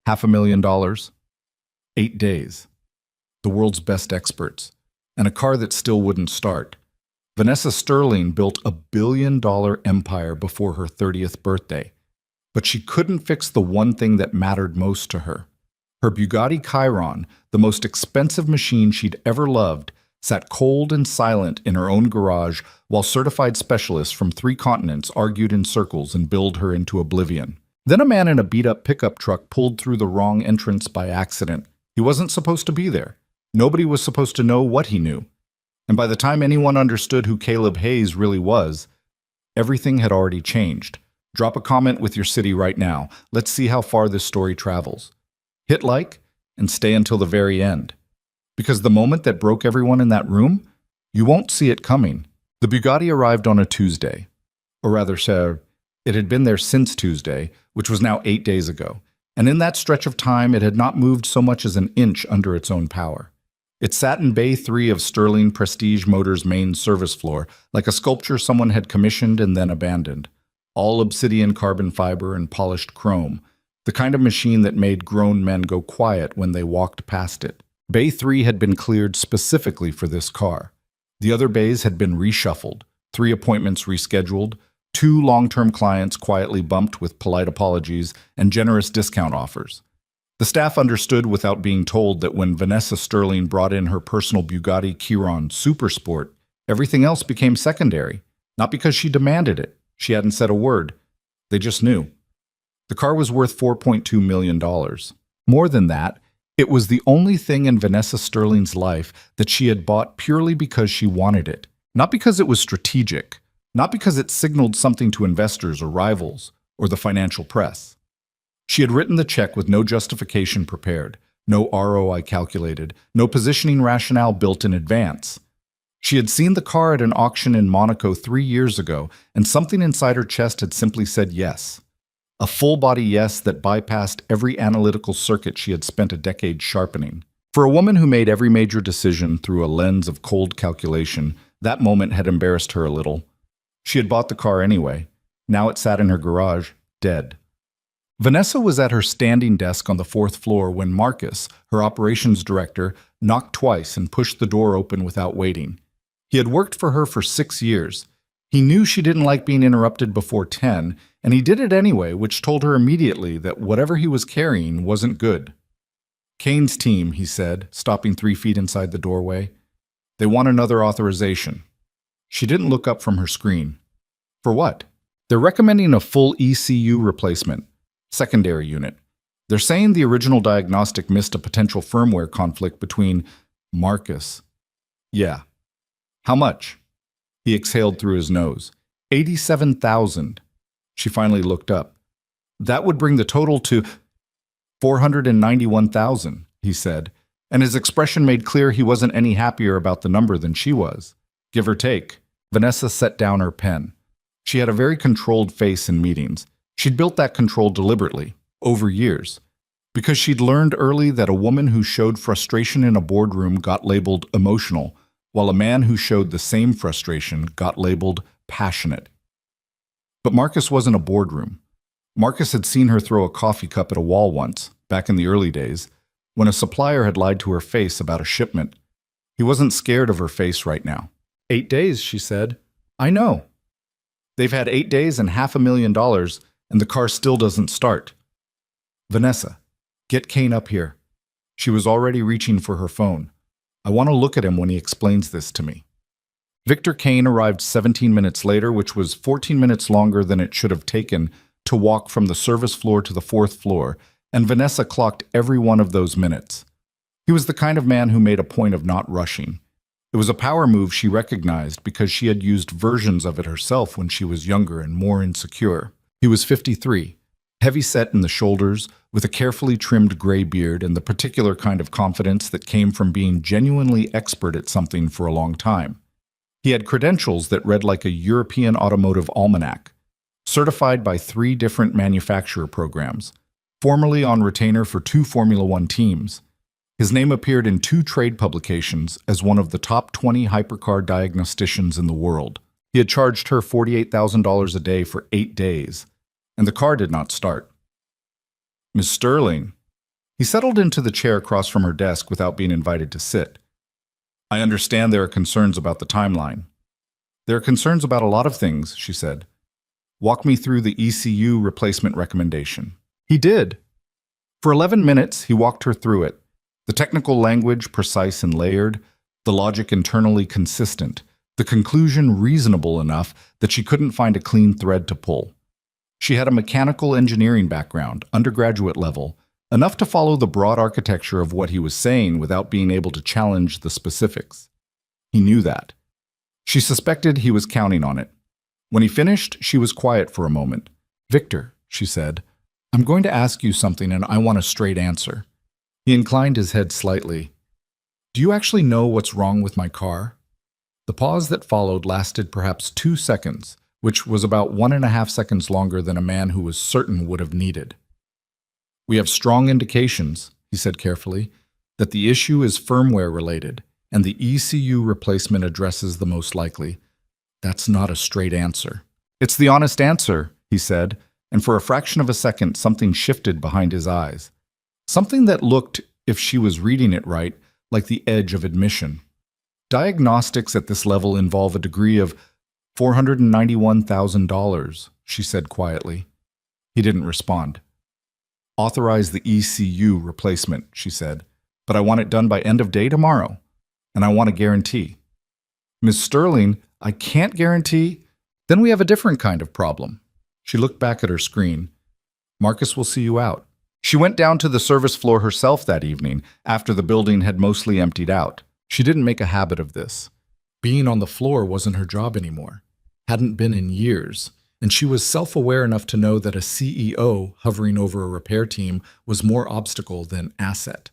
$500,000, 8 days, the world's best experts, and a car that still wouldn't start. Vanessa Sterling built $1 billion empire before her 30th birthday, but she couldn't fix the one thing that mattered most to her. Her Bugatti Chiron, the most expensive machine she'd ever loved, sat cold and silent in her own garage while certified specialists from 3 continents argued in circles and billed her into oblivion. Then a man in a beat-up pickup truck pulled through the wrong entrance by accident. He wasn't supposed to be there. Nobody was supposed to know what he knew. And by the time anyone understood who Caleb Hayes really was, everything had already changed. Drop a comment with your city right now. Let's see how far this story travels. Hit like and stay until the very end. Because the moment that broke everyone in that room, you won't see it coming. The Bugatti arrived on a Tuesday. Or rather, sir, it had been there since Tuesday, which was now 8 days ago. And in that stretch of time, it had not moved so much as an inch under its own power. It sat in Bay 3 of Sterling Prestige Motors' main service floor, like a sculpture someone had commissioned and then abandoned. All obsidian carbon fiber and polished chrome, the kind of machine that made grown men go quiet when they walked past it. Bay 3 had been cleared specifically for this car. The other bays had been reshuffled, 3 appointments rescheduled, 2 long-term clients quietly bumped with polite apologies and generous discount offers. The staff understood without being told that when Vanessa Sterling brought in her personal Bugatti Chiron Supersport, everything else became secondary. Not because she demanded it. She hadn't said a word. They just knew. The car was worth $4.2 million. More than that, it was the only thing in Vanessa Sterling's life that she had bought purely because she wanted it. Not because it was strategic. Not because it signaled something to investors or rivals or the financial press. She had written the check with no justification prepared, no ROI calculated, no positioning rationale built in advance. She had seen the car at an auction in Monaco 3 years ago, and something inside her chest had simply said yes. A full-body yes that bypassed every analytical circuit she had spent a decade sharpening. For a woman who made every major decision through a lens of cold calculation, that moment had embarrassed her a little. She had bought the car anyway. Now it sat in her garage, dead. Vanessa was at her standing desk on the 4th floor when Marcus, her operations director, knocked twice and pushed the door open without waiting. He had worked for her for 6 years. He knew she didn't like being interrupted before 10, and he did it anyway, which told her immediately that whatever he was carrying wasn't good. "Kane's team," he said, stopping 3 feet inside the doorway. "They want another authorization." She didn't look up from her screen. "For what?" "They're recommending a full ECU replacement. Secondary unit. They're saying the original diagnostic missed a potential firmware conflict between..." Marcus. "Yeah. How much?" He exhaled through his nose. $87,000. She finally looked up. "That would bring the total to $491,000, he said, and his expression made clear he wasn't any happier about the number than she was. Give or take. Vanessa set down her pen. She had a very controlled face in meetings. She'd built that control deliberately, over years, because she'd learned early that a woman who showed frustration in a boardroom got labeled emotional, while a man who showed the same frustration got labeled passionate. But Marcus wasn't a boardroom. Marcus had seen her throw a coffee cup at a wall once, back in the early days, when a supplier had lied to her face about a shipment. He wasn't scared of her face right now. 8 days, she said. I know. They've had 8 days and $500,000, and the car still doesn't start. Vanessa, get Kane up here. She was already reaching for her phone. I want to look at him when he explains this to me. Victor Kane arrived 17 minutes later, which was 14 minutes longer than it should have taken to walk from the service floor to the 4th floor, and Vanessa clocked every one of those minutes. He was the kind of man who made a point of not rushing. It was a power move she recognized because she had used versions of it herself when she was younger and more insecure. He was 53, heavy-set in the shoulders, with a carefully trimmed gray beard and the particular kind of confidence that came from being genuinely expert at something for a long time. He had credentials that read like a European automotive almanac, certified by 3 different manufacturer programs, formerly on retainer for 2 Formula One teams. His name appeared in 2 trade publications as one of the top 20 hypercar diagnosticians in the world. He had charged her $48,000 a day for 8 days, and the car did not start. Miss Sterling, He settled into the chair across from her desk without being invited to sit. I understand there are concerns about the timeline. There are concerns about a lot of things, she said. Walk me through the ECU replacement recommendation. He did. For 11 minutes, he walked her through it. The technical language precise and layered, the logic internally consistent, the conclusion reasonable enough that she couldn't find a clean thread to pull. She had a mechanical engineering background, undergraduate level, enough to follow the broad architecture of what he was saying without being able to challenge the specifics. He knew that. She suspected he was counting on it. When he finished, she was quiet for a moment. Victor, she said, I'm going to ask you something and I want a straight answer. He inclined his head slightly. Do you actually know what's wrong with my car? The pause that followed lasted perhaps 2 seconds, which was about 1.5 seconds longer than a man who was certain would have needed. We have strong indications, he said carefully, that the issue is firmware related, and the ECU replacement addresses the most likely. That's not a straight answer. It's the honest answer, he said, and for a fraction of a second something shifted behind his eyes. Something that looked, if she was reading it right, like the edge of admission. Diagnostics at this level involve a degree of $491,000, she said quietly. He didn't respond. Authorize the ECU replacement, she said, but I want it done by end of day tomorrow, and I want a guarantee. Ms. Sterling, I can't guarantee. Then we have a different kind of problem. She looked back at her screen. Marcus will see you out. She went down to the service floor herself that evening, after the building had mostly emptied out. She didn't make a habit of this. Being on the floor wasn't her job anymore. Hadn't been in years. And she was self-aware enough to know that a CEO hovering over a repair team was more obstacle than asset.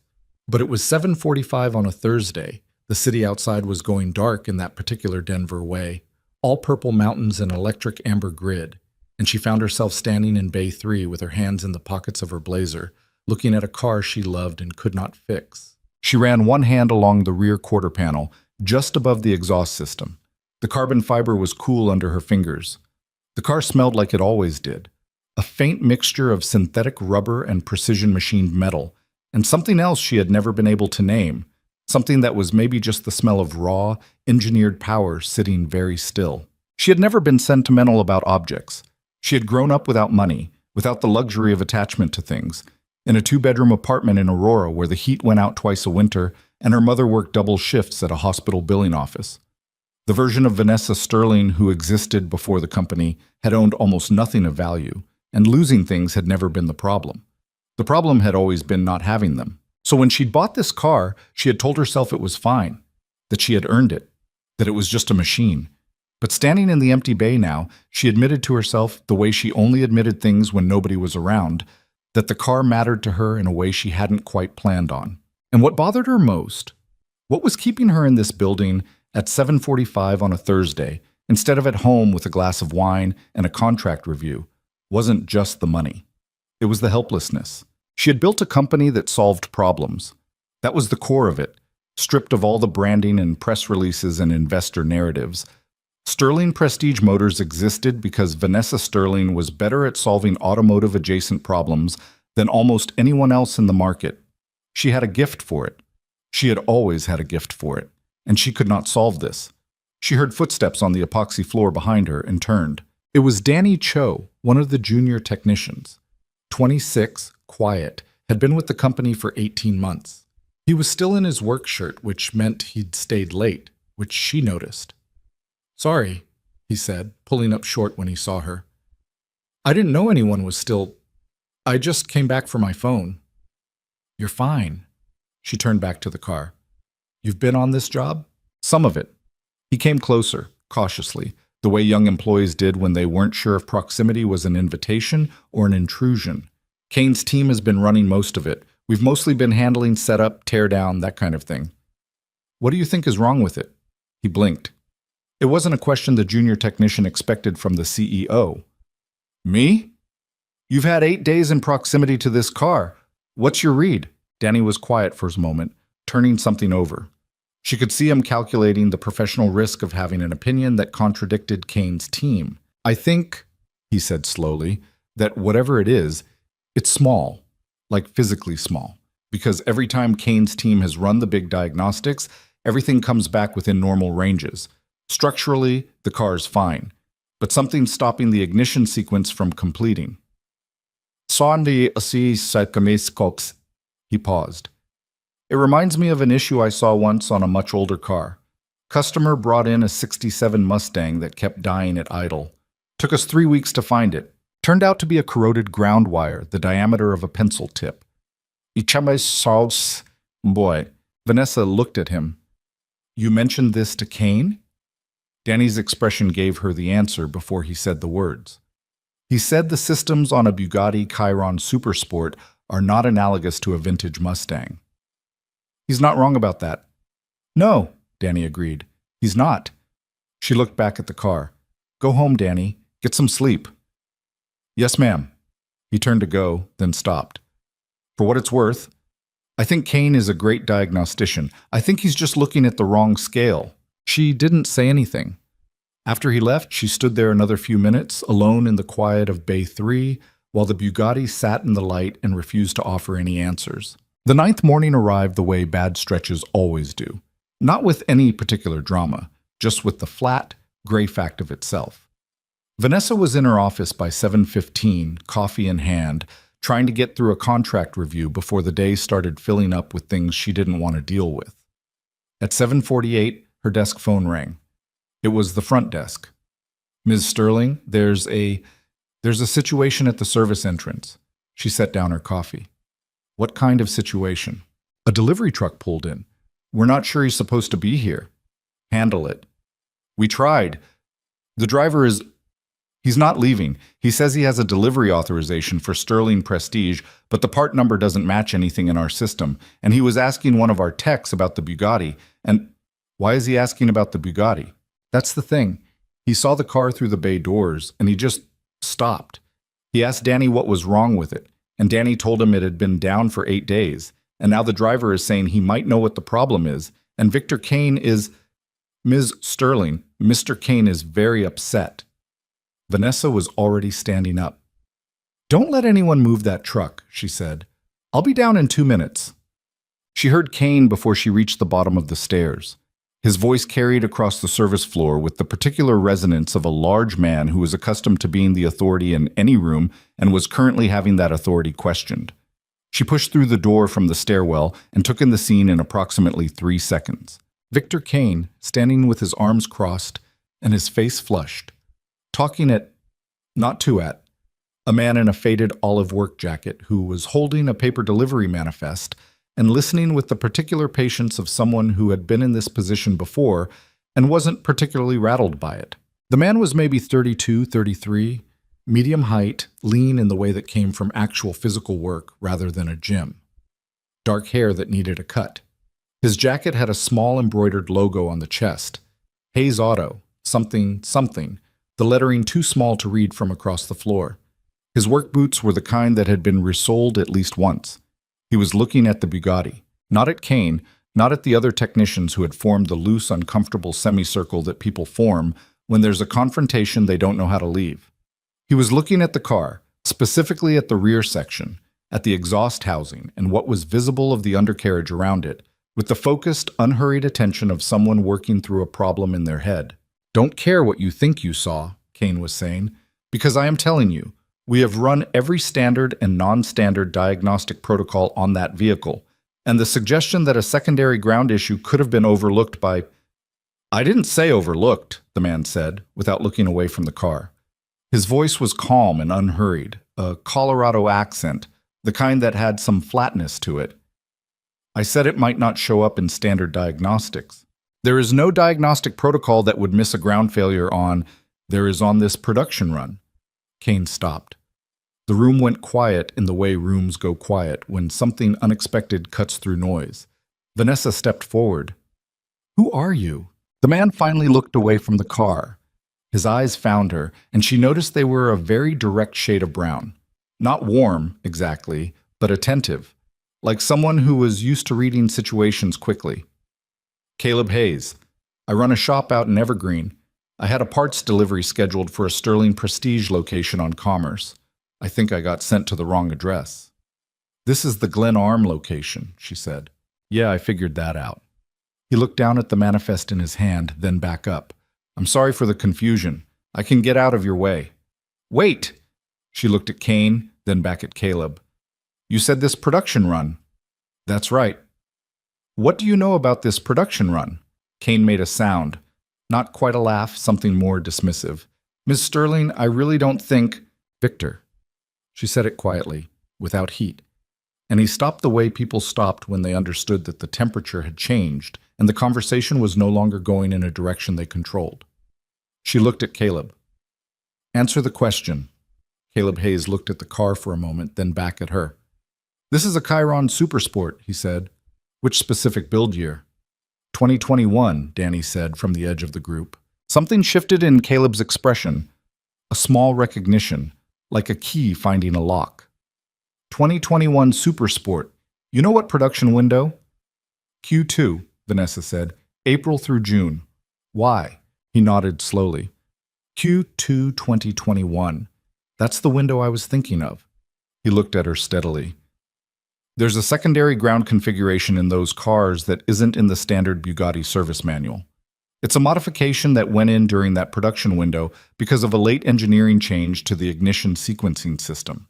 But it was 7:45 on a Thursday. The city outside was going dark in that particular Denver way, all purple mountains and electric amber grid, and she found herself standing in Bay 3 with her hands in the pockets of her blazer, looking at a car she loved and could not fix. She ran one hand along the rear quarter panel, just above the exhaust system. The carbon fiber was cool under her fingers. The car smelled like it always did, a faint mixture of synthetic rubber and precision-machined metal, and something else she had never been able to name, something that was maybe just the smell of raw, engineered power sitting very still. She had never been sentimental about objects. She had grown up without money, without the luxury of attachment to things, in a 2-bedroom apartment in Aurora where the heat went out twice a winter and her mother worked double shifts at a hospital billing office. The version of Vanessa Sterling who existed before the company had owned almost nothing of value, and losing things had never been the problem. The problem had always been not having them. So when she'd bought this car, she had told herself it was fine, that she had earned it, that it was just a machine. But standing in the empty bay now, she admitted to herself, the way she only admitted things when nobody was around, that the car mattered to her in a way she hadn't quite planned on. And what bothered her most, what was keeping her in this building at 7:45 on a Thursday, instead of at home with a glass of wine and a contract review, wasn't just the money. It was the helplessness. She had built a company that solved problems. That was the core of it, stripped of all the branding and press releases and investor narratives. Sterling Prestige Motors existed because Vanessa Sterling was better at solving automotive-adjacent problems than almost anyone else in the market. She had a gift for it. She had always had a gift for it. And she could not solve this. She heard footsteps on the epoxy floor behind her and turned. It was Danny Cho, one of the junior technicians. 26, quiet, had been with the company for 18 months. He was still in his work shirt, which meant he'd stayed late, which she noticed. Sorry, he said, pulling up short when he saw her. I didn't know anyone was still... I just came back for my phone. You're fine. She turned back to the car. You've been on this job? Some of it. He came closer, cautiously, the way young employees did when they weren't sure if proximity was an invitation or an intrusion. Kane's team has been running most of it. We've mostly been handling setup, tear down, that kind of thing. What do you think is wrong with it? He blinked. It wasn't a question the junior technician expected from the CEO. Me? You've had 8 days in proximity to this car. What's your read? Danny was quiet for a moment, turning something over. She could see him calculating the professional risk of having an opinion that contradicted Kane's team. I think, he said slowly, that whatever it is, it's small, like physically small. because every time Kane's team has run the big diagnostics, everything comes back within normal ranges. Structurally, the car is fine, but something's stopping the ignition sequence from completing. Sondi asi saikamis cox. He paused. It reminds me of an issue I saw once on a much older car. Customer brought in a '67 Mustang that kept dying at idle. Took us 3 weeks to find it. Turned out to be a corroded ground wire, the diameter of a pencil tip. Ichamas sauce. Boy, Vanessa looked at him. You mentioned this to Kane? Danny's expression gave her the answer before he said the words. He said the systems on a Bugatti Chiron Supersport are not analogous to a vintage Mustang. He's not wrong about that. No, Danny agreed. He's not. She looked back at the car. Go home, Danny. Get some sleep. Yes, ma'am. He turned to go, then stopped. For what it's worth, I think Kane is a great diagnostician. I think he's just looking at the wrong scale. She didn't say anything. After he left, she stood there another few minutes, alone in the quiet of Bay 3, while the Bugatti sat in the light and refused to offer any answers. The 9th morning arrived the way bad stretches always do. Not with any particular drama, just with the flat, gray fact of itself. Vanessa was in her office by 7:15, coffee in hand, trying to get through a contract review before the day started filling up with things she didn't want to deal with. At 7:48, her desk phone rang. It was the front desk. Ms. Sterling, there's a situation at the service entrance. She set down her coffee. What kind of situation? A delivery truck pulled in. We're not sure he's supposed to be here. Handle it. We tried. The driver he's not leaving. He says he has a delivery authorization for Sterling Prestige, but the part number doesn't match anything in our system, and he was asking one of our techs about the Bugatti. And why is he asking about the Bugatti? That's the thing. He saw the car through the bay doors, and he just stopped. He asked Danny what was wrong with it, and Danny told him it had been down for 8 days, and now the driver is saying he might know what the problem is, and Victor Kane is... Ms. Sterling, Mr. Kane is very upset. Vanessa was already standing up. Don't let anyone move that truck, she said. I'll be down in 2 minutes. She heard Kane before she reached the bottom of the stairs. His voice carried across the service floor with the particular resonance of a large man who was accustomed to being the authority in any room and was currently having that authority questioned. She pushed through the door from the stairwell and took in the scene in approximately 3 seconds. Victor Kane, standing with his arms crossed and his face flushed, talking not to a man in a faded olive work jacket who was holding a paper delivery manifest and listening with the particular patience of someone who had been in this position before and wasn't particularly rattled by it. The man was maybe 32, 33, medium height, lean in the way that came from actual physical work rather than a gym. Dark hair that needed a cut. His jacket had a small embroidered logo on the chest. Hayes Auto, something, the lettering too small to read from across the floor. His work boots were the kind that had been resoled at least once. He was looking at the Bugatti, not at Kane, not at the other technicians who had formed the loose, uncomfortable semicircle that people form when there's a confrontation they don't know how to leave. He was looking at the car, specifically at the rear section, at the exhaust housing and what was visible of the undercarriage around it, with the focused, unhurried attention of someone working through a problem in their head. Don't care what you think you saw, Kane was saying, because I am telling you, we have run every standard and non-standard diagnostic protocol on that vehicle, and the suggestion that a secondary ground issue could have been overlooked by... I didn't say overlooked, the man said, without looking away from the car. His voice was calm and unhurried, a Colorado accent, the kind that had some flatness to it. I said it might not show up in standard diagnostics. There is no diagnostic protocol that would miss a ground failure there is on this production run. Kane stopped. The room went quiet in the way rooms go quiet when something unexpected cuts through noise. Vanessa stepped forward. Who are you? The man finally looked away from the car. His eyes found her, and she noticed they were a very direct shade of brown. Not warm, exactly, but attentive, like someone who was used to reading situations quickly. Caleb Hayes. I run a shop out in Evergreen. I had a parts delivery scheduled for a Sterling Prestige location on Commerce. I think I got sent to the wrong address. This is the Glen Arm location, she said. Yeah, I figured that out. He looked down at the manifest in his hand, then back up. I'm sorry for the confusion. I can get out of your way. Wait! She looked at Kane, then back at Caleb. You said this production run. That's right. What do you know about this production run? Kane made a sound. Not quite a laugh, something more dismissive. Miss Sterling, I really don't think… Victor. She said it quietly, without heat. And he stopped the way people stopped when they understood that the temperature had changed and the conversation was no longer going in a direction they controlled. She looked at Caleb. Answer the question. Caleb Hayes looked at the car for a moment, then back at her. This is a Chiron Supersport, he said. Which specific build year? 2021, Danny said from the edge of the group. Something shifted in Caleb's expression. A small recognition, like a key finding a lock. 2021 Supersport. You know what production window? Q2, Vanessa said. April through June. Why? He nodded slowly. Q2 2021. That's the window I was thinking of. He looked at her steadily. There's a secondary ground configuration in those cars that isn't in the standard Bugatti service manual. It's a modification that went in during that production window because of a late engineering change to the ignition sequencing system.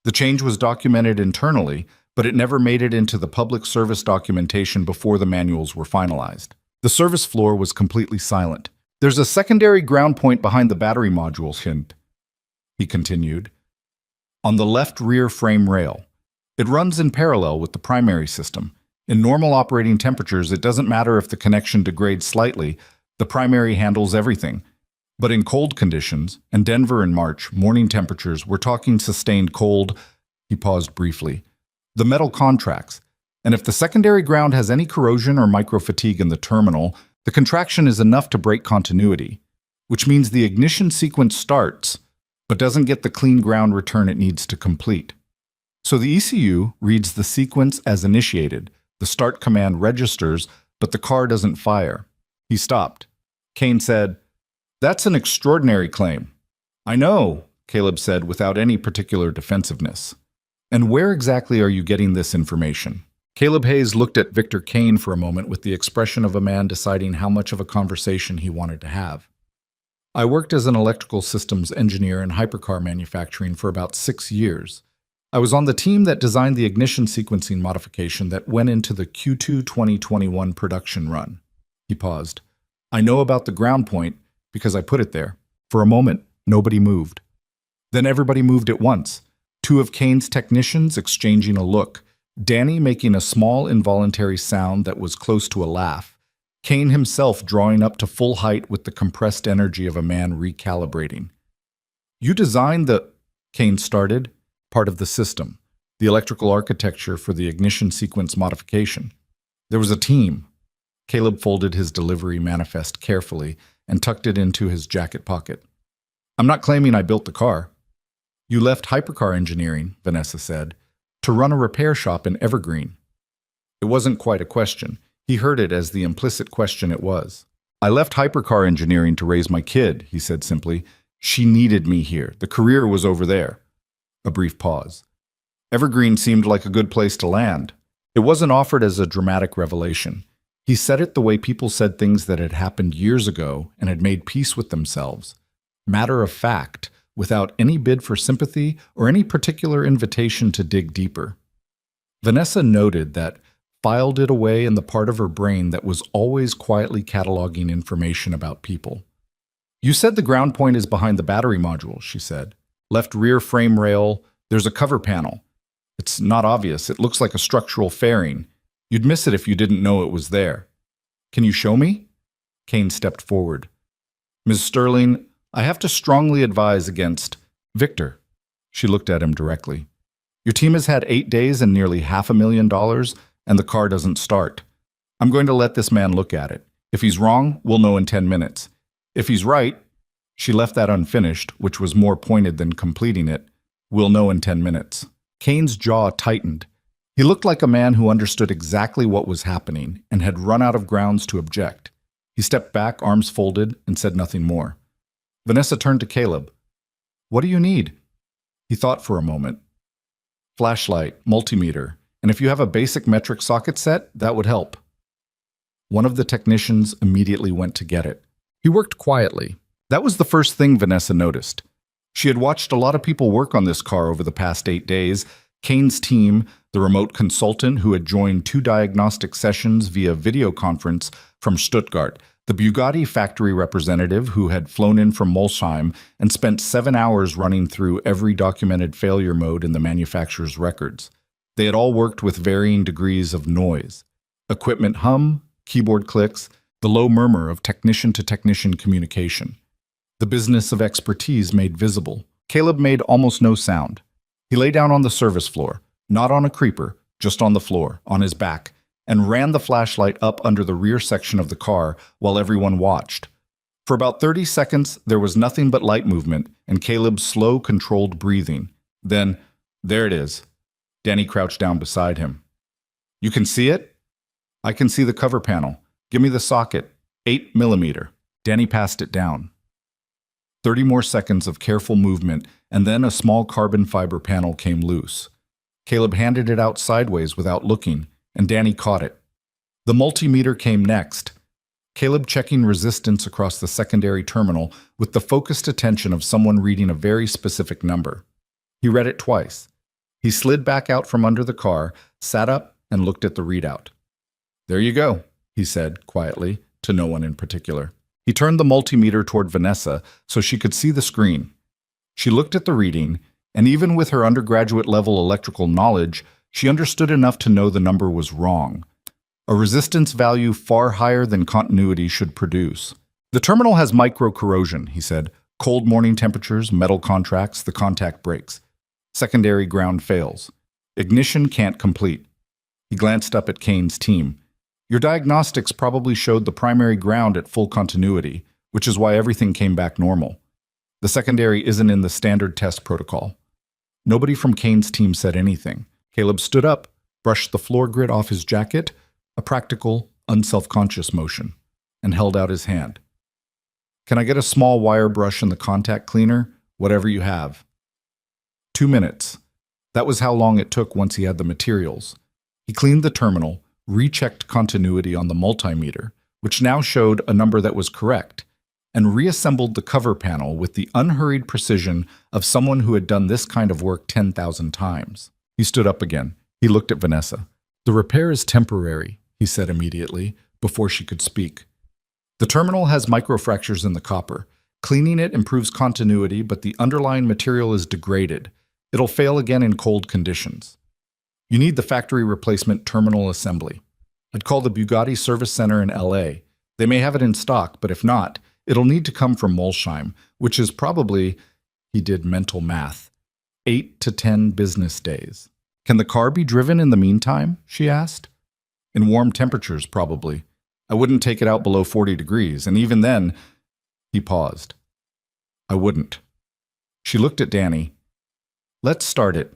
The change was documented internally, but it never made it into the public service documentation before the manuals were finalized. The service floor was completely silent. There's a secondary ground point behind the battery modules, hint, he continued, on the left rear frame rail. It runs in parallel with the primary system. In normal operating temperatures, it doesn't matter if the connection degrades slightly, the primary handles everything. But in cold conditions, and Denver in March, morning temperatures, we're talking sustained cold, he paused briefly. The metal contracts, and if the secondary ground has any corrosion or microfatigue in the terminal, the contraction is enough to break continuity, which means the ignition sequence starts, but doesn't get the clean ground return it needs to complete. So the ECU reads the sequence as initiated, the start command registers, but the car doesn't fire. He stopped. Kane said, That's an extraordinary claim. I know, Caleb said without any particular defensiveness. And where exactly are you getting this information? Caleb Hayes looked at Victor Kane for a moment with the expression of a man deciding how much of a conversation he wanted to have. I worked as an electrical systems engineer in hypercar manufacturing for about 6 years. I was on the team that designed the ignition sequencing modification that went into the Q2 2021 production run. He paused. I know about the ground point because I put it there. For a moment, nobody moved. Then everybody moved at once. 2 of Kane's technicians exchanging a look, Danny making a small involuntary sound that was close to a laugh, Kane himself drawing up to full height with the compressed energy of a man recalibrating. You designed the… Kane started. Part of the system, the electrical architecture for the ignition sequence modification. There was a team. Caleb folded his delivery manifest carefully and tucked it into his jacket pocket. I'm not claiming I built the car. You left hypercar engineering, Vanessa said, to run a repair shop in Evergreen. It wasn't quite a question. He heard it as the implicit question it was. I left hypercar engineering to raise my kid, he said simply. She needed me here. The career was over there. A brief pause. Evergreen seemed like a good place to land. It wasn't offered as a dramatic revelation. He said it the way people said things that had happened years ago and had made peace with themselves. Matter of fact, without any bid for sympathy or any particular invitation to dig deeper. Vanessa noted that, filed it away in the part of her brain that was always quietly cataloging information about people. You said the ground point is behind the battery module, she said. Left rear frame rail, there's a cover panel. It's not obvious. It looks like a structural fairing. You'd miss it if you didn't know it was there. Can you show me? Kane stepped forward. Ms. Sterling, I have to strongly advise against… Victor. She looked at him directly. Your team has had 8 days and nearly $500,000, and the car doesn't start. I'm going to let this man look at it. If he's wrong, we'll know in 10 minutes. If he's right… She left that unfinished, which was more pointed than completing it. We'll know in 10 minutes. Kane's jaw tightened. He looked like a man who understood exactly what was happening and had run out of grounds to object. He stepped back, arms folded, and said nothing more. Vanessa turned to Caleb. What do you need? He thought for a moment. flashlight, multimeter, and if you have a basic metric socket set, that would help. One of the technicians immediately went to get it. He worked quietly. That was the first thing Vanessa noticed. She had watched a lot of people work on this car over the past 8 days. Kane's team, the remote consultant who had joined 2 diagnostic sessions via video conference from Stuttgart, the Bugatti factory representative who had flown in from Molsheim and spent 7 hours running through every documented failure mode in the manufacturer's records. They had all worked with varying degrees of noise. Equipment hum, keyboard clicks, the low murmur of technician-to-technician communication. The business of expertise made visible. Caleb made almost no sound. He lay down on the service floor, not on a creeper, just on the floor, on his back, and ran the flashlight up under the rear section of the car while everyone watched. For about 30 seconds, there was nothing but light movement and Caleb's slow, controlled breathing. Then, there it is. Danny crouched down beside him. "You can see it?" "I can see the cover panel. Give me the socket. 8mm. Danny passed it down. 30 more seconds of careful movement, and then a small carbon fiber panel came loose. Caleb handed it out sideways without looking, and Danny caught it. The multimeter came next. Caleb checking resistance across the secondary terminal with the focused attention of someone reading a very specific number. He read it twice. He slid back out from under the car, sat up, and looked at the readout. "There you go," he said quietly, to no one in particular. He turned the multimeter toward Vanessa so she could see the screen. She looked at the reading, and even with her undergraduate-level electrical knowledge, she understood enough to know the number was wrong. A resistance value far higher than continuity should produce. "The terminal has micro-corrosion," he said. "Cold morning temperatures, metal contracts, the contact breaks. Secondary ground fails. Ignition can't complete." He glanced up at Kane's team. "Your diagnostics probably showed the primary ground at full continuity, which is why everything came back normal. The secondary isn't in the standard test protocol." Nobody from Kane's team said anything. Caleb stood up, brushed the floor grit off his jacket, a practical, unself-conscious motion, and held out his hand. "Can I get a small wire brush and the contact cleaner? Whatever you have." 2 minutes. That was how long it took once he had the materials. He cleaned the terminal, rechecked continuity on the multimeter, which now showed a number that was correct, and reassembled the cover panel with the unhurried precision of someone who had done this kind of work 10,000 times. He stood up again. He looked at Vanessa. "The repair is temporary," he said immediately, before she could speak. "The terminal has microfractures in the copper. Cleaning it improves continuity, but the underlying material is degraded. It'll fail again in cold conditions. You need the factory replacement terminal assembly. I'd call the Bugatti service center in LA. They may have it in stock, but if not, it'll need to come from Molsheim, which is probably," he did mental math, 8 to 10 business days. "Can the car be driven in the meantime?" she asked. "In warm temperatures, probably. I wouldn't take it out below 40 degrees, and even then," he paused. "I wouldn't." She looked at Danny. "Let's start it."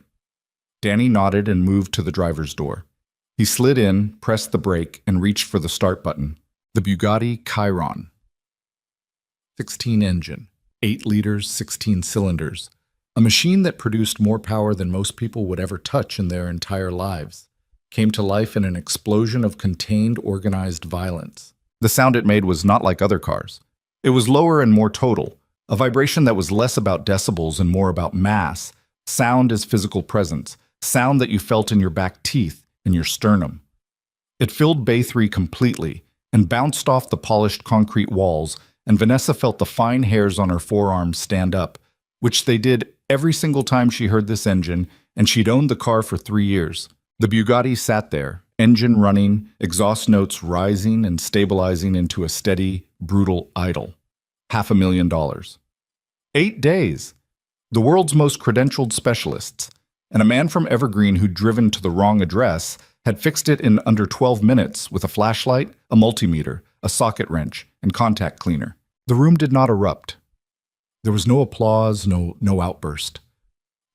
Danny nodded and moved to the driver's door. He slid in, pressed the brake, and reached for the start button. The Bugatti Chiron. 16 engine, 8 liters, 16 cylinders. A machine that produced more power than most people would ever touch in their entire lives, came to life in an explosion of contained, organized violence. The sound it made was not like other cars. It was lower and more total, a vibration that was less about decibels and more about mass. Sound as physical presence, sound that you felt in your back teeth, in your sternum. It filled Bay 3 completely and bounced off the polished concrete walls, and Vanessa felt the fine hairs on her forearms stand up, which they did every single time she heard this engine, and she'd owned the car for 3 years. The Bugatti sat there, engine running, exhaust notes rising and stabilizing into a steady, brutal idle. $500,000. 8 days. The world's most credentialed specialists, and a man from Evergreen who'd driven to the wrong address had fixed it in under 12 minutes with a flashlight, a multimeter, a socket wrench, and contact cleaner. The room did not erupt. There was no applause, no outburst.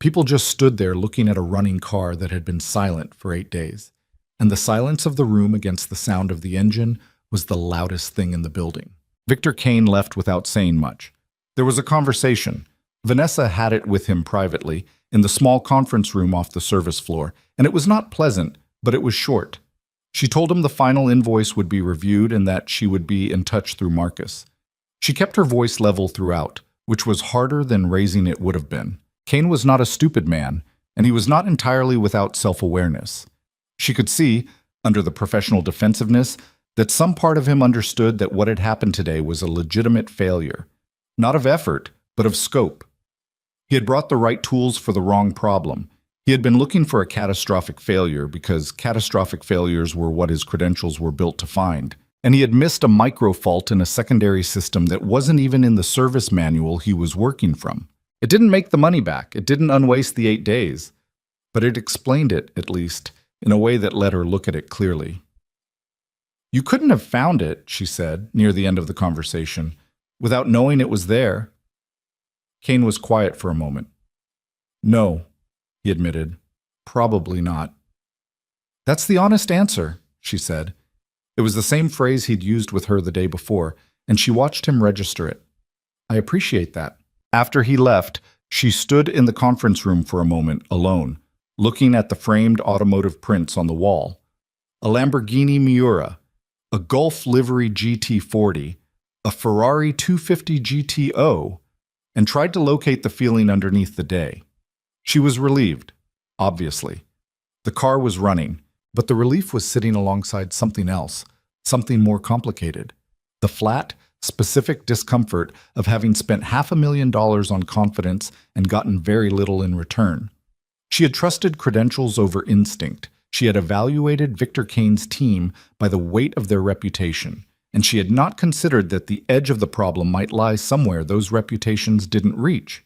People just stood there looking at a running car that had been silent for 8 days, and the silence of the room against the sound of the engine was the loudest thing in the building. Victor Kane left without saying much. There was a conversation. Vanessa had it with him privately, in the small conference room off the service floor, and it was not pleasant, but it was short. She told him the final invoice would be reviewed and that she would be in touch through Marcus. She kept her voice level throughout, which was harder than raising it would have been. Kane was not a stupid man, and he was not entirely without self-awareness. She could see, under the professional defensiveness, that some part of him understood that what had happened today was a legitimate failure, not of effort, but of scope. He had brought the right tools for the wrong problem. He had been looking for a catastrophic failure because catastrophic failures were what his credentials were built to find. And he had missed a micro fault in a secondary system that wasn't even in the service manual he was working from. It didn't make the money back. It didn't unwaste the 8 days. But it explained it, at least, in a way that let her look at it clearly. "You couldn't have found it," she said, near the end of the conversation, "without knowing it was there." Kane was quiet for a moment. "No," he admitted. "Probably not." "That's the honest answer," she said. It was the same phrase he'd used with her the day before, and she watched him register it. "I appreciate that." After he left, she stood in the conference room for a moment, alone, looking at the framed automotive prints on the wall. A Lamborghini Miura, a Gulf livery GT40, a Ferrari 250 GTO, and tried to locate the feeling underneath the day. She was relieved, obviously. The car was running, but the relief was sitting alongside something else, something more complicated. The flat, specific discomfort of having spent $500,000 on confidence and gotten very little in return. She had trusted credentials over instinct. She had evaluated Victor Kane's team by the weight of their reputation, and she had not considered that the edge of the problem might lie somewhere those reputations didn't reach.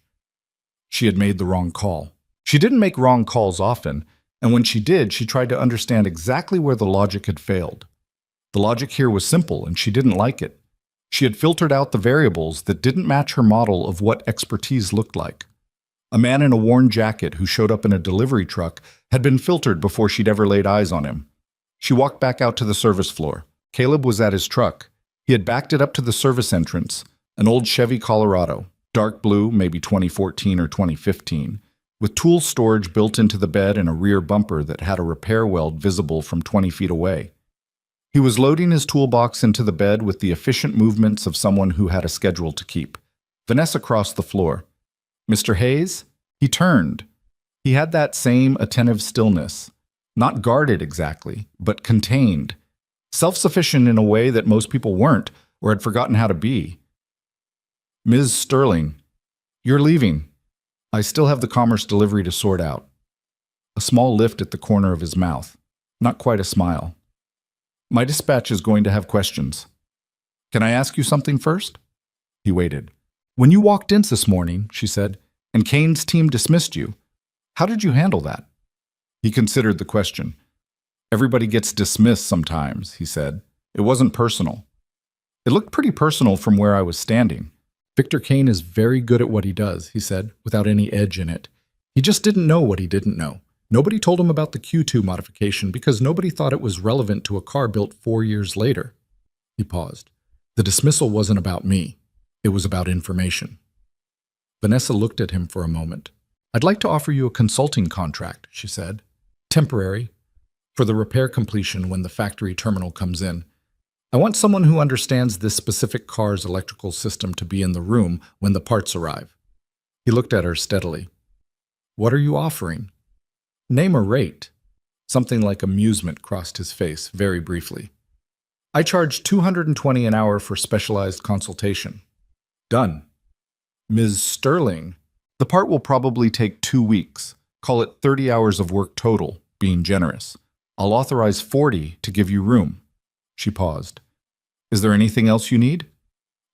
She had made the wrong call. She didn't make wrong calls often, and when she did, she tried to understand exactly where the logic had failed. The logic here was simple, and she didn't like it. She had filtered out the variables that didn't match her model of what expertise looked like. A man in a worn jacket who showed up in a delivery truck had been filtered before she'd ever laid eyes on him. She walked back out to the service floor. Caleb was at his truck. He had backed it up to the service entrance, an old Chevy Colorado, dark blue, maybe 2014 or 2015, with tool storage built into the bed and a rear bumper that had a repair weld visible from 20 feet away. He was loading his toolbox into the bed with the efficient movements of someone who had a schedule to keep. Vanessa crossed the floor. "Mr. Hayes?" He turned. He had that same attentive stillness, not guarded exactly, but contained, self-sufficient in a way that most people weren't or had forgotten how to be. "Ms. Sterling, you're leaving. I still have the commerce delivery to sort out." A small lift at the corner of his mouth, not quite a smile. "My dispatch is going to have questions. Can I ask you something first?" He waited. "When you walked in this morning," she said, "and Kane's team dismissed you, how did you handle that?" He considered the question. "Everybody gets dismissed sometimes," he said. "It wasn't personal." "It looked pretty personal from where I was standing." "Victor Kane is very good at what he does," he said, without any edge in it. "He just didn't know what he didn't know. Nobody told him about the Q2 modification because nobody thought it was relevant to a car built 4 years later." He paused. "The dismissal wasn't about me. It was about information." Vanessa looked at him for a moment. "I'd like to offer you a consulting contract," she said. "Temporary, for the repair completion when the factory terminal comes in. I want someone who understands this specific car's electrical system to be in the room when the parts arrive." He looked at her steadily. "What are you offering?" "Name a rate." Something like amusement crossed his face very briefly. "I charge $220 an hour for specialized consultation." "Done." "Ms. Sterling, the part will probably take 2 weeks. Call it 30 hours of work total, being generous. I'll authorize 40 to give you room." She paused. "Is there anything else you need?"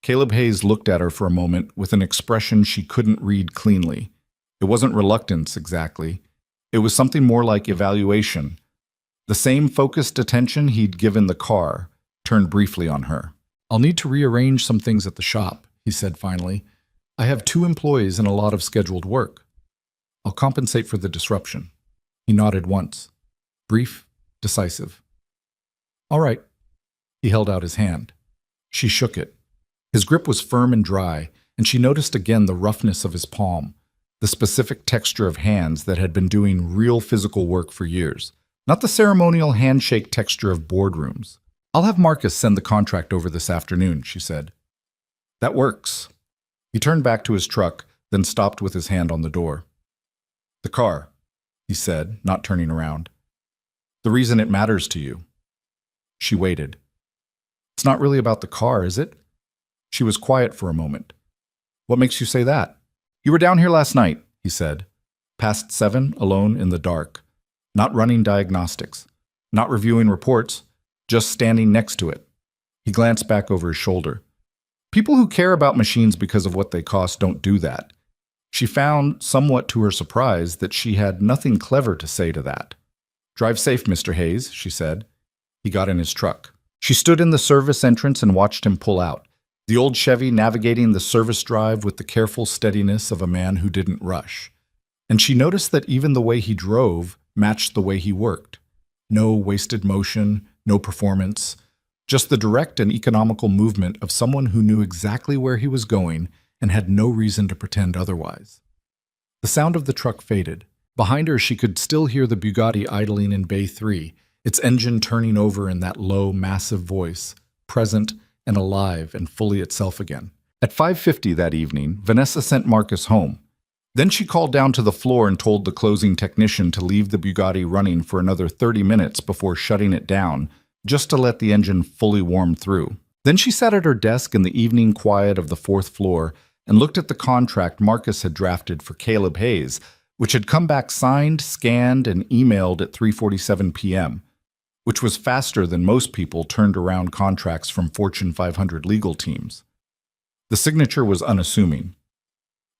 Caleb Hayes looked at her for a moment with an expression she couldn't read cleanly. It wasn't reluctance, exactly. It was something more like evaluation. The same focused attention he'd given the car turned briefly on her. "I'll need to rearrange some things at the shop," he said finally. "I have 2 employees and a lot of scheduled work. I'll compensate for the disruption." He nodded once. Brief, decisive. "All right." He held out his hand. She shook it. His grip was firm and dry, and she noticed again the roughness of his palm. the specific texture of hands that had been doing real physical work for years, not the ceremonial handshake texture of boardrooms. "I'll have Marcus send the contract over this afternoon," she said. "That works." He turned back to his truck, then stopped with his hand on the door. "The car," he said, not turning around. "The reason it matters to you." She waited. "It's not really about the car, is it?" She was quiet for a moment. "What makes you say that?" "You were down here last night," he said. "Past 7, alone in the dark. Not running diagnostics. Not reviewing reports. Just standing next to it." He glanced back over his shoulder. People who care about machines because of what they cost don't do that. She found, somewhat to her surprise, that she had nothing clever to say to that. "Drive safe, Mr. Hayes," she said. He got in his truck. She stood in the service entrance and watched him pull out, the old Chevy navigating the service drive with the careful steadiness of a man who didn't rush. And she noticed that even the way he drove matched the way he worked. No wasted motion, no performance, just the direct and economical movement of someone who knew exactly where he was going and had no reason to pretend otherwise. The sound of the truck faded. Behind her, she could still hear the Bugatti idling in Bay 3, its engine turning over in that low, massive voice, present and alive and fully itself again. At 5:50 that evening, Vanessa sent Marcus home. Then she called down to the floor and told the closing technician to leave the Bugatti running for another 30 minutes before shutting it down, just to let the engine fully warm through. Then she sat at her desk in the evening quiet of the 4th floor and looked at the contract Marcus had drafted for Caleb Hayes, which had come back signed, scanned, and emailed at 3:47 p.m., which was faster than most people turned around contracts from Fortune 500 legal teams. The signature was unassuming.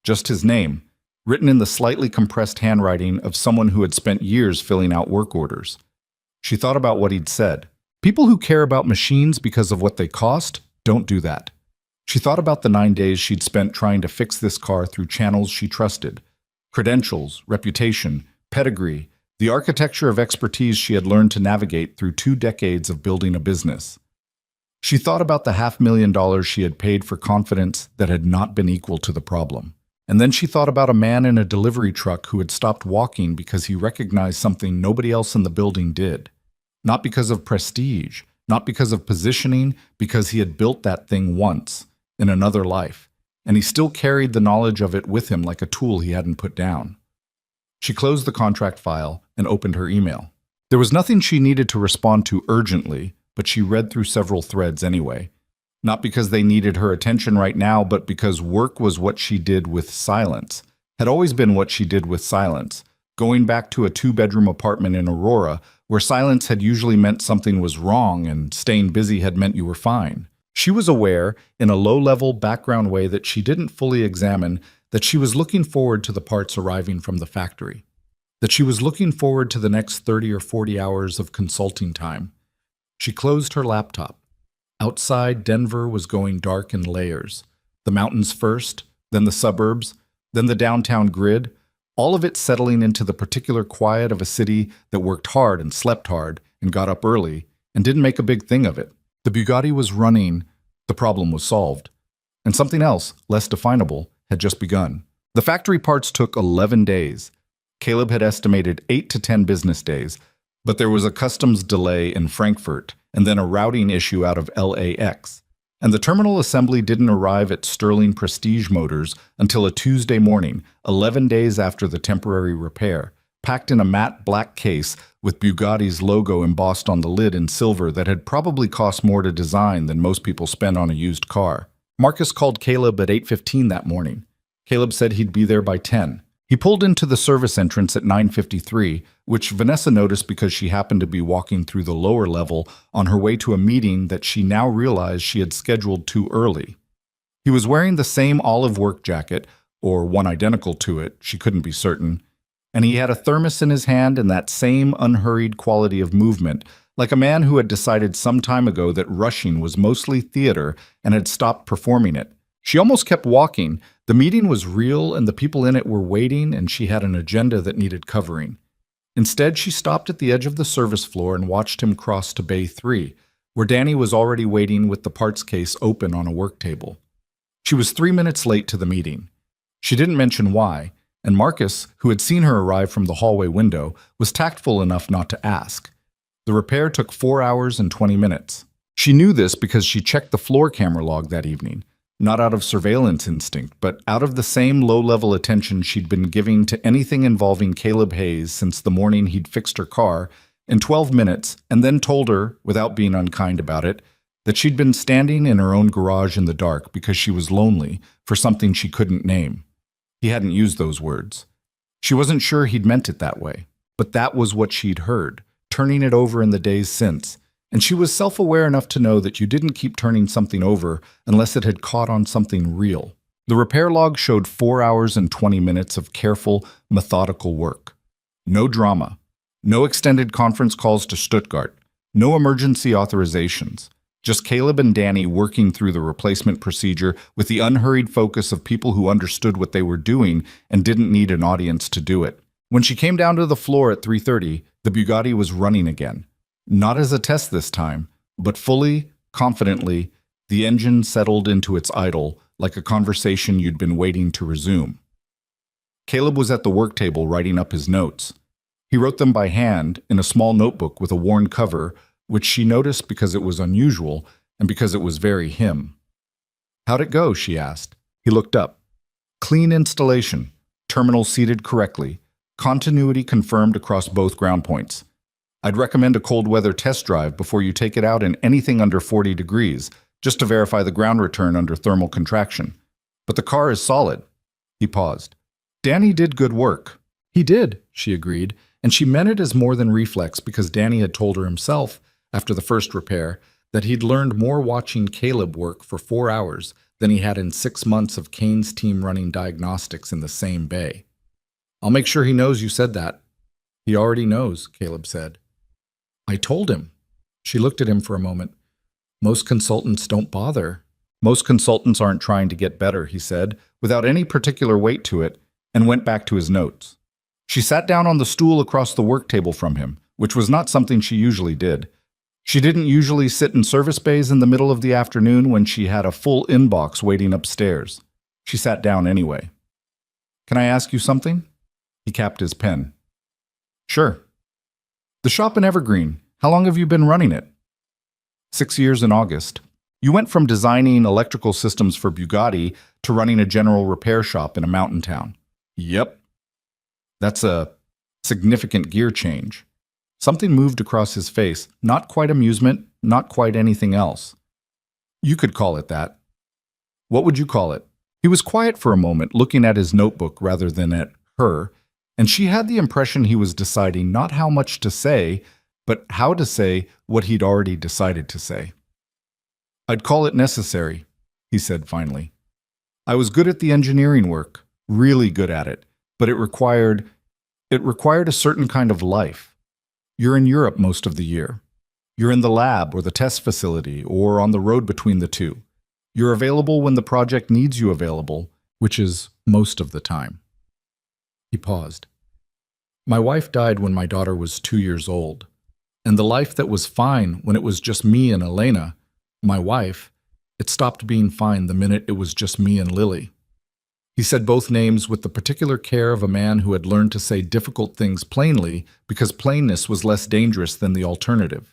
Just his name, written in the slightly compressed handwriting of someone who had spent years filling out work orders. She thought about what he'd said. People who care about machines because of what they cost don't do that. She thought about the 9 days she'd spent trying to fix this car through channels she trusted. Credentials, reputation, pedigree, the architecture of expertise she had learned to navigate through 2 decades of building a business. She thought about the $500,000 she had paid for confidence that had not been equal to the problem. And then she thought about a man in a delivery truck who had stopped walking because he recognized something nobody else in the building did. Not because of prestige, not because of positioning, because he had built that thing once, in another life, and he still carried the knowledge of it with him like a tool he hadn't put down. She closed the contract file and opened her email. There was nothing she needed to respond to urgently, but she read through several threads anyway. Not because they needed her attention right now, but because work was what she did with silence, had always been what she did with silence, going back to a 2-bedroom apartment in Aurora, where silence had usually meant something was wrong and staying busy had meant you were fine. She was aware, in a low-level background way that she didn't fully examine, that she was looking forward to the parts arriving from the factory, that she was looking forward to the next 30 or 40 hours of consulting time. She closed her laptop. Outside, Denver was going dark in layers. The mountains first, then the suburbs, then the downtown grid, all of it settling into the particular quiet of a city that worked hard and slept hard and got up early and didn't make a big thing of it. The Bugatti was running, the problem was solved, and something else, less definable, had just begun. The factory parts took 11 days. Caleb had estimated 8 to 10 business days, but there was a customs delay in Frankfurt and then a routing issue out of LAX. And the terminal assembly didn't arrive at Sterling Prestige Motors until a Tuesday morning, 11 days after the temporary repair, packed in a matte black case with Bugatti's logo embossed on the lid in silver that had probably cost more to design than most people spend on a used car. Marcus called Caleb at 8:15 that morning. Caleb said he'd be there by 10. He pulled into the service entrance at 9:53, which Vanessa noticed because she happened to be walking through the lower level on her way to a meeting that she now realized she had scheduled too early. He was wearing the same olive work jacket, or one identical to it, she couldn't be certain, and he had a thermos in his hand and that same unhurried quality of movement, like a man who had decided some time ago that rushing was mostly theater and had stopped performing it. She almost kept walking. The meeting was real and the people in it were waiting, and she had an agenda that needed covering. Instead, she stopped at the edge of the service floor and watched him cross to Bay 3, where Danny was already waiting with the parts case open on a work table. She was 3 minutes late to the meeting. She didn't mention why, and Marcus, who had seen her arrive from the hallway window, was tactful enough not to ask. The repair took 4 hours and 20 minutes. She knew this because she checked the floor camera log that evening, not out of surveillance instinct, but out of the same low-level attention she'd been giving to anything involving Caleb Hayes since the morning he'd fixed her car in 12 minutes, and then told her, without being unkind about it, that she'd been standing in her own garage in the dark because she was lonely for something she couldn't name. He hadn't used those words. She wasn't sure he'd meant it that way, but that was what she'd heard, turning it over in the days since, and she was self-aware enough to know that you didn't keep turning something over unless it had caught on something real. The repair log showed 4 hours and 20 minutes of careful, methodical work. No drama. No extended conference calls to Stuttgart. No emergency authorizations. Just Caleb and Danny working through the replacement procedure with the unhurried focus of people who understood what they were doing and didn't need an audience to do it. When she came down to the floor at 3:30, the Bugatti was running again. Not as a test this time, but fully, confidently, the engine settled into its idle like a conversation you'd been waiting to resume. Caleb was at the work table writing up his notes. He wrote them by hand in a small notebook with a worn cover, which she noticed because it was unusual and because it was very him. "How'd it go?" she asked. He looked up. "Clean installation, terminal seated correctly, continuity confirmed across both ground points. I'd recommend a cold weather test drive before you take it out in anything under 40 degrees, just to verify the ground return under thermal contraction. But the car is solid." He paused. "Danny did good work." "He did," she agreed, and she meant it as more than reflex because Danny had told her himself, after the first repair, that he'd learned more watching Caleb work for 4 hours than he had in 6 months of Kane's team running diagnostics in the same bay. "I'll make sure he knows you said that." "He already knows," Caleb said. "I told him." She looked at him for a moment. "Most consultants don't bother." "Most consultants aren't trying to get better," he said, without any particular weight to it, and went back to his notes. She sat down on the stool across the work table from him, which was not something she usually did. She didn't usually sit in service bays in the middle of the afternoon when she had a full inbox waiting upstairs. She sat down anyway. "Can I ask you something?" He capped his pen. "Sure." "The shop in Evergreen, how long have you been running it?" 6 years in August. You went from designing electrical systems for Bugatti to running a general repair shop in a mountain town." "Yep." "That's a significant gear change." Something moved across his face, not quite amusement, not quite anything else. "You could call it that." "What would you call it?" He was quiet for a moment, looking at his notebook rather than at her, and she had the impression he was deciding not how much to say, but how to say what he'd already decided to say. "I'd call it necessary," he said finally. "I was good at the engineering work, really good at it, but it required a certain kind of life. You're in Europe most of the year. You're in the lab or the test facility or on the road between the two. You're available when the project needs you available, which is most of the time." He paused. "My wife died when my daughter was 2 years old, and the life that was fine when it was just me and Elena, my wife, it stopped being fine the minute it was just me and Lily." He said both names with the particular care of a man who had learned to say difficult things plainly because plainness was less dangerous than the alternative.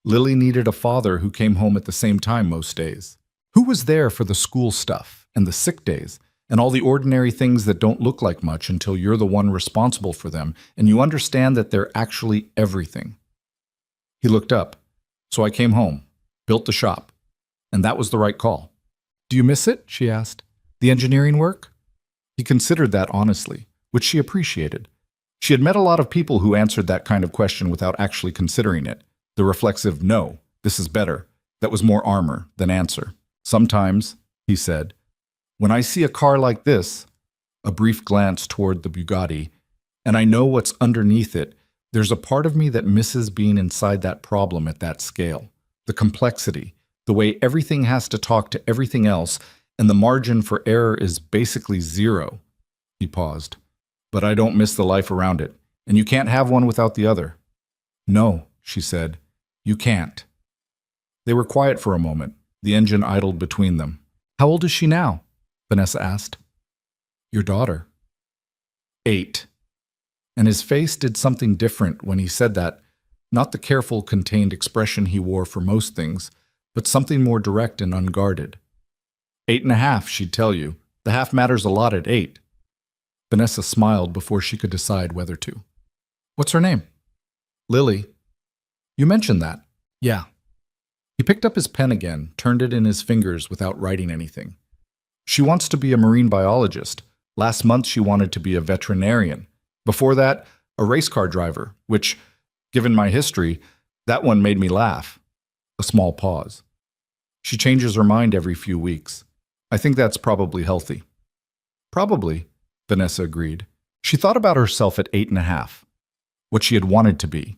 Lily needed a father who came home at the same time most days. Who was there for the school stuff and the sick days and all the ordinary things that don't look like much until you're the one responsible for them and you understand that they're actually everything? He looked up. "So I came home, built the shop, and that was the right call." "Do you miss it?" she asked. "The engineering work?" He considered that honestly, which she appreciated. She had met a lot of people who answered that kind of question without actually considering it. The reflexive, "No, this is better," that was more armor than answer. "Sometimes," he said, "when I see a car like this," a brief glance toward the Bugatti, "and I know what's underneath it, there's a part of me that misses being inside that problem at that scale. The complexity, the way everything has to talk to everything else, and the margin for error is basically zero." He paused. "But I don't miss the life around it, and you can't have one without the other." "No," she said, "you can't." They were quiet for a moment. The engine idled between them. "How old is she now?" Vanessa asked. "Your daughter." 8. And his face did something different when he said that, not the careful, contained expression he wore for most things, but something more direct and unguarded. 8.5, she'd tell you. The half matters a lot at 8. Vanessa smiled before she could decide whether to. What's her name? Lily. You mentioned that. Yeah. He picked up his pen again, turned it in his fingers without writing anything. She wants to be a marine biologist. Last month she wanted to be a veterinarian. Before that, a race car driver, which, given my history, that one made me laugh. A small pause. She changes her mind every few weeks. I think that's probably healthy. Probably, Vanessa agreed. She thought about herself at 8.5. What she had wanted to be.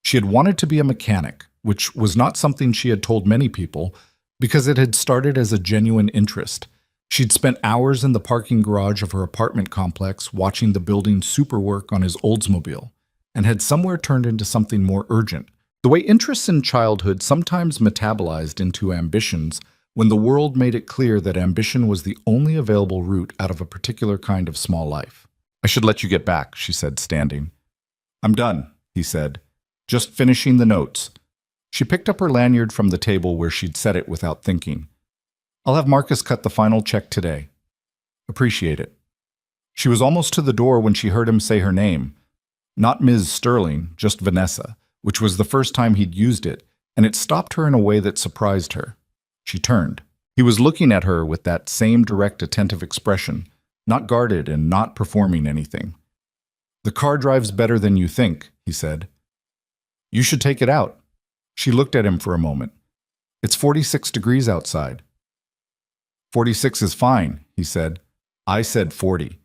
She had wanted to be a mechanic, which was not something she had told many people, because it had started as a genuine interest. She'd spent hours in the parking garage of her apartment complex watching the building superwork on his Oldsmobile, and had somewhere turned into something more urgent. The way interests in childhood sometimes metabolized into ambitions when the world made it clear that ambition was the only available route out of a particular kind of small life. I should let you get back, she said, standing. I'm done, he said, just finishing the notes. She picked up her lanyard from the table where she'd set it without thinking. I'll have Marcus cut the final check today. Appreciate it. She was almost to the door when she heard him say her name. Not Ms. Sterling, just Vanessa, which was the first time he'd used it, and it stopped her in a way that surprised her. She turned. He was looking at her with that same direct, attentive expression, not guarded and not performing anything. The car drives better than you think, he said. You should take it out. She looked at him for a moment. It's 46 degrees outside. 46 is fine, he said. I said 40.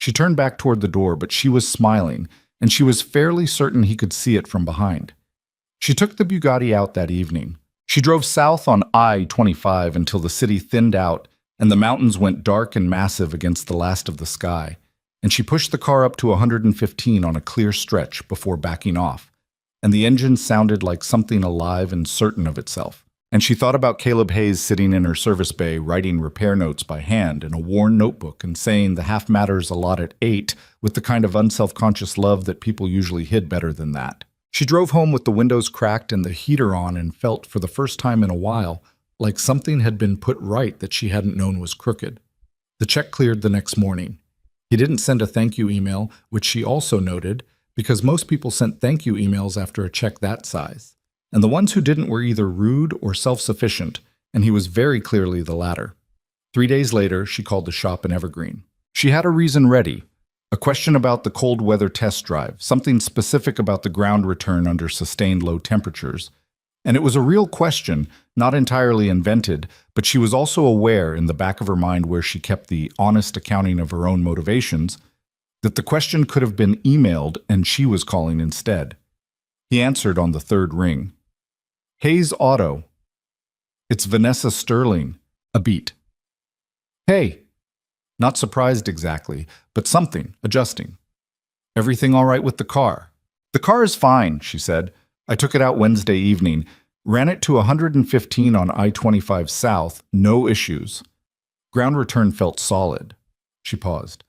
She turned back toward the door, but she was smiling, and she was fairly certain he could see it from behind. She took the Bugatti out that evening. She drove south on I-25 until the city thinned out and the mountains went dark and massive against the last of the sky, and she pushed the car up to 115 on a clear stretch before backing off, and the engine sounded like something alive and certain of itself. And she thought about Caleb Hayes sitting in her service bay writing repair notes by hand in a worn notebook and saying the half matters a lot at 8 with the kind of unselfconscious love that people usually hid better than that. She drove home with the windows cracked and the heater on and felt for the first time in a while like something had been put right that she hadn't known was crooked. The check cleared the next morning. He didn't send a thank you email, which she also noted, because most people sent thank you emails after a check that size. And the ones who didn't were either rude or self-sufficient, and he was very clearly the latter. 3 days later, she called the shop in Evergreen. She had a reason ready. A question about the cold weather test drive, something specific about the ground return under sustained low temperatures. And it was a real question, not entirely invented, but she was also aware in the back of her mind where she kept the honest accounting of her own motivations, that the question could have been emailed and she was calling instead. He answered on the third ring. Hayes Auto. It's Vanessa Sterling. A beat. Hey. Not surprised exactly, but something, adjusting. Everything all right with the car? The car is fine, she said. I took it out Wednesday evening, ran it to 115 on I-25 South, no issues. Ground return felt solid. She paused.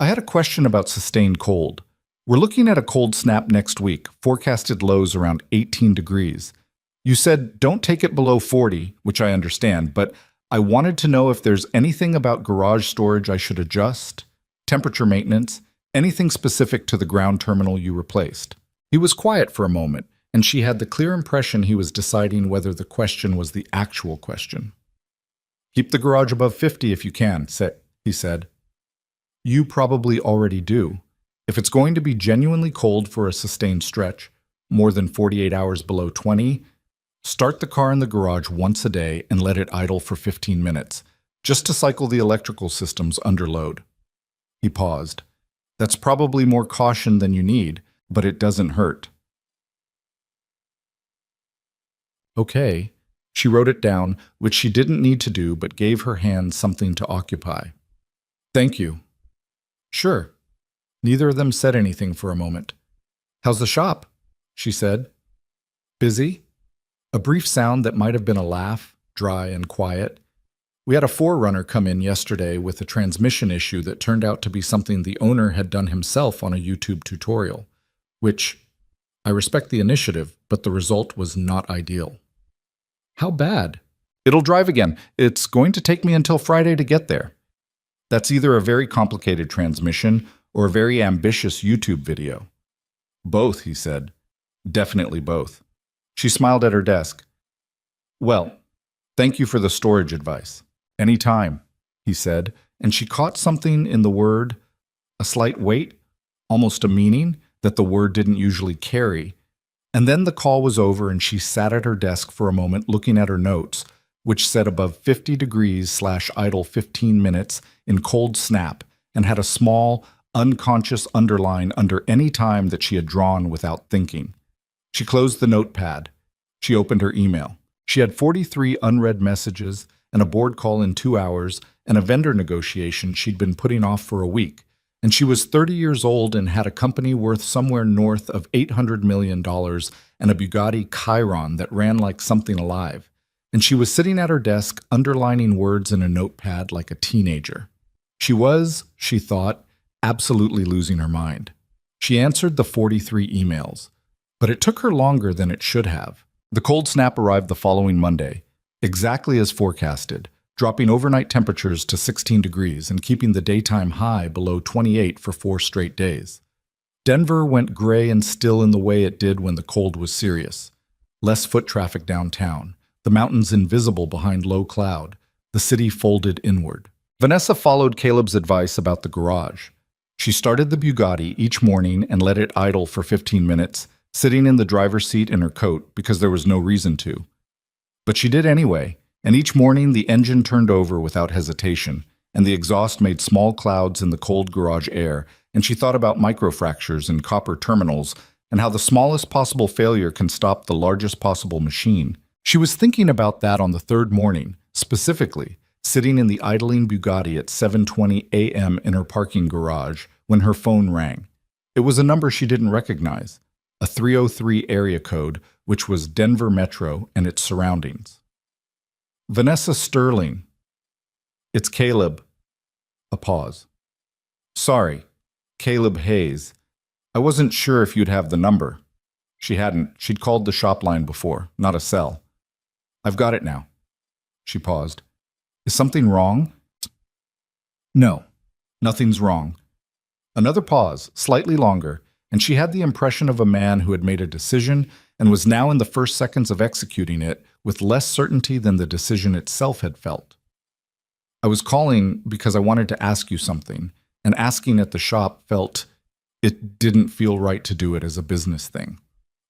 I had a question about sustained cold. We're looking at a cold snap next week, forecasted lows around 18 degrees. You said don't take it below 40, which I understand, but I wanted to know if there's anything about garage storage I should adjust, temperature maintenance, anything specific to the ground terminal you replaced. He was quiet for a moment, and she had the clear impression he was deciding whether the question was the actual question. Keep the garage above 50 if you can, he said. You probably already do. If it's going to be genuinely cold for a sustained stretch, more than 48 hours below 20, start the car in the garage once a day and let it idle for 15 minutes, just to cycle the electrical systems under load. He paused. That's probably more caution than you need, but it doesn't hurt. Okay. She wrote it down, which she didn't need to do, but gave her hand something to occupy. Thank you. Sure. Neither of them said anything for a moment. How's the shop? She said. Busy? A brief sound that might have been a laugh, dry and quiet. We had a forerunner come in yesterday with a transmission issue that turned out to be something the owner had done himself on a YouTube tutorial, which I respect the initiative, but the result was not ideal. How bad? It'll drive again. It's going to take me until Friday to get there. That's either a very complicated transmission or a very ambitious YouTube video. Both, he said. Definitely both. She smiled at her desk. Well, thank you for the storage advice. Any time, he said, and she caught something in the word, a slight weight, almost a meaning that the word didn't usually carry. And then the call was over and she sat at her desk for a moment looking at her notes, which said above 50 degrees / idle 15 minutes in cold snap and had a small, unconscious underline under any time that she had drawn without thinking. She closed the notepad. She opened her email. She had 43 unread messages and a board call in 2 hours and a vendor negotiation she'd been putting off for a week. And she was 30 years old and had a company worth somewhere north of $800 million and a Bugatti Chiron that ran like something alive. And she was sitting at her desk underlining words in a notepad like a teenager. She was, she thought, absolutely losing her mind. She answered the 43 emails, but it took her longer than it should have. The cold snap arrived the following Monday, exactly as forecasted, dropping overnight temperatures to 16 degrees and keeping the daytime high below 28 for 4 straight days. Denver went gray and still in the way it did when the cold was serious. Less foot traffic downtown, the mountains invisible behind low cloud, the city folded inward. Vanessa followed Caleb's advice about the garage. She started the Bugatti each morning and let it idle for 15 minutes, sitting in the driver's seat in her coat because there was no reason to. But she did anyway, and each morning the engine turned over without hesitation, and the exhaust made small clouds in the cold garage air, and she thought about microfractures in copper terminals and how the smallest possible failure can stop the largest possible machine. She was thinking about that on the third morning, specifically, sitting in the idling Bugatti at 7:20 a.m. in her parking garage when her phone rang. It was a number she didn't recognize, a 303 area code, which was Denver Metro and its surroundings. Vanessa Sterling. It's Caleb. A pause. Sorry, Caleb Hayes. I wasn't sure if you'd have the number. She hadn't. She'd called the shop line before, not a cell. I've got it now. She paused. Is something wrong? No, nothing's wrong. Another pause, slightly longer, and she had the impression of a man who had made a decision and was now in the first seconds of executing it with less certainty than the decision itself had felt. I was calling because I wanted to ask you something, and asking at the shop it didn't feel right to do it as a business thing.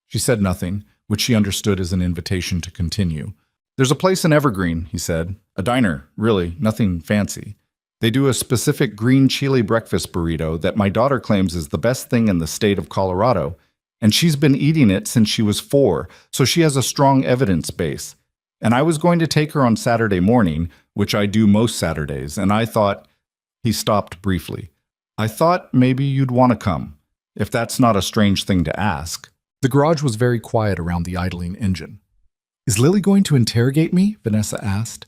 She said nothing, which she understood as an invitation to continue. There's a place in Evergreen, he said. A diner, really, nothing fancy. They do a specific green chili breakfast burrito that my daughter claims is the best thing in the state of Colorado, and she's been eating it since she was 4, so she has a strong evidence base. And I was going to take her on Saturday morning, which I do most Saturdays, and I thought... He stopped briefly. I thought maybe you'd want to come, if that's not a strange thing to ask. The garage was very quiet around the idling engine. Is Lily going to interrogate me? Vanessa asked.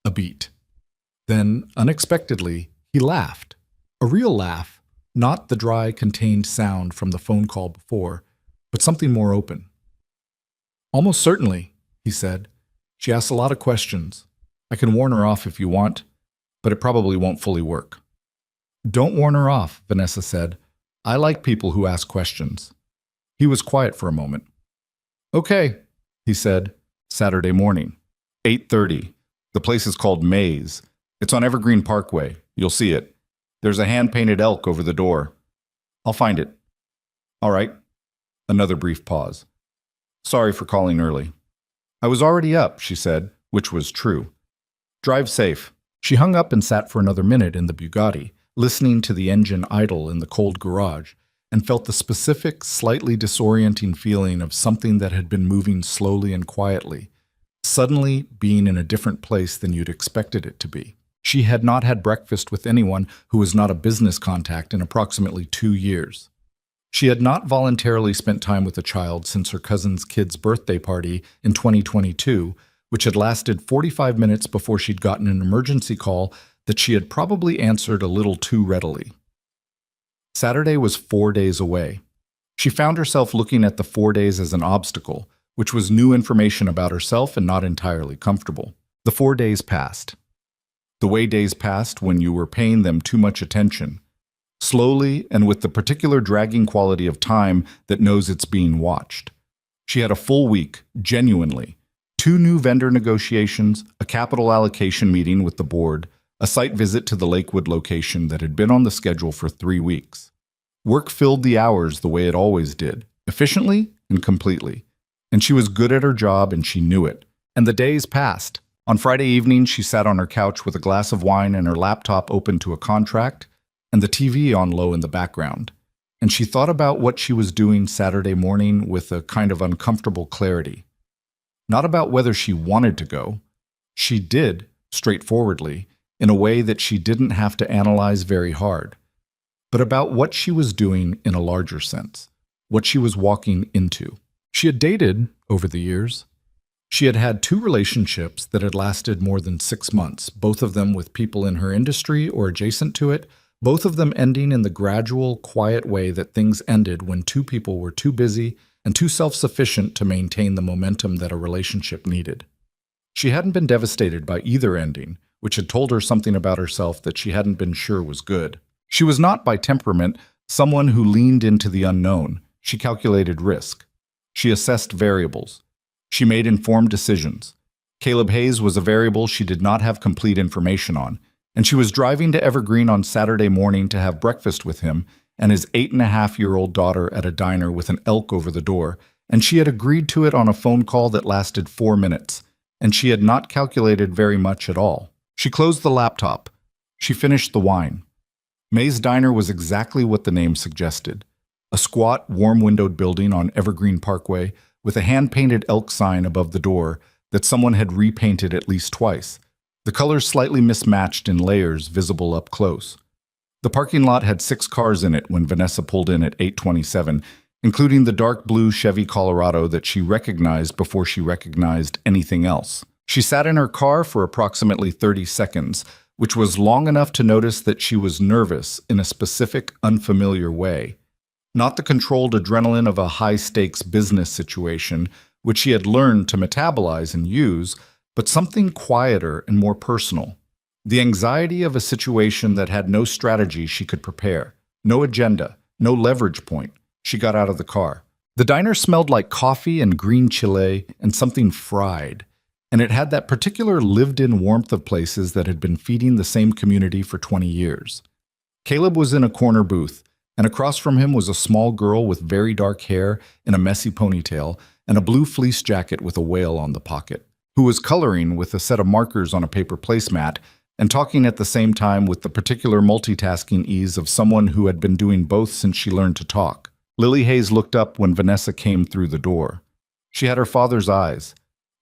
A beat. Then, unexpectedly, he laughed. A real laugh, not the dry, contained sound from the phone call before, but something more open. Almost certainly, he said. She asks a lot of questions. I can warn her off if you want, but it probably won't fully work. Don't warn her off, Vanessa said. I like people who ask questions. He was quiet for a moment. Okay, he said. Saturday morning, 8:30. The place is called Maze. It's on Evergreen Parkway. You'll see it. There's a hand-painted elk over the door. I'll find it. All right. Another brief pause. Sorry for calling early. I was already up, she said, which was true. Drive safe. She hung up and sat for another minute in the Bugatti, listening to the engine idle in the cold garage, and felt the specific, slightly disorienting feeling of something that had been moving slowly and quietly, suddenly being in a different place than you'd expected it to be. She had not had breakfast with anyone who was not a business contact in approximately 2 years. She had not voluntarily spent time with a child since her cousin's kid's birthday party in 2022, which had lasted 45 minutes before she'd gotten an emergency call that she had probably answered a little too readily. Saturday was 4 days away. She found herself looking at the 4 days as an obstacle, which was new information about herself and not entirely comfortable. The 4 days passed. The way days passed when you were paying them too much attention. Slowly and with the particular dragging quality of time that knows it's being watched. She had a full week, genuinely. 2 new vendor negotiations, a capital allocation meeting with the board, a site visit to the Lakewood location that had been on the schedule for 3 weeks. Work filled the hours the way it always did, efficiently and completely. And she was good at her job and she knew it. And the days passed. On Friday evening, she sat on her couch with a glass of wine and her laptop open to a contract and the TV on low in the background. And she thought about what she was doing Saturday morning with a kind of uncomfortable clarity. Not about whether she wanted to go. She did, straightforwardly, in a way that she didn't have to analyze very hard. But about what she was doing in a larger sense, what she was walking into. She had dated over the years. She had had 2 relationships that had lasted more than 6 months, both of them with people in her industry or adjacent to it, both of them ending in the gradual, quiet way that things ended when 2 people were too busy and too self-sufficient to maintain the momentum that a relationship needed. She hadn't been devastated by either ending, which had told her something about herself that she hadn't been sure was good. She was not, by temperament, someone who leaned into the unknown. She calculated risk. She assessed variables. She made informed decisions. Caleb Hayes was a variable she did not have complete information on, and she was driving to Evergreen on Saturday morning to have breakfast with him and his 8.5-year-old daughter at a diner with an elk over the door, and she had agreed to it on a phone call that lasted 4 minutes, and she had not calculated very much at all. She closed the laptop. She finished the wine. May's Diner was exactly what the name suggested. A squat, warm-windowed building on Evergreen Parkway with a hand-painted elk sign above the door that someone had repainted at least twice, the colors slightly mismatched in layers visible up close. The parking lot had 6 cars in it when Vanessa pulled in at 8:27, including the dark blue Chevy Colorado that she recognized before she recognized anything else. She sat in her car for approximately 30 seconds, which was long enough to notice that she was nervous in a specific, unfamiliar way. Not the controlled adrenaline of a high-stakes business situation, which she had learned to metabolize and use, but something quieter and more personal. The anxiety of a situation that had no strategy she could prepare, no agenda, no leverage point. She got out of the car. The diner smelled like coffee and green chile and something fried, and it had that particular lived-in warmth of places that had been feeding the same community for 20 years. Caleb was in a corner booth, and across from him was a small girl with very dark hair in a messy ponytail and a blue fleece jacket with a whale on the pocket, who was coloring with a set of markers on a paper placemat and talking at the same time with the particular multitasking ease of someone who had been doing both since she learned to talk. Lily Hayes looked up when Vanessa came through the door. She had her father's eyes,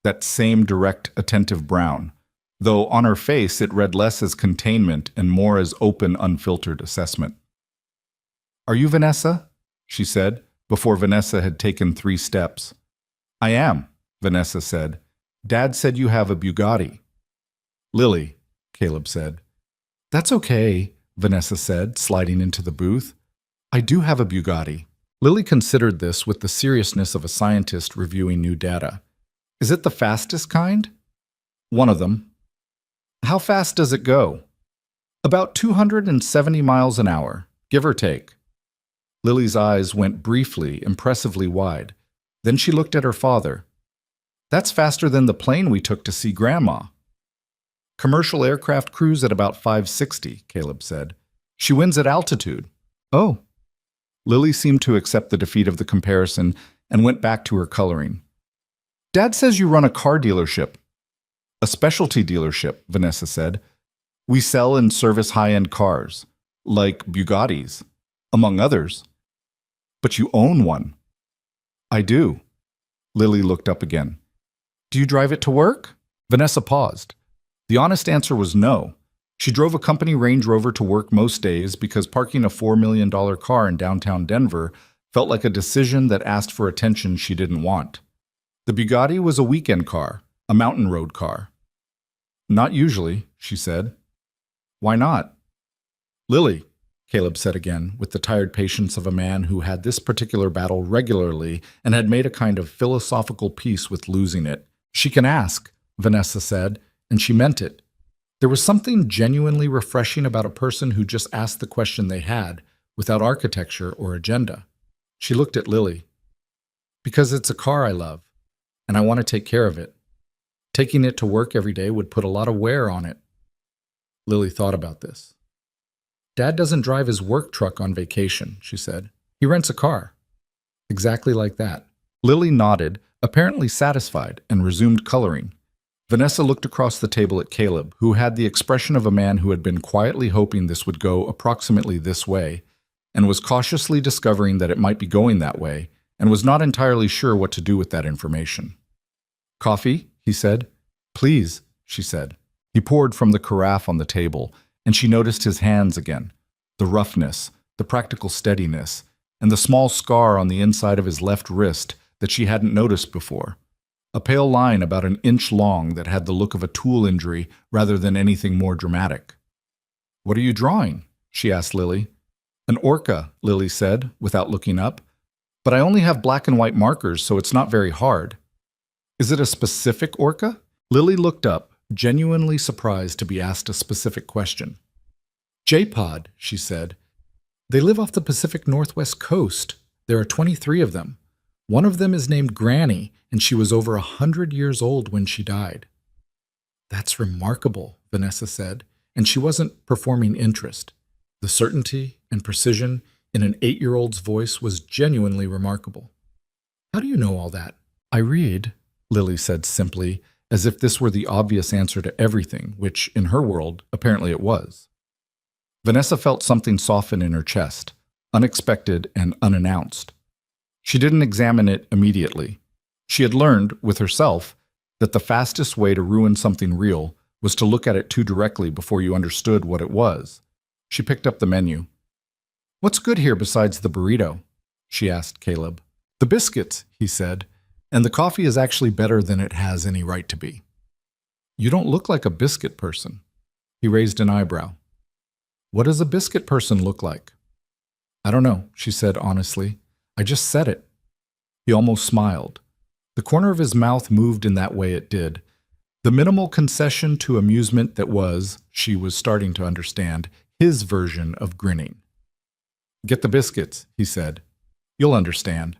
that same direct, attentive brown, though on her face it read less as containment and more as open, unfiltered assessment. "Are you Vanessa?" she said, before Vanessa had taken 3 steps. "I am," Vanessa said. "Dad said you have a Bugatti." "Lily," Caleb said. "That's okay," Vanessa said, sliding into the booth. "I do have a Bugatti." Lily considered this with the seriousness of a scientist reviewing new data. "Is it the fastest kind?" "One of them." "How fast does it go?" "About 270 miles an hour, give or take." Lily's eyes went briefly, impressively wide. Then she looked at her father. "That's faster than the plane we took to see Grandma." "Commercial aircraft cruise at about 560, Caleb said. "She wins at altitude." "Oh." Lily seemed to accept the defeat of the comparison and went back to her coloring. "Dad says you run a car dealership." "A specialty dealership," Vanessa said. "We sell and service high-end cars, like Bugattis, among others." "But you own one." "I do." Lily looked up again. "Do you drive it to work?" Vanessa paused. The honest answer was no. She drove a company Range Rover to work most days because parking a $4 million car in downtown Denver felt like a decision that asked for attention she didn't want. The Bugatti was a weekend car, A mountain road car. Not usually, she said. Why not? Lily, Caleb said again, with the tired patience of a man who had this particular battle regularly and had made a kind of philosophical peace with losing it. She can ask, Vanessa said, and she meant it. There was something genuinely refreshing about a person who just asked the question they had, without architecture or agenda. She looked at Lily. Because it's a car I love, and I want to take care of it. Taking it to work every day would put a lot of wear on it. Lily thought about this. Dad doesn't drive his work truck on vacation, she said. He rents a car. Exactly like that. Lily nodded, apparently satisfied, and resumed coloring. Vanessa looked across the table at Caleb, who had the expression of a man who had been quietly hoping this would go approximately this way, and was cautiously discovering that it might be going that way, and was not entirely sure what to do with that information. Coffee? He said. Please, she said. He poured from the carafe on the table, and she noticed his hands again, the roughness, the practical steadiness, and the small scar on the inside of his left wrist that she hadn't noticed before. A pale line about an inch long that had the look of a tool injury rather than anything more dramatic. What are you drawing? She asked Lily. An orca, Lily said, without looking up. But I only have black and white markers, so it's not very hard. Is it a specific orca? Lily looked up, genuinely surprised to be asked a specific question. J-pod, she said. They live off the Pacific Northwest coast. There are 23 of them. One of them is named Granny, and she was over 100 years old when she died. That's remarkable, Vanessa said, and she wasn't performing interest. The certainty and precision in an 8-year-old's voice was genuinely remarkable. How do you know all that? I read, Lily said simply, as if this were the obvious answer to everything, which, in her world, apparently it was. Vanessa felt something soften in her chest, unexpected and unannounced. She didn't examine it immediately. She had learned, with herself, that the fastest way to ruin something real was to look at it too directly before you understood what it was. She picked up the menu. What's good here besides the burrito? She asked Caleb. The biscuits, he said, and the coffee is actually better than it has any right to be. You don't look like a biscuit person. He raised an eyebrow. What does a biscuit person look like? I don't know, she said honestly. I just said it. He almost smiled. The corner of his mouth moved in that way it did. The minimal concession to amusement that was, she was starting to understand, his version of grinning. Get the biscuits, he said. You'll understand.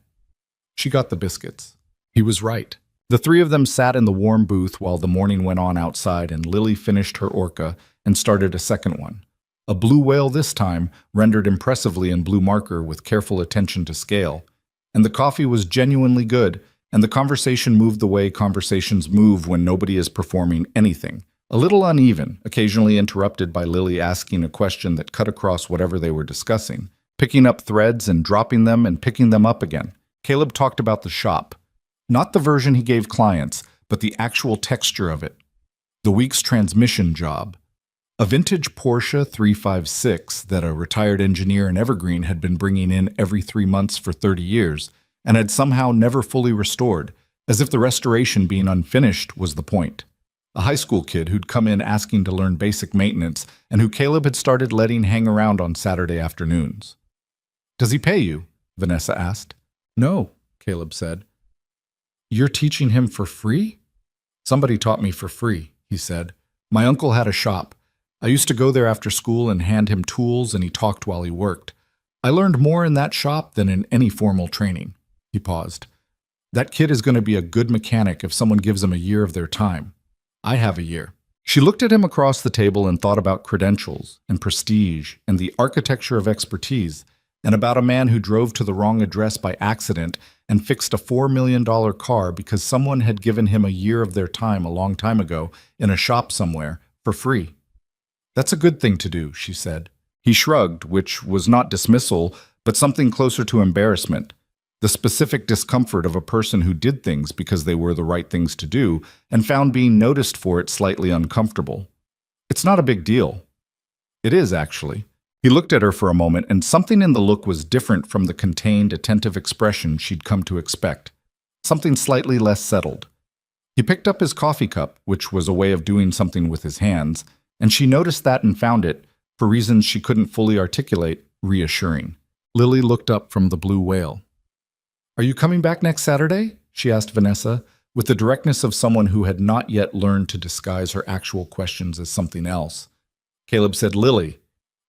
She got the biscuits. He was right. The three of them sat in the warm booth while the morning went on outside and Lily finished her orca and started a second one. A blue whale this time, rendered impressively in blue marker with careful attention to scale. And the coffee was genuinely good, and the conversation moved the way conversations move when nobody is performing anything. A little uneven, occasionally interrupted by Lily asking a question that cut across whatever they were discussing, picking up threads and dropping them and picking them up again. Caleb talked about the shop. Not the version he gave clients, but the actual texture of it. The week's transmission job. A vintage Porsche 356 that a retired engineer in Evergreen had been bringing in every 3 months for 30 years and had somehow never fully restored, as if the restoration being unfinished was the point. A high school kid who'd come in asking to learn basic maintenance and who Caleb had started letting hang around on Saturday afternoons. Does he pay you? Vanessa asked. No, Caleb said. You're teaching him for free? Somebody taught me for free, he said. My uncle had a shop. I used to go there after school and hand him tools and he talked while he worked. I learned more in that shop than in any formal training. He paused. That kid is going to be a good mechanic if someone gives him a year of their time. I have a year. She looked at him across the table and thought about credentials and prestige and the architecture of expertise and about a man who drove to the wrong address by accident and fixed a $4 million car because someone had given him a year of their time a long time ago in a shop somewhere for free. That's a good thing to do, she said. He shrugged, which was not dismissal, but something closer to embarrassment. The specific discomfort of a person who did things because they were the right things to do and found being noticed for it slightly uncomfortable. It's not a big deal. It is, actually. He looked at her for a moment, and something in the look was different from the contained, attentive expression she'd come to expect. Something slightly less settled. He picked up his coffee cup, which was a way of doing something with his hands, and she noticed that and found it, for reasons she couldn't fully articulate, reassuring. Lily looked up from the blue whale. "Are you coming back next Saturday?" she asked Vanessa, with the directness of someone who had not yet learned to disguise her actual questions as something else. Caleb said, "Lily,"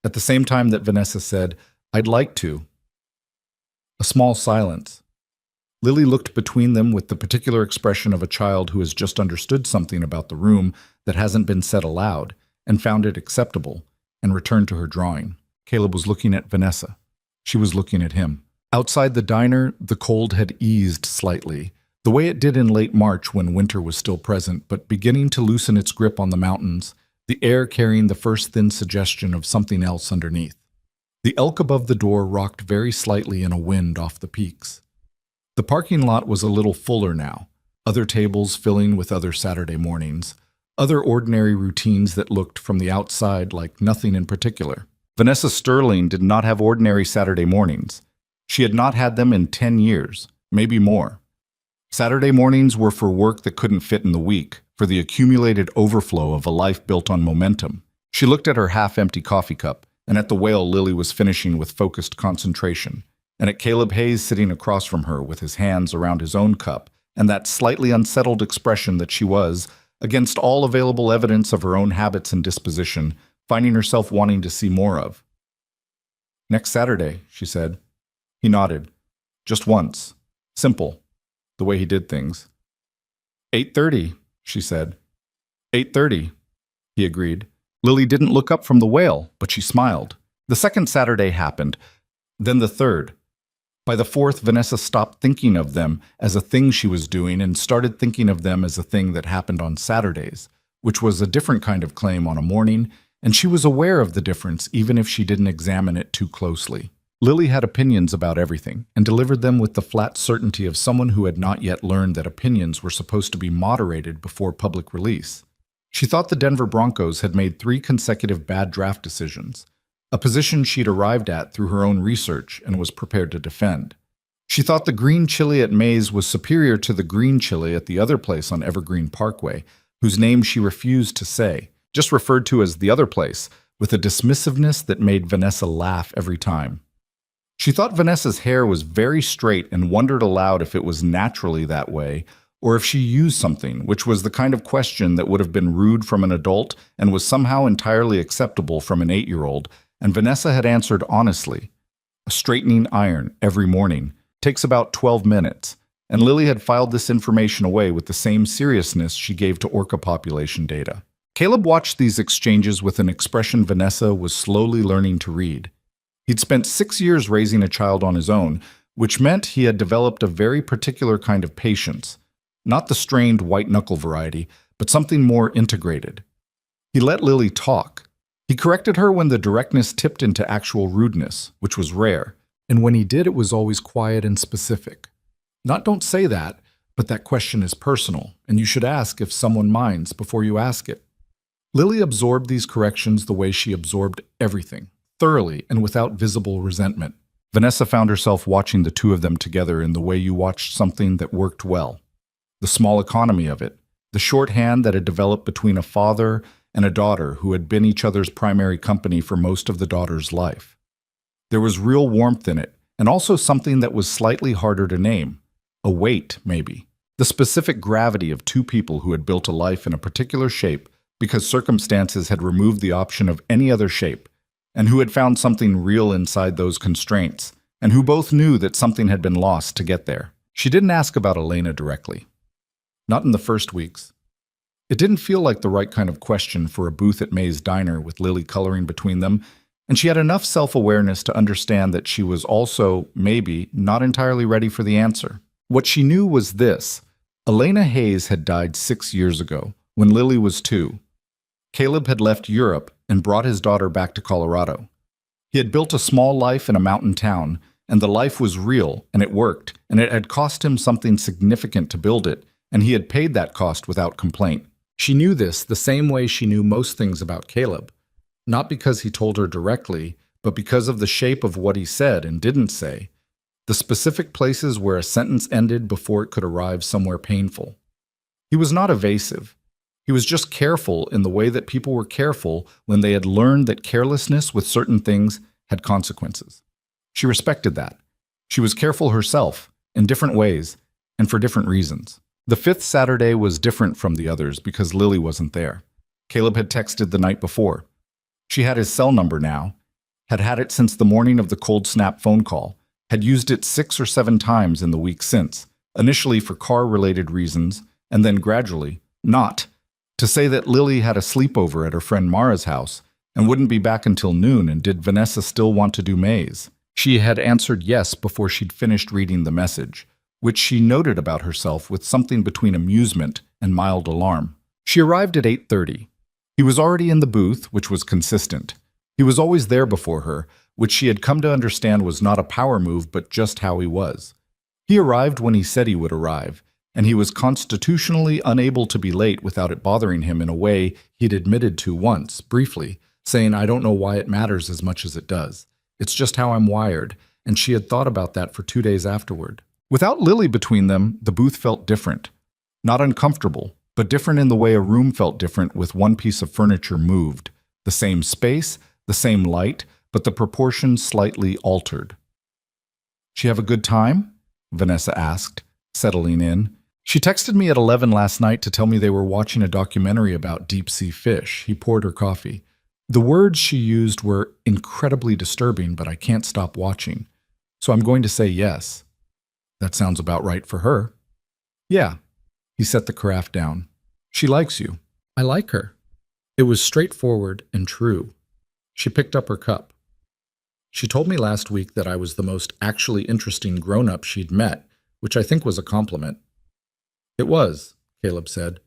at the same time that Vanessa said, "I'd like to." A small silence. Lily looked between them with the particular expression of a child who has just understood something about the room that hasn't been said aloud and found it acceptable, and returned to her drawing. Caleb was looking at Vanessa. She was looking at him. Outside the diner, the cold had eased slightly, the way it did in late March when winter was still present, but beginning to loosen its grip on the mountains, the air carrying the first thin suggestion of something else underneath. The elk above the door rocked very slightly in a wind off the peaks. The parking lot was a little fuller now, other tables filling with other Saturday mornings, other ordinary routines that looked from the outside like nothing in particular. Vanessa Sterling did not have ordinary Saturday mornings. She had not had them in 10 years, maybe more. Saturday mornings were for work that couldn't fit in the week, for the accumulated overflow of a life built on momentum. She looked at her half-empty coffee cup, and at the whale Lily was finishing with focused concentration, and at Caleb Hayes sitting across from her with his hands around his own cup, and that slightly unsettled expression that she was, against all available evidence of her own habits and disposition, finding herself wanting to see more of. "Next Saturday," she said. He nodded. Just once. Simple. The way he did things. 8:30, she said. 8:30, he agreed. Lily didn't look up from the whale, but she smiled. The second Saturday happened, then the third. By the fourth, Vanessa stopped thinking of them as a thing she was doing and started thinking of them as a thing that happened on Saturdays, which was a different kind of claim on a morning, and she was aware of the difference even if she didn't examine it too closely. Lily had opinions about everything, and delivered them with the flat certainty of someone who had not yet learned that opinions were supposed to be moderated before public release. She thought the Denver Broncos had made 3 consecutive bad draft decisions, a position she'd arrived at through her own research and was prepared to defend. She thought the green chili at Mays was superior to the green chili at the other place on Evergreen Parkway, whose name she refused to say, just referred to as the other place, with a dismissiveness that made Vanessa laugh every time. She thought Vanessa's hair was very straight and wondered aloud if it was naturally that way, or if she used something, which was the kind of question that would have been rude from an adult and was somehow entirely acceptable from an 8-year-old, and Vanessa had answered honestly. A straightening iron every morning takes about 12 minutes, and Lily had filed this information away with the same seriousness she gave to orca population data. Caleb watched these exchanges with an expression Vanessa was slowly learning to read. He'd spent 6 years raising a child on his own, which meant he had developed a very particular kind of patience, not the strained white-knuckle variety, but something more integrated. He let Lily talk. He corrected her when the directness tipped into actual rudeness, which was rare, and when he did, it was always quiet and specific. Not "don't say that," but "that question is personal, and you should ask if someone minds before you ask it." Lily absorbed these corrections the way she absorbed everything, thoroughly and without visible resentment. Vanessa found herself watching the two of them together in the way you watched something that worked well. The small economy of it, the shorthand that had developed between a father and a daughter who had been each other's primary company for most of the daughter's life. There was real warmth in it, and also something that was slightly harder to name. A weight, maybe. The specific gravity of two people who had built a life in a particular shape because circumstances had removed the option of any other shape, and who had found something real inside those constraints, and who both knew that something had been lost to get there. She didn't ask about Elena directly. Not in the first weeks. It didn't feel like the right kind of question for a booth at May's Diner with Lily coloring between them, and she had enough self-awareness to understand that she was also, maybe, not entirely ready for the answer. What she knew was this. Elena Hayes had died 6 years ago, when Lily was 2. Caleb had left Europe and brought his daughter back to Colorado. He had built a small life in a mountain town, and the life was real, and it worked, and it had cost him something significant to build it, and he had paid that cost without complaint. She knew this the same way she knew most things about Caleb, not because he told her directly, but because of the shape of what he said and didn't say, the specific places where a sentence ended before it could arrive somewhere painful. He was not evasive. He was just careful in the way that people were careful when they had learned that carelessness with certain things had consequences. She respected that. She was careful herself, in different ways, and for different reasons. The fifth Saturday was different from the others because Lily wasn't there. Caleb had texted the night before. She had his cell number now, had had it since the morning of the cold snap phone call, had used it 6 or 7 times in the week since, initially for car-related reasons, and then gradually, not, to say that Lily had a sleepover at her friend Mara's house and wouldn't be back until noon, and did Vanessa still want to do Maze? She had answered yes before she'd finished reading the message, which she noted about herself with something between amusement and mild alarm. She arrived at 8:30. He was already in the booth, which was consistent. He was always there before her, which she had come to understand was not a power move but just how he was. He arrived when he said he would arrive, and he was constitutionally unable to be late without it bothering him in a way he'd admitted to once, briefly, saying, "I don't know why it matters as much as it does. It's just how I'm wired," and she had thought about that for 2 days afterward. Without Lily between them, the booth felt different. Not uncomfortable, but different in the way a room felt different with one piece of furniture moved. The same space, the same light, but the proportions slightly altered. "She have a good time?" Vanessa asked, settling in. "She texted me at 11 last night to tell me they were watching a documentary about deep-sea fish." He poured her coffee. "The words she used were incredibly disturbing, but I can't stop watching. So I'm going to say yes." "That sounds about right for her." "Yeah." He set the carafe down. "She likes you." "I like her." It was straightforward and true. She picked up her cup. "She told me last week that I was the most actually interesting grown-up she'd met, which I think was a compliment." "It was," Caleb said.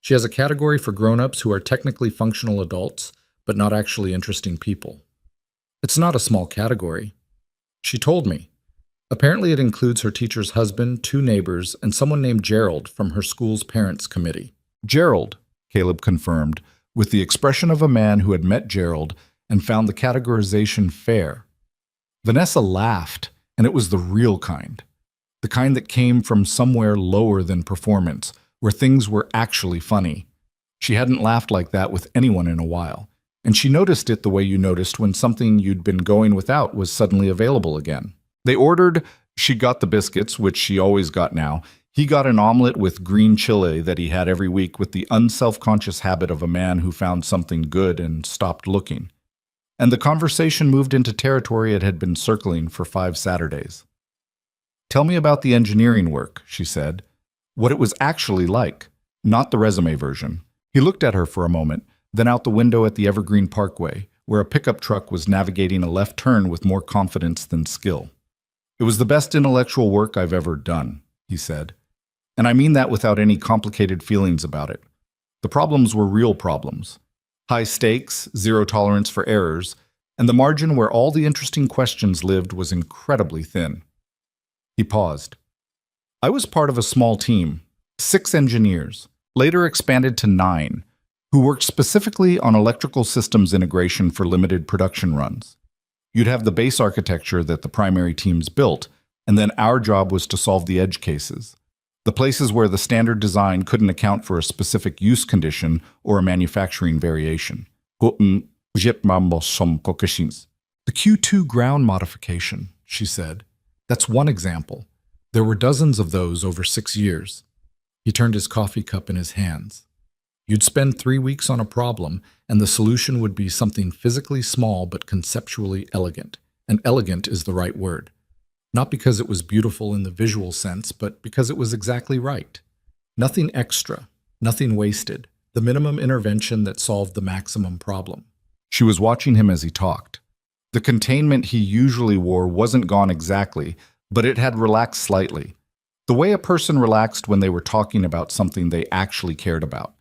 "She has a category for grown-ups who are technically functional adults, but not actually interesting people. It's not a small category. She told me. Apparently it includes her teacher's husband, 2 neighbors, and someone named Gerald from her school's parents' committee." "Gerald," Caleb confirmed, with the expression of a man who had met Gerald and found the categorization fair. Vanessa laughed, and it was the real kind. The kind that came from somewhere lower than performance, where things were actually funny. She hadn't laughed like that with anyone in a while, and she noticed it the way you noticed when something you'd been going without was suddenly available again. They ordered. She got the biscuits, which she always got now. He got an omelet with green chile that he had every week with the unself-conscious habit of a man who found something good and stopped looking. And the conversation moved into territory it had been circling for 5 Saturdays. "Tell me about the engineering work," she said. "What it was actually like, not the resume version." He looked at her for a moment, then out the window at the Evergreen Parkway, where a pickup truck was navigating a left turn with more confidence than skill. "It was the best intellectual work I've ever done," he said. "And I mean that without any complicated feelings about it. The problems were real problems. High stakes, zero tolerance for errors, and the margin where all the interesting questions lived was incredibly thin." He paused. "I was part of a small team, 6 engineers, later expanded to 9, who worked specifically on electrical systems integration for limited production runs. You'd have the base architecture that the primary teams built, and then our job was to solve the edge cases, the places where the standard design couldn't account for a specific use condition or a manufacturing variation. The Q2 ground modification, she said. That's one example. There were dozens of those over 6 years. He turned his coffee cup in his hands. You'd spend 3 weeks on a problem, and the solution would be something physically small but conceptually elegant. And elegant is the right word. Not because it was beautiful in the visual sense, but because it was exactly right. Nothing extra, nothing wasted, the minimum intervention that solved the maximum problem. She was watching him as he talked. The containment he usually wore wasn't gone exactly, but it had relaxed slightly. The way a person relaxed when they were talking about something they actually cared about.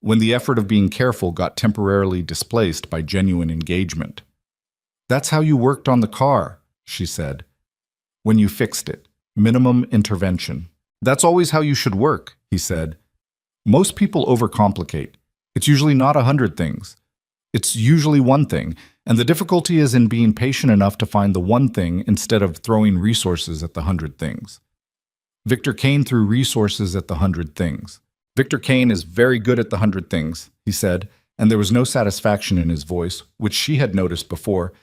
When the effort of being careful got temporarily displaced by genuine engagement. "That's how you worked on the car," she said. "When you fixed it. Minimum intervention." "That's always how you should work," he said. "Most people overcomplicate. It's usually not 100 things. It's usually one thing, and the difficulty is in being patient enough to find the one thing instead of throwing resources at the 100 things. Victor Kane threw resources at the 100 things. Victor Kane is very good at the 100 things, he said, and there was no satisfaction in his voice, which she had noticed before.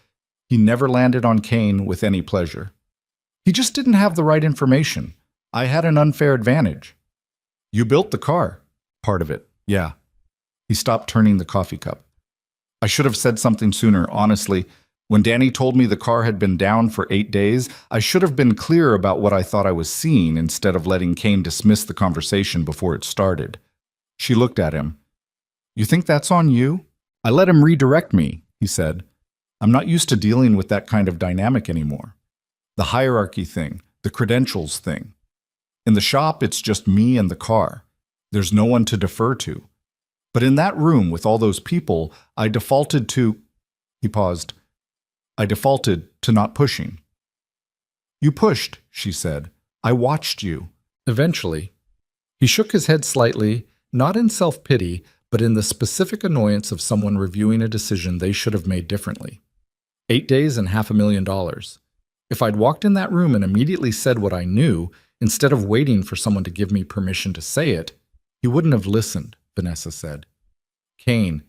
He never landed on Kane with any pleasure. He just didn't have the right information. I had an unfair advantage. You built the car. Part of it, yeah. He stopped turning the coffee cup. I should have said something sooner, honestly. When Danny told me the car had been down for 8 days, I should have been clear about what I thought I was seeing instead of letting Kane dismiss the conversation before it started. She looked at him. You think that's on you? I let him redirect me, he said. I'm not used to dealing with that kind of dynamic anymore. The hierarchy thing, the credentials thing. In the shop, it's just me and the car. There's no one to defer to. But in that room with all those people, I defaulted to... He paused. I defaulted to not pushing. You pushed, she said. I watched you. Eventually. He shook his head slightly, not in self-pity, but in the specific annoyance of someone reviewing a decision they should have made differently. 8 days and $500,000. If I'd walked in that room and immediately said what I knew, instead of waiting for someone to give me permission to say it, he wouldn't have listened, Vanessa said. Kane,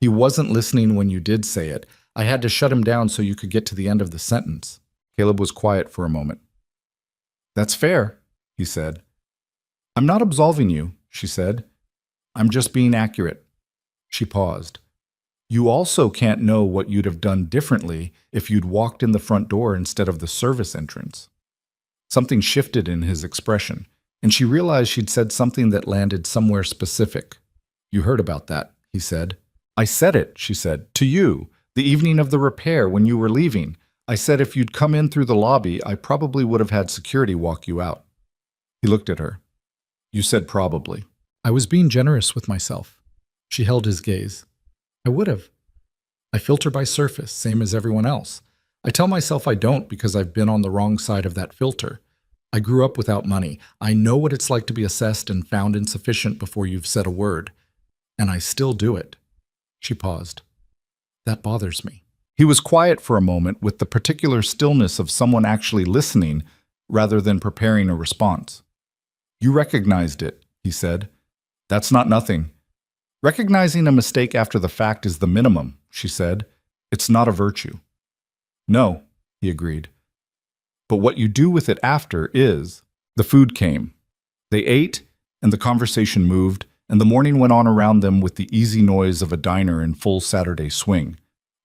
he wasn't listening when you did say it. I had to shut him down so you could get to the end of the sentence. Caleb was quiet for a moment. That's fair, he said. I'm not absolving you, she said. I'm just being accurate. She paused. You also can't know what you'd have done differently if you'd walked in the front door instead of the service entrance. Something shifted in his expression, and she realized she'd said something that landed somewhere specific. You heard about that, he said. I said it, she said, to you, the evening of the repair when you were leaving. I said if you'd come in through the lobby, I probably would have had security walk you out. He looked at her. You said probably. I was being generous with myself. She held his gaze. I would have. I filter by surface, same as everyone else. I tell myself I don't because I've been on the wrong side of that filter. I grew up without money. I know what it's like to be assessed and found insufficient before you've said a word. And I still do it. She paused. That bothers me. He was quiet for a moment with the particular stillness of someone actually listening rather than preparing a response. You recognized it, he said. That's not nothing. Recognizing a mistake after the fact is the minimum, she said. It's not a virtue. No, he agreed. But what you do with it after is... The food came. They ate, and the conversation moved, and the morning went on around them with the easy noise of a diner in full Saturday swing.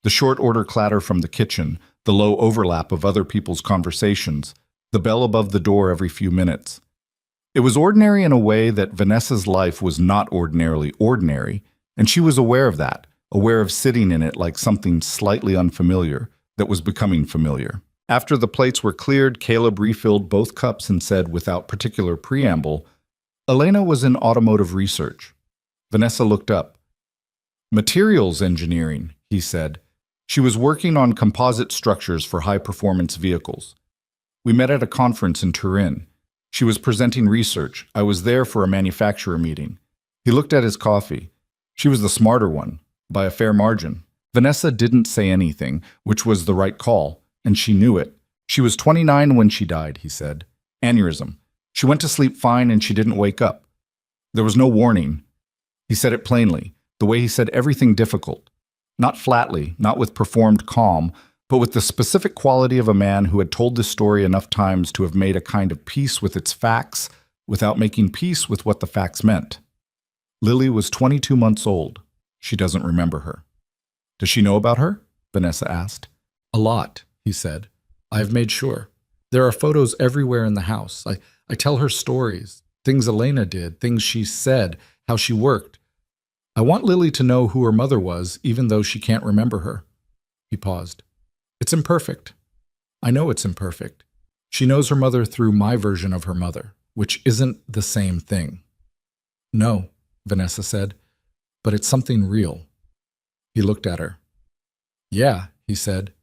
The short order clatter from the kitchen, the low overlap of other people's conversations, the bell above the door every few minutes. It was ordinary in a way that Vanessa's life was not ordinarily ordinary, and she was aware of that, aware of sitting in it like something slightly unfamiliar that was becoming familiar. After the plates were cleared, Caleb refilled both cups and said without particular preamble, Elena was in automotive research. Vanessa looked up. Materials engineering, he said. She was working on composite structures for high-performance vehicles. We met at a conference in Turin. She was presenting research. I was there for a manufacturer meeting. He looked at his coffee. She was the smarter one, by a fair margin. Vanessa didn't say anything, which was the right call, and she knew it. She was 29 when she died, he said. Aneurysm. She went to sleep fine and she didn't wake up. There was no warning. He said it plainly, the way he said everything difficult. Not flatly, not with performed calm, but with the specific quality of a man who had told this story enough times to have made a kind of peace with its facts without making peace with what the facts meant. Lily was 22 months old. She doesn't remember her. Does she know about her? Vanessa asked. A lot, he said. I've made sure. There are photos everywhere in the house. I tell her stories, things Elena did, things she said, how she worked. I want Lily to know who her mother was, even though she can't remember her. He paused. It's imperfect. I know it's imperfect. She knows her mother through my version of her mother, which isn't the same thing. No, Vanessa said, but it's something real. He looked at her. Yeah, he said.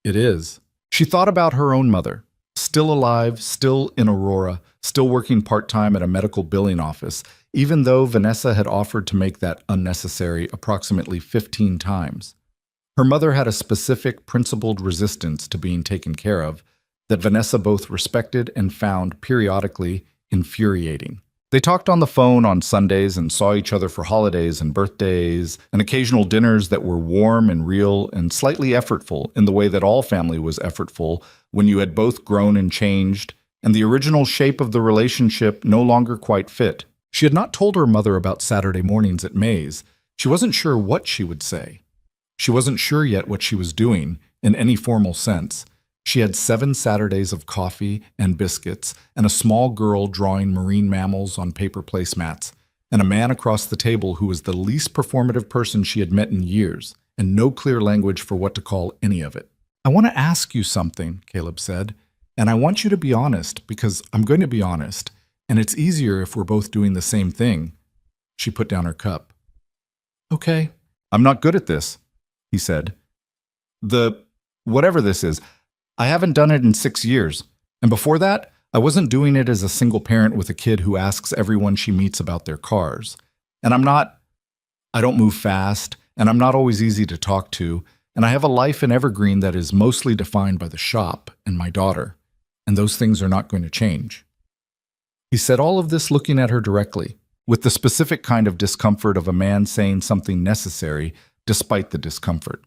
It is. She thought about her own mother, still alive, still in Aurora, still working part-time at a medical billing office, even though Vanessa had offered to make that unnecessary approximately 15 times. Her mother had a specific, principled resistance to being taken care of that Vanessa both respected and found periodically infuriating. They talked on the phone on Sundays and saw each other for holidays and birthdays and occasional dinners that were warm and real and slightly effortful in the way that all family was effortful when you had both grown and changed, and the original shape of the relationship no longer quite fit. She had not told her mother about Saturday mornings at May's. She wasn't sure what she would say. She wasn't sure yet what she was doing, in any formal sense. She had 7 Saturdays of coffee and biscuits, and a small girl drawing marine mammals on paper placemats, and a man across the table who was the least performative person she had met in years, and no clear language for what to call any of it. "I want to ask you something," Caleb said, "and I want you to be honest, because I'm going to be honest, and it's easier if we're both doing the same thing." She put down her cup. "Okay." "I'm not good at this," he said. Whatever this is, I haven't done it in 6 years. And before that, I wasn't doing it as a single parent with a kid who asks everyone she meets about their cars. And I don't move fast, and I'm not always easy to talk to, and I have a life in Evergreen that is mostly defined by the shop and my daughter, and those things are not going to change. He said all of this looking at her directly, with the specific kind of discomfort of a man saying something necessary despite the discomfort.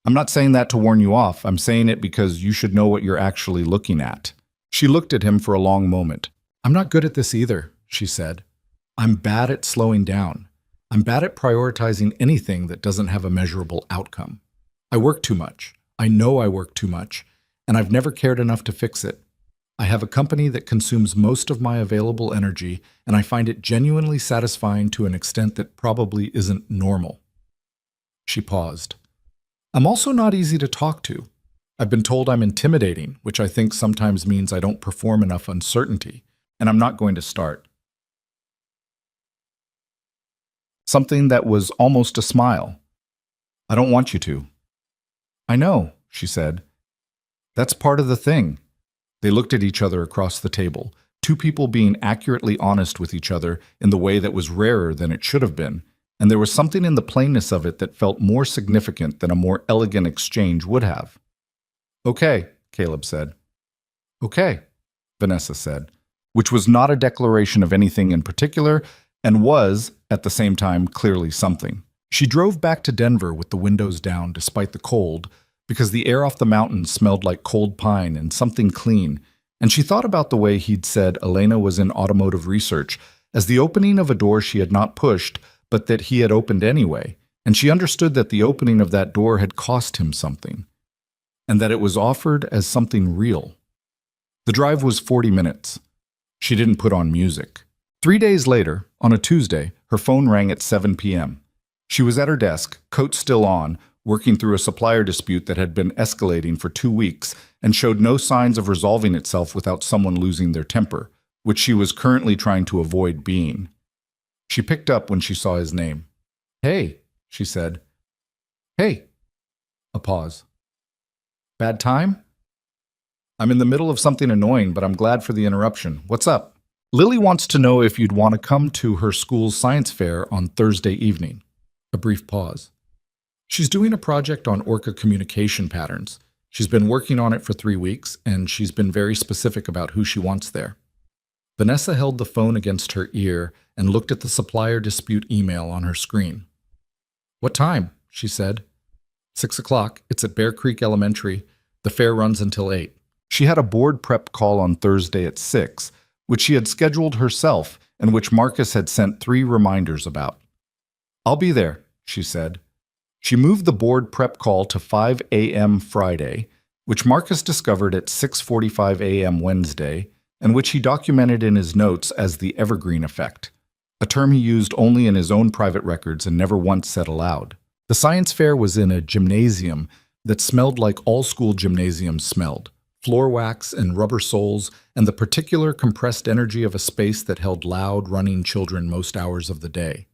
"I'm not saying that to warn you off. I'm saying it because you should know what you're actually looking at." She looked at him for a long moment. "I'm not good at this either," she said. "I'm bad at slowing down. I'm bad at prioritizing anything that doesn't have a measurable outcome. I work too much. I know I work too much, and I've never cared enough to fix it. I have a company that consumes most of my available energy, and I find it genuinely satisfying to an extent that probably isn't normal." She paused. "I'm also not easy to talk to. I've been told I'm intimidating, which I think sometimes means I don't perform enough uncertainty, and I'm not going to start." Something that was almost a smile. "I don't want you to." "I know," she said. "That's part of the thing." They looked at each other across the table, 2 people being accurately honest with each other in the way that was rarer than it should have been, and there was something in the plainness of it that felt more significant than a more elegant exchange would have. "Okay," Caleb said. "Okay," Vanessa said, which was not a declaration of anything in particular, and was, at the same time, clearly something. She drove back to Denver with the windows down despite the cold, because the air off the mountain smelled like cold pine and something clean, and she thought about the way he'd said Elena was in automotive research as the opening of a door she had not pushed, but that he had opened anyway, and she understood that the opening of that door had cost him something, and that it was offered as something real. The drive was 40 minutes. She didn't put on music. 3 days later, on a Tuesday, her phone rang at 7 p.m. She was at her desk, coat still on, working through a supplier dispute that had been escalating for 2 weeks and showed no signs of resolving itself without someone losing their temper, which she was currently trying to avoid being. She picked up when she saw his name. "Hey," she said. "Hey." A pause. "Bad time?" "I'm in the middle of something annoying, but I'm glad for the interruption. What's up?" "Lily wants to know if you'd want to come to her school's science fair on Thursday evening." A brief pause. "She's doing a project on orca communication patterns. She's been working on it for 3 weeks, and she's been very specific about who she wants there." Vanessa held the phone against her ear and looked at the supplier dispute email on her screen. "What time?" she said. 6 o'clock. It's at Bear Creek Elementary. The fair runs until 8. She had a board prep call on Thursday at 6, which she had scheduled herself and which Marcus had sent 3 reminders about. "I'll be there," she said. She moved the board prep call to 5 a.m. Friday, which Marcus discovered at 6:45 a.m. Wednesday, and which he documented in his notes as the evergreen effect, a term he used only in his own private records and never once said aloud. The science fair was in a gymnasium that smelled like all school gymnasiums smelled, floor wax and rubber soles, and the particular compressed energy of a space that held loud, running children most hours of the day.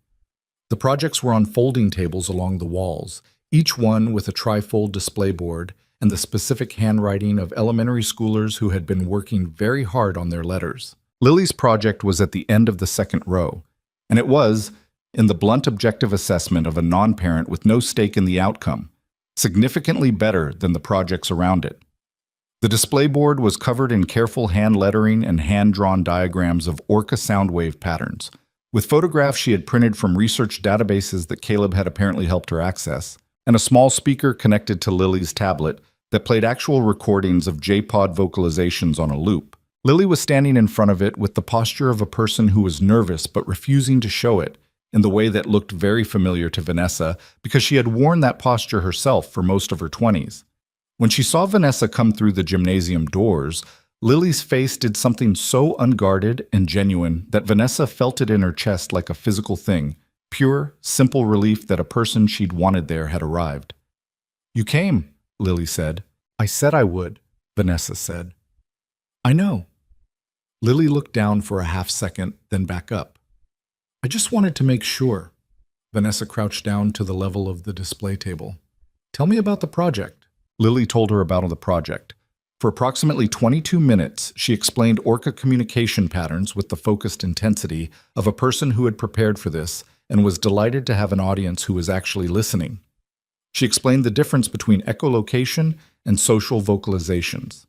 The projects were on folding tables along the walls, each one with a trifold display board and the specific handwriting of elementary schoolers who had been working very hard on their letters. Lily's project was at the end of the second row, and it was, in the blunt objective assessment of a non-parent with no stake in the outcome, significantly better than the projects around it. The display board was covered in careful hand lettering and hand-drawn diagrams of orca sound wave patterns, with photographs she had printed from research databases that Caleb had apparently helped her access, and a small speaker connected to Lily's tablet that played actual recordings of J-Pod vocalizations on a loop. Lily was standing in front of it with the posture of a person who was nervous but refusing to show it, in the way that looked very familiar to Vanessa because she had worn that posture herself for most of her 20s. When she saw Vanessa come through the gymnasium doors, Lily's face did something so unguarded and genuine that Vanessa felt it in her chest like a physical thing, pure, simple relief that a person she'd wanted there had arrived. "You came," Lily said. "I said I would," Vanessa said. "I know." Lily looked down for a half second, then back up. "I just wanted to make sure." Vanessa crouched down to the level of the display table. "Tell me about the project." Lily told her about the project. For approximately 22 minutes, she explained orca communication patterns with the focused intensity of a person who had prepared for this and was delighted to have an audience who was actually listening. She explained the difference between echolocation and social vocalizations.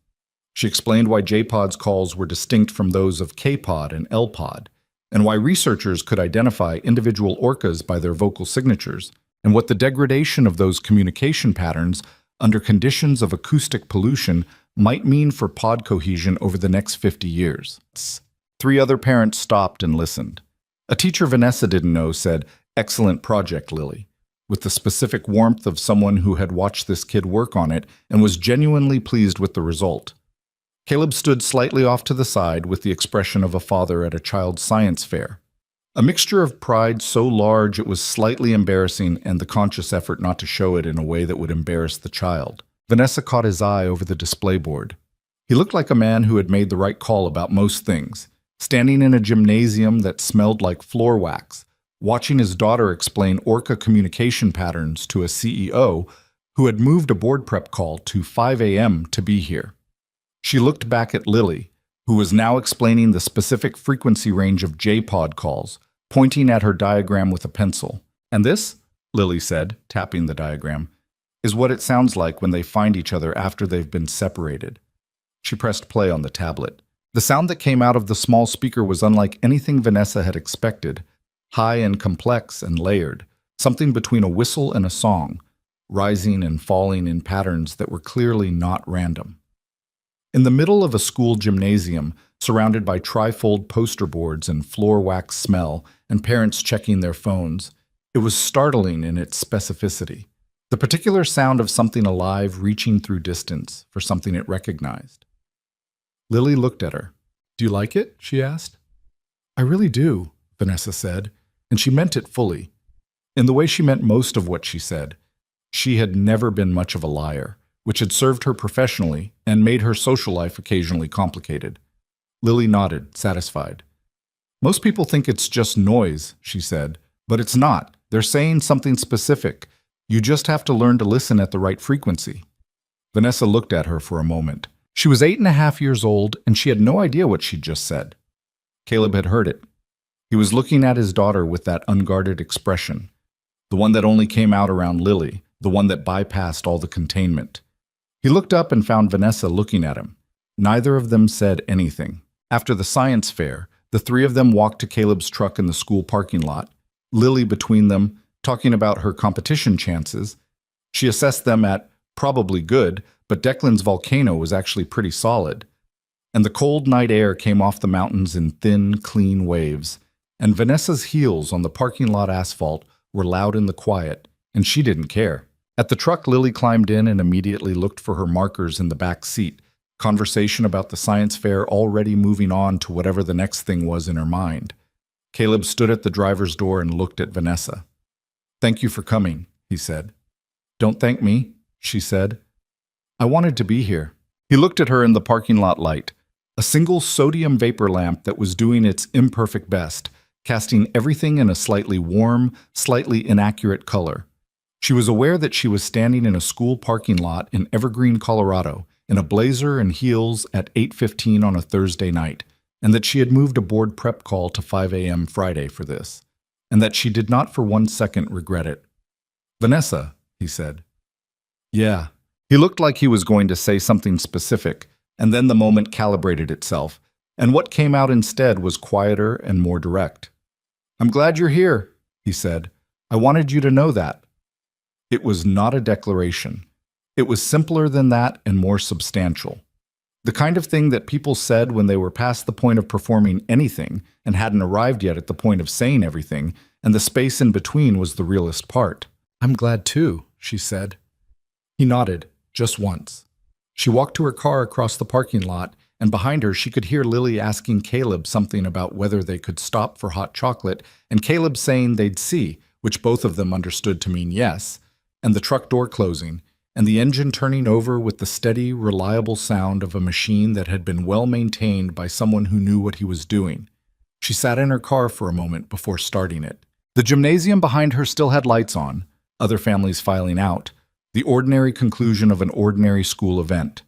She explained why J-Pod's calls were distinct from those of K-Pod and L-Pod, and why researchers could identify individual orcas by their vocal signatures, and what the degradation of those communication patterns under conditions of acoustic pollution might mean for pod cohesion over the next 50 years. 3 other parents stopped and listened. A teacher Vanessa didn't know said, "Excellent project, Lily," with the specific warmth of someone who had watched this kid work on it and was genuinely pleased with the result. Caleb stood slightly off to the side with the expression of a father at a child's science fair. A mixture of pride so large it was slightly embarrassing and the conscious effort not to show it in a way that would embarrass the child. Vanessa caught his eye over the display board. He looked like a man who had made the right call about most things, standing in a gymnasium that smelled like floor wax, watching his daughter explain orca communication patterns to a CEO who had moved a board prep call to 5 a.m. to be here. She looked back at Lily, who was now explaining the specific frequency range of J-Pod calls, pointing at her diagram with a pencil. "And this," Lily said, tapping the diagram, "is what it sounds like when they find each other after they've been separated." She pressed play on the tablet. The sound that came out of the small speaker was unlike anything Vanessa had expected, high and complex and layered, something between a whistle and a song, rising and falling in patterns that were clearly not random. In the middle of a school gymnasium, surrounded by trifold poster boards and floor wax smell and parents checking their phones, it was startling in its specificity. The particular sound of something alive reaching through distance for something it recognized. Lily looked at her. "Do you like it?" she asked. "I really do," Vanessa said, and she meant it fully. In the way she meant most of what she said. She had never been much of a liar, which had served her professionally and made her social life occasionally complicated. Lily nodded, satisfied. "Most people think it's just noise," she said, "but it's not. They're saying something specific. You just have to learn to listen at the right frequency." Vanessa looked at her for a moment. She was 8.5 years old, and she had no idea what she'd just said. Caleb had heard it. He was looking at his daughter with that unguarded expression, the one that only came out around Lily, the one that bypassed all the containment. He looked up and found Vanessa looking at him. Neither of them said anything. After the science fair, the 3 of them walked to Caleb's truck in the school parking lot, Lily between them, talking about her competition chances. She assessed them at probably good, but Declan's volcano was actually pretty solid. And the cold night air came off the mountains in thin, clean waves, and Vanessa's heels on the parking lot asphalt were loud in the quiet, and she didn't care. At the truck, Lily climbed in and immediately looked for her markers in the back seat, conversation about the science fair already moving on to whatever the next thing was in her mind. Caleb stood at the driver's door and looked at Vanessa. "Thank you for coming," he said. "Don't thank me," she said. "I wanted to be here." He looked at her in the parking lot light, a single sodium vapor lamp that was doing its imperfect best, casting everything in a slightly warm, slightly inaccurate color. She was aware that she was standing in a school parking lot in Evergreen, Colorado, in a blazer and heels at 8:15 on a Thursday night, and that she had moved a board prep call to 5 a.m. Friday for this, and that she did not for 1 second regret it. "Vanessa," he said. "Yeah, He looked like he was going to say something specific, and then the moment calibrated itself, and what came out instead was quieter and more direct. "I'm glad you're here," he said. "I wanted you to know that." It was not a declaration. It was simpler than that and more substantial. The kind of thing that people said when they were past the point of performing anything and hadn't arrived yet at the point of saying everything, and the space in between was the realest part. "I'm glad too," she said. He nodded, just once. She walked to her car across the parking lot, and behind her she could hear Lily asking Caleb something about whether they could stop for hot chocolate, and Caleb saying they'd see, which both of them understood to mean yes, and the truck door closing, and the engine turning over with the steady, reliable sound of a machine that had been well maintained by someone who knew what he was doing. She sat in her car for a moment before starting it. The gymnasium behind her still had lights on, other families filing out, the ordinary conclusion of an ordinary school event.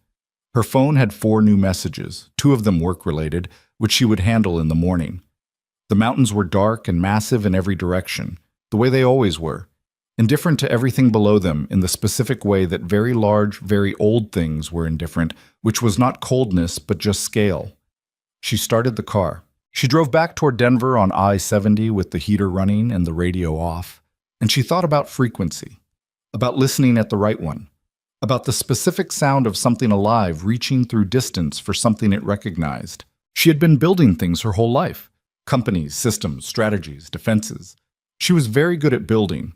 Her phone had 4 new messages, 2 of them work-related, which she would handle in the morning. The mountains were dark and massive in every direction, the way they always were, indifferent to everything below them in the specific way that very large, very old things were indifferent, which was not coldness but just scale. She started the car. She drove back toward Denver on I-70 with the heater running and the radio off, and she thought about frequency, about listening at the right one, about the specific sound of something alive reaching through distance for something it recognized. She had been building things her whole life, companies, systems, strategies, defenses. She was very good at building.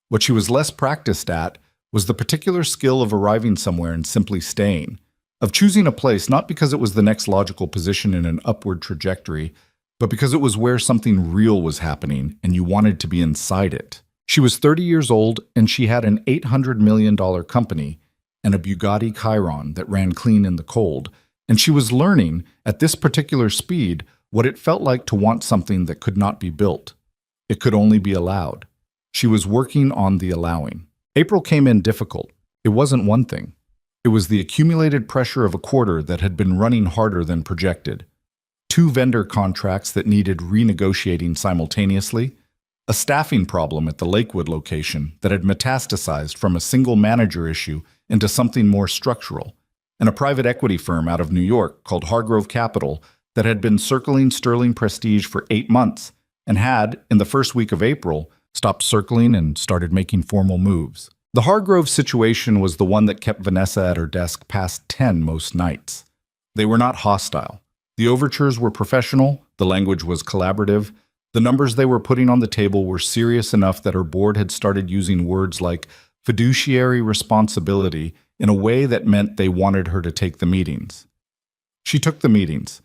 What she was less practiced at was the particular skill of arriving somewhere and simply staying, of choosing a place not because it was the next logical position in an upward trajectory, but because it was where something real was happening and you wanted to be inside it. She was 30 years old and she had an $800 million company and a Bugatti Chiron that ran clean in the cold, and she was learning, at this particular speed, what it felt like to want something that could not be built. It could only be allowed. She was working on the allowing. April came in difficult. It wasn't one thing. It was the accumulated pressure of a quarter that had been running harder than projected. 2 vendor contracts that needed renegotiating simultaneously, a staffing problem at the Lakewood location that had metastasized from a single manager issue into something more structural, and a private equity firm out of New York called Hargrove Capital that had been circling Sterling Prestige for 8 months and had, in the first week of April, stopped circling and started making formal moves. The Hargrove situation was the one that kept Vanessa at her desk past 10 most nights. They were not hostile. The overtures were professional, the language was collaborative, the numbers they were putting on the table were serious enough that her board had started using words like fiduciary responsibility in a way that meant they wanted her to take the meetings. She took the meetings.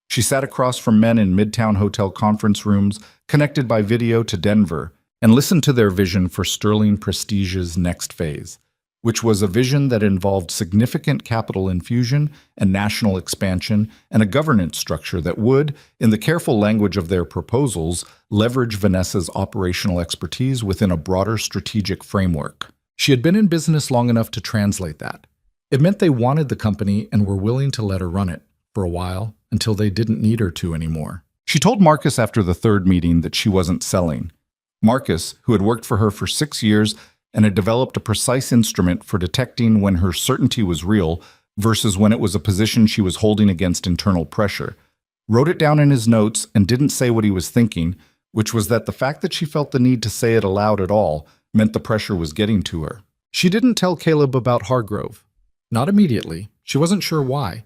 She sat across from men in Midtown hotel conference rooms, connected by video to Denver, and listened to their vision for Sterling Prestige's next phase, which was a vision that involved significant capital infusion and national expansion and a governance structure that would, in the careful language of their proposals, leverage Vanessa's operational expertise within a broader strategic framework. She had been in business long enough to translate that. It meant they wanted the company and were willing to let her run it, for a while, until they didn't need her to anymore. She told Marcus after the 3rd meeting that she wasn't selling. Marcus, who had worked for her for 6 years and had developed a precise instrument for detecting when her certainty was real versus when it was a position she was holding against internal pressure, wrote it down in his notes and didn't say what he was thinking, which was that the fact that she felt the need to say it aloud at all meant the pressure was getting to her. She didn't tell Caleb about Hargrove. Not immediately. She wasn't sure why.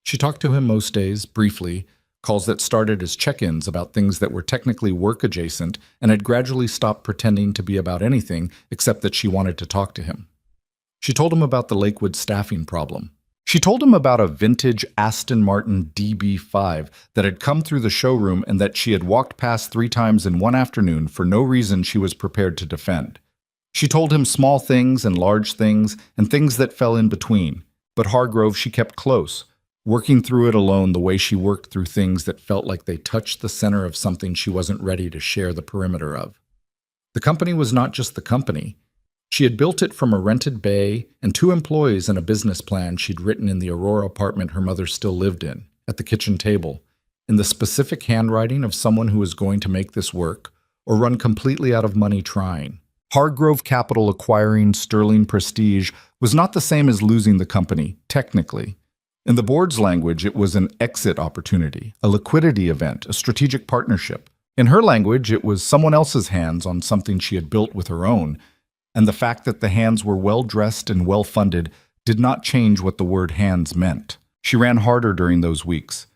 She talked to him most days, briefly, calls that started as check-ins about things that were technically work-adjacent and had gradually stopped pretending to be about anything except that she wanted to talk to him. She told him about the Lakewood staffing problem. She told him about a vintage Aston Martin DB5 that had come through the showroom and that she had walked past 3 times in one afternoon for no reason she was prepared to defend. She told him small things and large things and things that fell in between, but Hargrove she kept close, working through it alone the way she worked through things that felt like they touched the center of something she wasn't ready to share the perimeter of. The company was not just the company. She had built it from a rented bay and 2 employees and a business plan she'd written in the Aurora apartment her mother still lived in, at the kitchen table, in the specific handwriting of someone who was going to make this work or run completely out of money trying. Hargrove Capital acquiring Sterling Prestige was not the same as losing the company, technically. In the board's language, it was an exit opportunity, a liquidity event, a strategic partnership. In her language, it was someone else's hands on something she had built with her own, and the fact that the hands were well-dressed and well-funded did not change what the word hands meant. She ran harder during those weeks,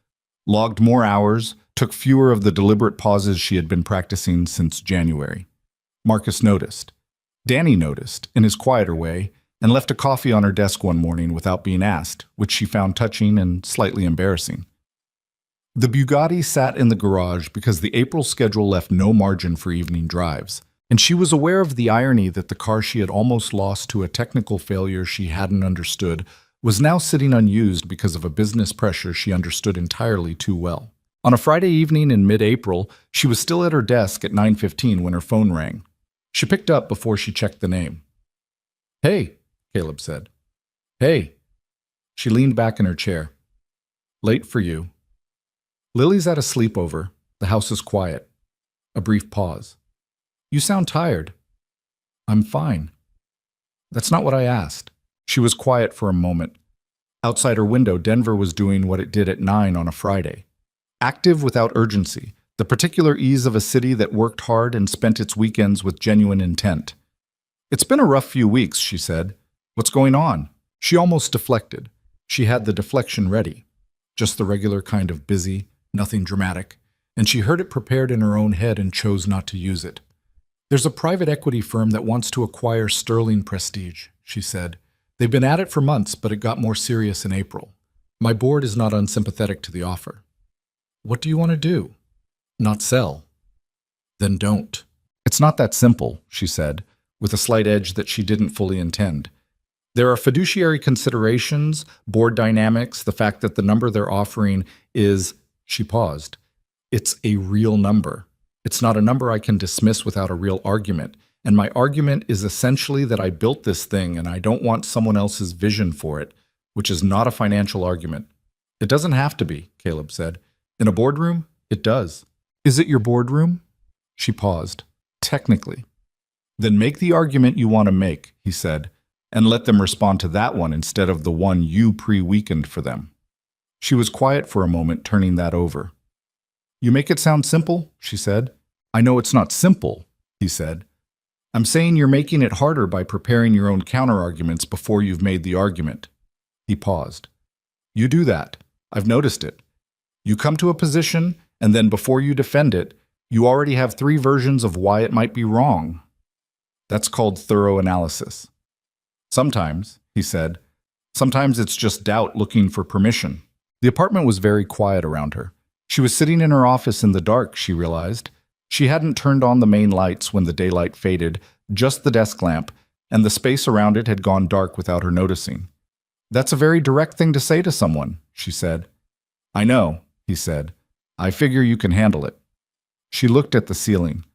logged more hours, took fewer of the deliberate pauses she had been practicing since January. Marcus noticed. Danny noticed, in his quieter way, and left a coffee on her desk one morning without being asked, which she found touching and slightly embarrassing. The Bugatti sat in the garage because the April schedule left no margin for evening drives, and she was aware of the irony that the car she had almost lost to a technical failure she hadn't understood was now sitting unused because of a business pressure she understood entirely too well. On a Friday evening in mid-April, she was still at her desk at 9:15 when her phone rang. She picked up before she checked the name. "Hey," Caleb said. "Hey." She leaned back in her chair. "Late for you." "Lily's at a sleepover. The house is quiet." A brief pause. "You sound tired." "I'm fine." "That's not what I asked." She was quiet for a moment. Outside her window, Denver was doing what it did at 9 on a Friday. Active without urgency, the particular ease of a city that worked hard and spent its weekends with genuine intent. "It's been a rough few weeks," she said. "What's going on?" She almost deflected. She had the deflection ready. Just the regular kind of busy, nothing dramatic, and she heard it prepared in her own head and chose not to use it. "There's a private equity firm that wants to acquire Sterling Prestige," she said. "They've been at it for months, but it got more serious in April. My board is not unsympathetic to the offer." "What do you want to do?" "Not sell." "Then don't." "It's not that simple," she said, with a slight edge that she didn't fully intend. "There are fiduciary considerations, board dynamics, the fact that the number they're offering is—" She paused. "It's a real number. It's not a number I can dismiss without a real argument. And my argument is essentially that I built this thing and I don't want someone else's vision for it, which is not a financial argument." "It doesn't have to be," Caleb said. "In a boardroom, it does." "Is it your boardroom?" She paused. "Technically." "Then make the argument you want to make," he said, "and let them respond to that one instead of the one you pre-weakened for them." She was quiet for a moment, turning that over. "You make it sound simple," she said. "I know it's not simple," he said. "I'm saying you're making it harder by preparing your own counterarguments before you've made the argument." He paused. "You do that. I've noticed it. You come to a position, and then before you defend it, you already have 3 versions of why it might be wrong. That's called thorough analysis." "Sometimes," he said, "sometimes it's just doubt looking for permission." The apartment was very quiet around her. She was sitting in her office in the dark, she realized. She hadn't turned on the main lights when the daylight faded, just the desk lamp, and the space around it had gone dark without her noticing. "That's a very direct thing to say to someone," she said. "I know," he said. "I figure you can handle it." She looked at the ceiling.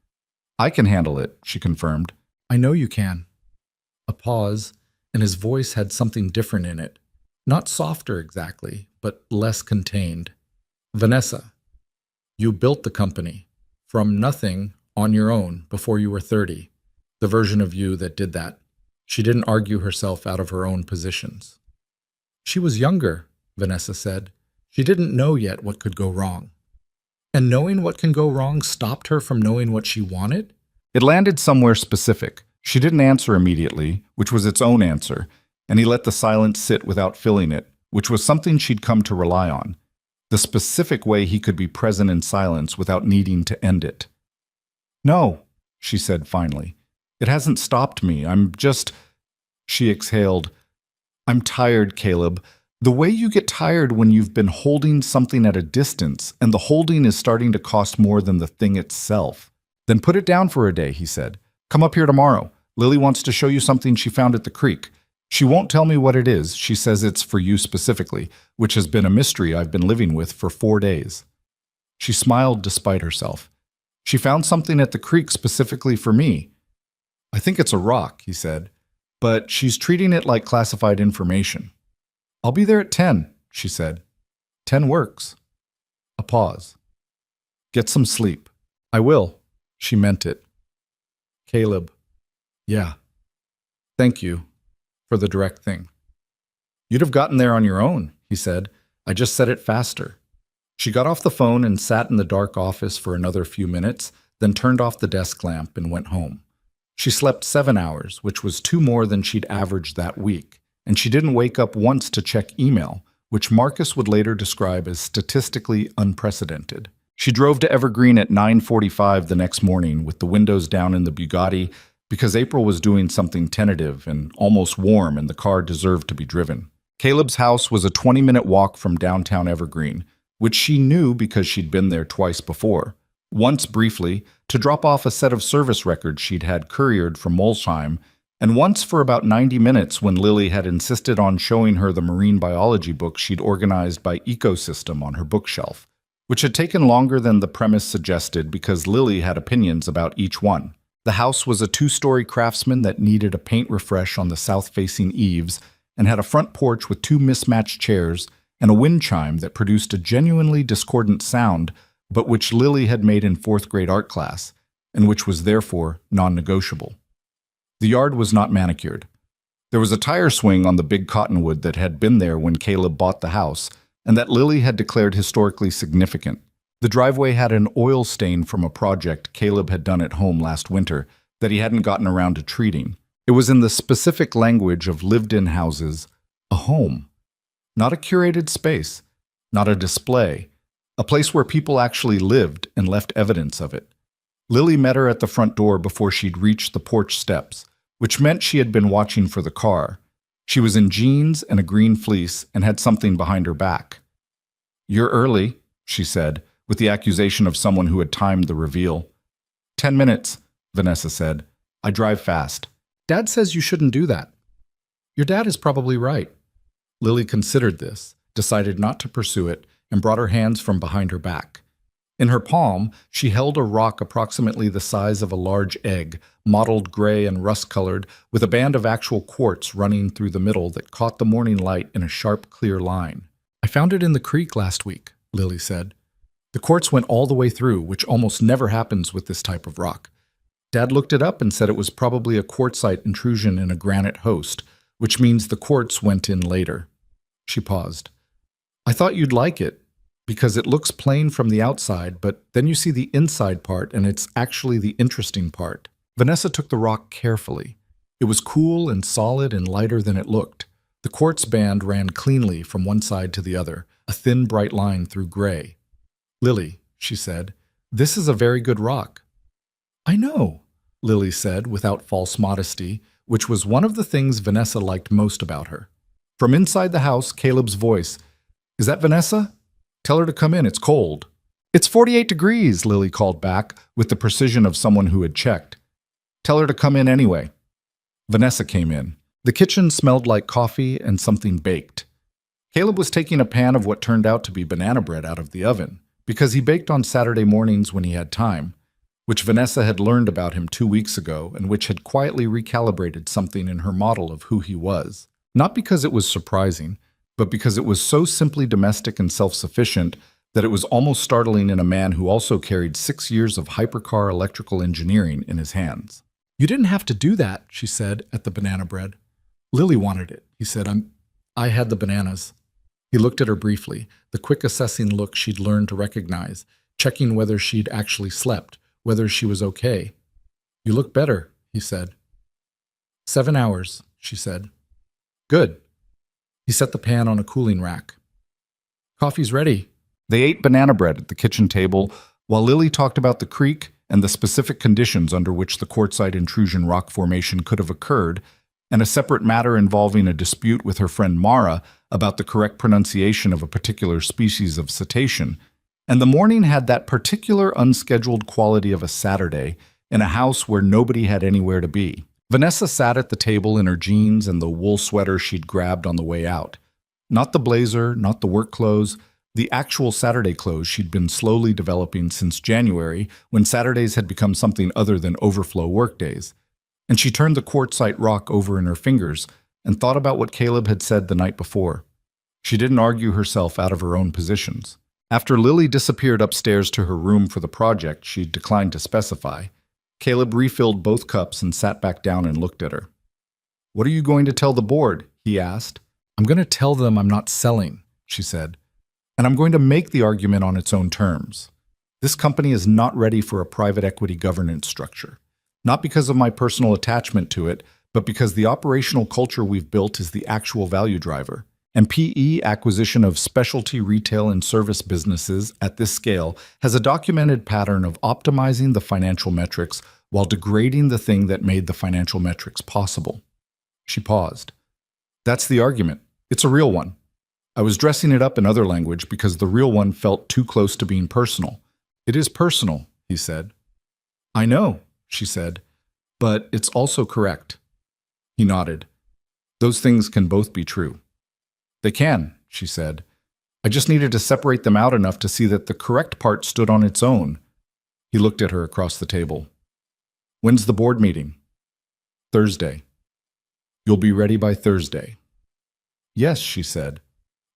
"I can handle it," she confirmed. "I know you can." A pause, and his voice had something different in it. Not softer exactly, but less contained. "Vanessa, you built the company. From nothing, on your own, before you were 30. The version of you that did that." She didn't argue herself out of her own positions. "She was younger," Vanessa said. "She didn't know yet what could go wrong." "And knowing what can go wrong stopped her from knowing what she wanted?" It landed somewhere specific. She didn't answer immediately, which was its own answer, and he let the silence sit without filling it, which was something she'd come to rely on. The specific way he could be present in silence without needing to end it. "No," she said finally. "It hasn't stopped me. I'm just—" She exhaled. "I'm tired, Caleb. The way you get tired when you've been holding something at a distance, and the holding is starting to cost more than the thing itself." "Then put it down for a day," he said. "Come up here tomorrow. Lily wants to show you something she found at the creek. She won't tell me what it is. She says it's for you specifically, which has been a mystery I've been living with for 4 days." She smiled despite herself. "She found something at the creek specifically for me." "I think it's a rock," he said, "but she's treating it like classified information." "I'll be there at 10, she said. 10 works." A pause. "Get some sleep." "I will." She meant it. "Caleb." Yeah, thank you for the direct thing. You'd have gotten there on your own, he said. I just said it faster. She got off the phone and sat in the dark office for another few minutes, then turned off the desk lamp and went home. She slept 7 hours, which was 2 more than she'd averaged that week, and she didn't wake up once to check email, which Marcus would later describe as statistically unprecedented. She drove to Evergreen at 9:45 the next morning with the windows down in the Bugatti because April was doing something tentative and almost warm and the car deserved to be driven. Caleb's house was a 20-minute walk from downtown Evergreen, which she knew because she'd been there twice before. Once briefly, to drop off a set of service records she'd had couriered from Molsheim, and once for about 90 minutes when Lily had insisted on showing her the marine biology book she'd organized by ecosystem on her bookshelf, which had taken longer than the premise suggested because Lily had opinions about each one. The house was a 2-story craftsman that needed a paint refresh on the south-facing eaves and had a front porch with 2 mismatched chairs and a wind chime that produced a genuinely discordant sound, but which Lily had made in 4th-grade art class, and which was therefore non-negotiable. The yard was not manicured. There was a tire swing on the big cottonwood that had been there when Caleb bought the house, and that Lily had declared historically significant. The driveway had an oil stain from a project Caleb had done at home last winter that he hadn't gotten around to treating. It was in the specific language of lived-in houses, a home. Not a curated space, not a display, a place where people actually lived and left evidence of it. Lily met her at the front door before she'd reached the porch steps, which meant she had been watching for the car. She was in jeans and a green fleece and had something behind her back. "You're early," she said, with the accusation of someone who had timed the reveal. 10 minutes, Vanessa said. "I drive fast." "Dad says you shouldn't do that." "Your dad is probably right." Lily considered this, decided not to pursue it, and brought her hands from behind her back. In her palm, she held a rock approximately the size of a large egg, mottled gray and rust-colored, with a band of actual quartz running through the middle that caught the morning light in a sharp, clear line. "I found it in the creek last week," Lily said. The quartz went all the way through, which almost never happens with this type of rock. Dad looked it up and said it was probably a quartzite intrusion in a granite host, which means the quartz went in later. She paused. "I thought you'd like it, because it looks plain from the outside, but then you see the inside part and it's actually the interesting part." Vanessa took the rock carefully. It was cool and solid and lighter than it looked. The quartz band ran cleanly from one side to the other, a thin bright line through gray. "Lily," she said, "this is a very good rock." "I know," Lily said without false modesty, which was one of the things Vanessa liked most about her. From inside the house, Caleb's voice, "Is that Vanessa? Tell her to come in, it's cold." "It's 48 degrees, Lily called back, with the precision of someone who had checked. "Tell her to come in anyway." Vanessa came in. The kitchen smelled like coffee and something baked. Caleb was taking a pan of what turned out to be banana bread out of the oven, because he baked on Saturday mornings when he had time, which Vanessa had learned about him 2 weeks ago and which had quietly recalibrated something in her model of who he was. Not because it was surprising, but because it was so simply domestic and self-sufficient that it was almost startling in a man who also carried 6 years of hypercar electrical engineering in his hands. "You didn't have to do that," she said at the banana bread. "Lily wanted it," he said. I had the bananas." He looked at her briefly, the quick assessing look she'd learned to recognize, checking whether she'd actually slept, whether she was okay. "You look better," he said. 7 hours, she said. "Good." He set the pan on a cooling rack. "Coffee's ready." They ate banana bread at the kitchen table while Lily talked about the creek and the specific conditions under which the quartzite intrusion rock formation could have occurred, and a separate matter involving a dispute with her friend Mara about the correct pronunciation of a particular species of cetacean. And the morning had that particular unscheduled quality of a Saturday in a house where nobody had anywhere to be. Vanessa sat at the table in her jeans and the wool sweater she'd grabbed on the way out. Not the blazer, not the work clothes, the actual Saturday clothes she'd been slowly developing since January, when Saturdays had become something other than overflow workdays. And she turned the quartzite rock over in her fingers and thought about what Caleb had said the night before. She didn't argue herself out of her own positions. After Lily disappeared upstairs to her room for the project she'd declined to specify, Caleb refilled both cups and sat back down and looked at her. "What are you going to tell the board?" he asked. "I'm going to tell them I'm not selling," she said. "And I'm going to make the argument on its own terms. This company is not ready for a private equity governance structure. Not because of my personal attachment to it, but because the operational culture we've built is the actual value driver. And PE acquisition of specialty retail and service businesses at this scale has a documented pattern of optimizing the financial metrics while degrading the thing that made the financial metrics possible." She paused. "That's the argument. It's a real one. I was dressing it up in other language because the real one felt too close to being personal." "It is personal," he said. "I know," she said, "but it's also correct." He nodded. "Those things can both be true." "They can," she said. "I just needed to separate them out enough to see that the correct part stood on its own." He looked at her across the table. "When's the board meeting?" "Thursday." "You'll be ready by Thursday." "Yes," she said.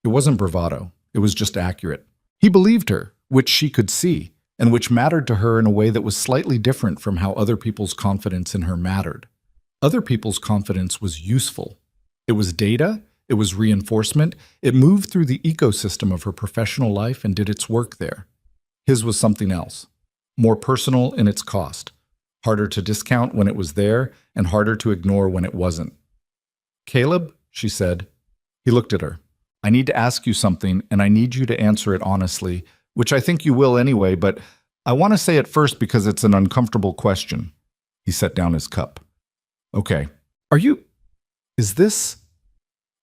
It wasn't bravado. It was just accurate. He believed her, which she could see, and which mattered to her in a way that was slightly different from how other people's confidence in her mattered. Other people's confidence was useful. It was data, it was reinforcement, it moved through the ecosystem of her professional life and did its work there. His was something else, more personal in its cost, harder to discount when it was there and harder to ignore when it wasn't. "Caleb," she said. He looked at her. "I need to ask you something, and I need you to answer it honestly, which I think you will anyway, but I want to say it first because it's an uncomfortable question." He set down his cup. "Okay. Is this?"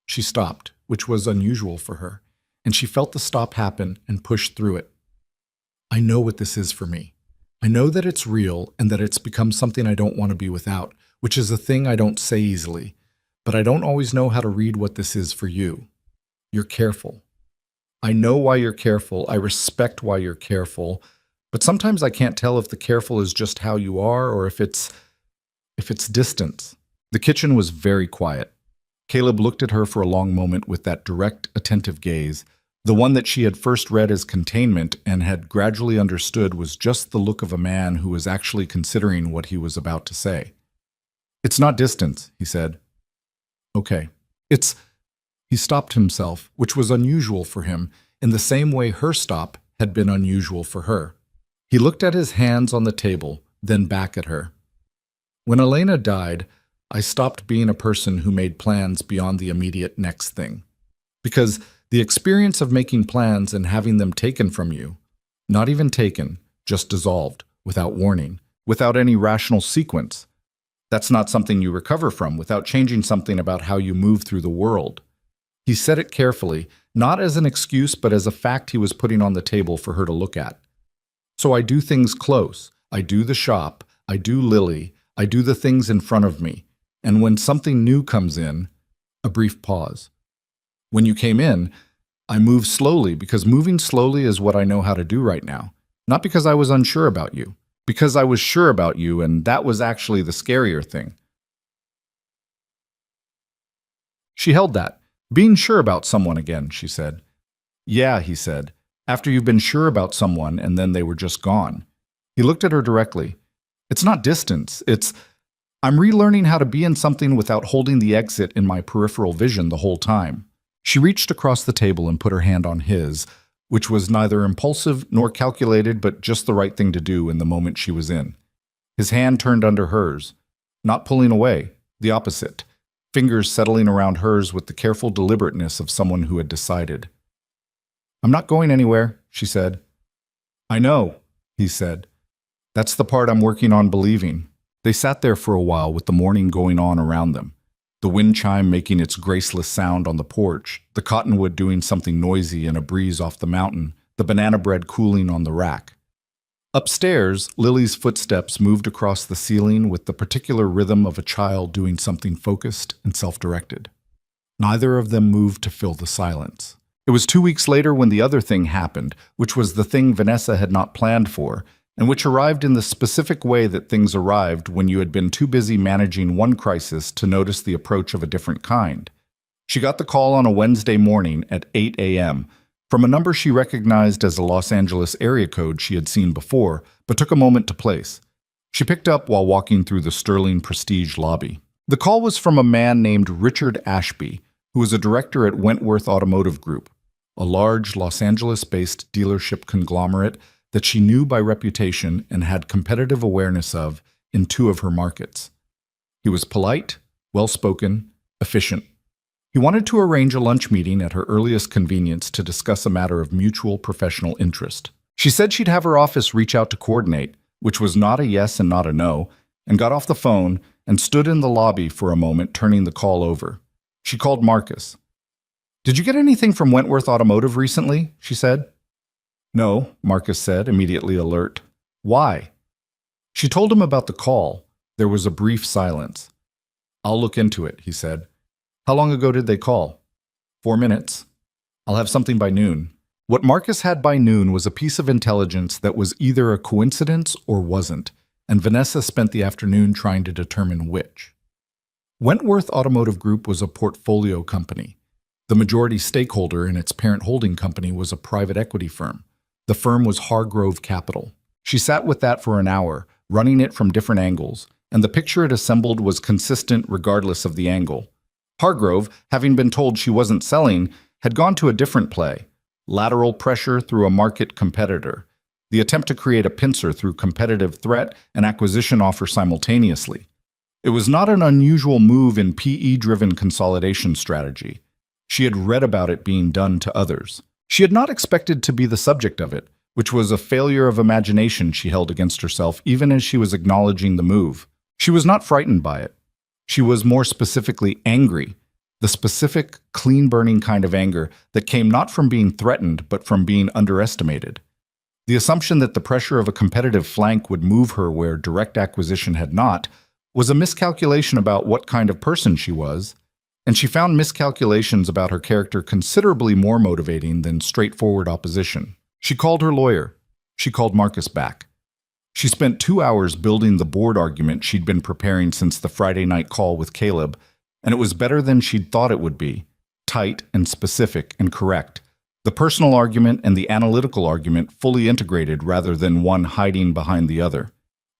She stopped, which was unusual for her, and she felt the stop happen and pushed through it. "I know what this is for me. I know that it's real and that it's become something I don't want to be without, which is a thing I don't say easily. But I don't always know how to read what this is for you. You're careful. I know why you're careful. I respect why you're careful. But sometimes I can't tell if the careful is just how you are or if it's distance." The kitchen was very quiet. Caleb looked at her for a long moment with that direct, attentive gaze, the one that she had first read as containment and had gradually understood was just the look of a man who was actually considering what he was about to say. "It's not distance," he said. "Okay. He stopped himself, which was unusual for him, in the same way her stop had been unusual for her. He looked at his hands on the table, then back at her. "When Elena died, I stopped being a person who made plans beyond the immediate next thing. Because the experience of making plans and having them taken from you, not even taken, just dissolved, without warning, without any rational sequence, that's not something you recover from without changing something about how you move through the world." He said it carefully, not as an excuse but as a fact he was putting on the table for her to look at. "So I do things close. I do the shop. I do Lily. I do the things in front of me. And when something new comes in," a brief pause. "When you came in, I moved slowly because moving slowly is what I know how to do right now. Not because I was unsure about you. Because I was sure about you, and that was actually the scarier thing." She held that. "Being sure about someone again," she said. "Yeah," he said. "After you've been sure about someone and then they were just gone." He looked at her directly. "It's not distance. I'm relearning how to be in something without holding the exit in my peripheral vision the whole time." She reached across the table and put her hand on his, which was neither impulsive nor calculated but just the right thing to do in the moment she was in. His hand turned under hers, not pulling away, the opposite, fingers settling around hers with the careful deliberateness of someone who had decided. "I'm not going anywhere," she said. "I know," he said. "That's the part I'm working on believing." They sat there for a while with the morning going on around them, the wind chime making its graceless sound on the porch, the cottonwood doing something noisy in a breeze off the mountain, the banana bread cooling on the rack. Upstairs, Lily's footsteps moved across the ceiling with the particular rhythm of a child doing something focused and self-directed. Neither of them moved to fill the silence. It was 2 weeks later when the other thing happened, which was the thing Vanessa had not planned for, and which arrived in the specific way that things arrived when you had been too busy managing one crisis to notice the approach of a different kind. She got the call on a Wednesday morning at 8 a.m., from a number she recognized as a Los Angeles area code she had seen before, but took a moment to place. She picked up while walking through the Sterling Prestige lobby. The call was from a man named Richard Ashby, who was a director at Wentworth Automotive Group, a large Los Angeles-based dealership conglomerate that she knew by reputation and had competitive awareness of in two of her markets. He was polite, well-spoken, efficient. He wanted to arrange a lunch meeting at her earliest convenience to discuss a matter of mutual professional interest. She said she'd have her office reach out to coordinate, which was not a yes and not a no, and got off the phone and stood in the lobby for a moment, turning the call over. She called Marcus. "Did you get anything from Wentworth Automotive recently?" she said. "No," Marcus said, immediately alert. "Why?" She told him about the call. There was a brief silence. "I'll look into it," he said. "How long ago did they call?" 4 minutes. "I'll have something by noon." What Marcus had by noon was a piece of intelligence that was either a coincidence or wasn't, and Vanessa spent the afternoon trying to determine which. Wentworth Automotive Group was a portfolio company. The majority stakeholder in its parent holding company was a private equity firm. The firm was Hargrove Capital. She sat with that for an hour, running it from different angles, and the picture it assembled was consistent regardless of the angle. Hargrove, having been told she wasn't selling, had gone to a different play: lateral pressure through a market competitor, the attempt to create a pincer through competitive threat and acquisition offer simultaneously. It was not an unusual move in PE-driven consolidation strategy. She had read about it being done to others. She had not expected to be the subject of it, which was a failure of imagination she held against herself even as she was acknowledging the move. She was not frightened by it. She was more specifically angry, the specific, clean-burning kind of anger that came not from being threatened but from being underestimated. The assumption that the pressure of a competitive flank would move her where direct acquisition had not was a miscalculation about what kind of person she was, and she found miscalculations about her character considerably more motivating than straightforward opposition. She called her lawyer. She called Marcus back. She spent 2 hours building the board argument she'd been preparing since the Friday night call with Caleb, and it was better than she'd thought it would be, tight and specific and correct. The personal argument and the analytical argument fully integrated rather than one hiding behind the other.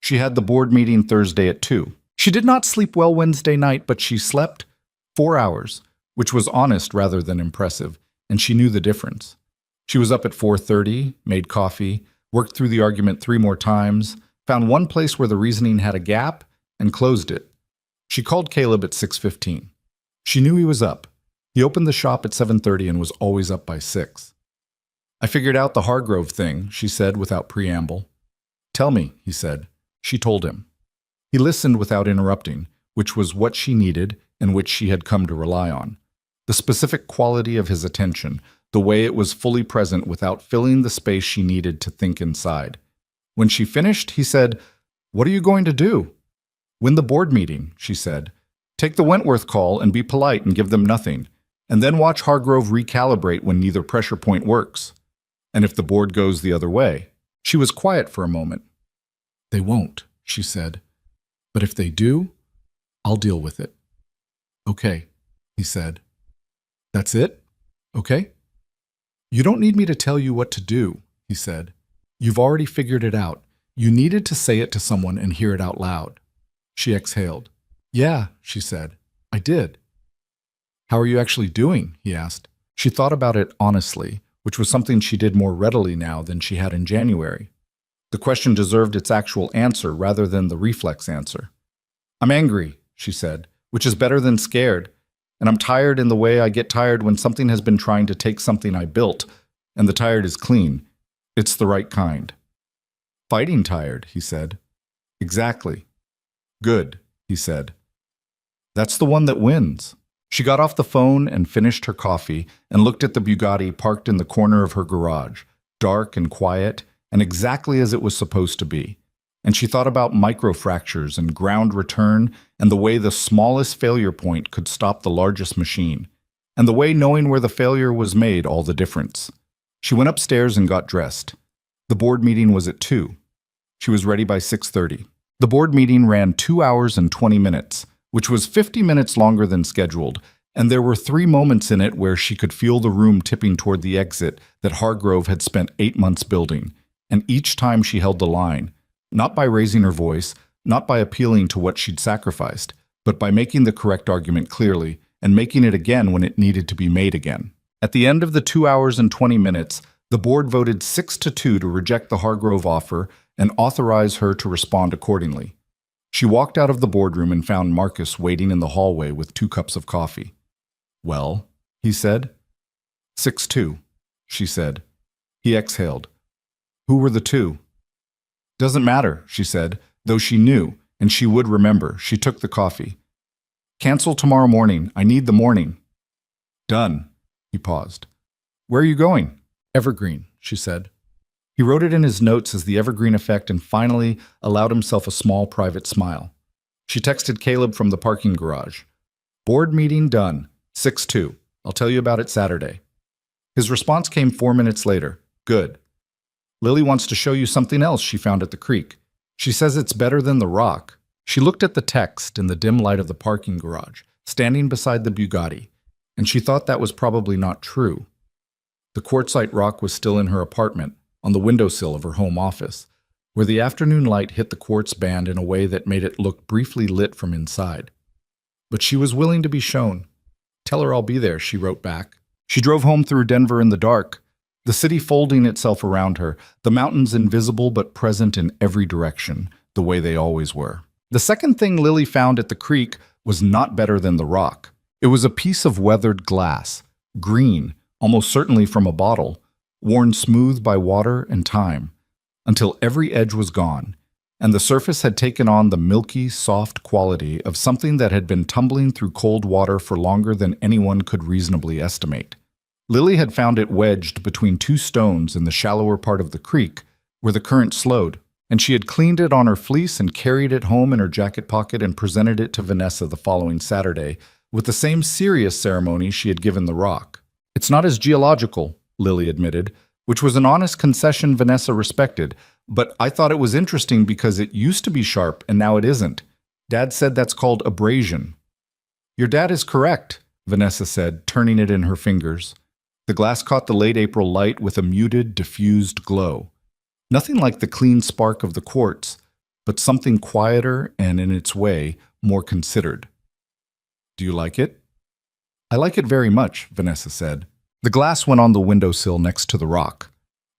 She had the board meeting Thursday at 2. She did not sleep well Wednesday night, but she slept 4 hours, which was honest rather than impressive, and she knew the difference. She was up at 4:30, made coffee, worked through the argument 3 more times, found one place where the reasoning had a gap, and closed it. She called Caleb at 6:15. She knew he was up. He opened the shop at 7:30 and was always up by 6. "I figured out the Hargrove thing," she said without preamble. "Tell me," he said. She told him. He listened without interrupting, which was what she needed and which she had come to rely on. The specific quality of his attention, the way it was fully present without filling the space she needed to think inside. When she finished, he said, "What are you going to do?" "Win the board meeting," she said. "Take the Wentworth call and be polite and give them nothing, and then watch Hargrove recalibrate when neither pressure point works. And if the board goes the other way." She was quiet for a moment. "They won't," she said. "But if they do, I'll deal with it." "Okay," he said. "That's it? Okay?" "You don't need me to tell you what to do," he said. "You've already figured it out. You needed to say it to someone and hear it out loud." She exhaled. "Yeah," she said. "I did." "How are you actually doing?" he asked. She thought about it honestly, which was something she did more readily now than she had in January. The question deserved its actual answer rather than the reflex answer. "I'm angry," she said, "which is better than scared. And I'm tired in the way I get tired when something has been trying to take something I built, and the tired is clean. It's the right kind." "Fighting tired," he said. "Exactly." "Good," he said. "That's the one that wins." She got off the phone and finished her coffee and looked at the Bugatti parked in the corner of her garage, dark and quiet, and exactly as it was supposed to be. And she thought about microfractures and ground return and the way the smallest failure point could stop the largest machine, and the way knowing where the failure was made all the difference. She went upstairs and got dressed. The board meeting was at 2. She was ready by 6:30. The board meeting ran 2 hours and 20 minutes, which was 50 minutes longer than scheduled, and there were 3 moments in it where she could feel the room tipping toward the exit that Hargrove had spent 8 months building, and each time she held the line, not by raising her voice, not by appealing to what she'd sacrificed, but by making the correct argument clearly and making it again when it needed to be made again. At the end of the 2 hours and 20 minutes, the board voted 6-2 to reject the Hargrove offer and authorize her to respond accordingly. She walked out of the boardroom and found Marcus waiting in the hallway with 2 cups of coffee. "Well," he said. 6-2, she said. He exhaled. "Who were the 2? "Doesn't matter," she said, though she knew, and she would remember. She took the coffee. "Cancel tomorrow morning. I need the morning." "Done." He paused. "Where are you going?" "Evergreen," she said. He wrote it in his notes as the evergreen effect and finally allowed himself a small private smile. She texted Caleb from the parking garage. "Board meeting done. 6-2. I'll tell you about it Saturday." His response came 4 minutes later. "Good. Lily wants to show you something else she found at the creek. She says it's better than the rock." She looked at the text in the dim light of the parking garage, standing beside the Bugatti, and she thought that was probably not true. The quartzite rock was still in her apartment, on the windowsill of her home office, where the afternoon light hit the quartz band in a way that made it look briefly lit from inside. But she was willing to be shown. "Tell her I'll be there," she wrote back. She drove home through Denver in the dark, the city folding itself around her, the mountains invisible but present in every direction, the way they always were. The second thing Lily found at the creek was not better than the rock. It was a piece of weathered glass, green, almost certainly from a bottle, worn smooth by water and time, until every edge was gone, and the surface had taken on the milky, soft quality of something that had been tumbling through cold water for longer than anyone could reasonably estimate. Lily had found it wedged between 2 stones in the shallower part of the creek, where the current slowed, and she had cleaned it on her fleece and carried it home in her jacket pocket and presented it to Vanessa the following Saturday, with the same serious ceremony she had given the rock. "It's not as geological," Lily admitted, which was an honest concession Vanessa respected, "but I thought it was interesting because it used to be sharp and now it isn't. Dad said that's called abrasion." "Your dad is correct," Vanessa said, turning it in her fingers. The glass caught the late April light with a muted, diffused glow. Nothing like the clean spark of the quartz, but something quieter and, in its way, more considered. "Do you like it?" "I like it very much," Vanessa said. The glass went on the windowsill next to the rock.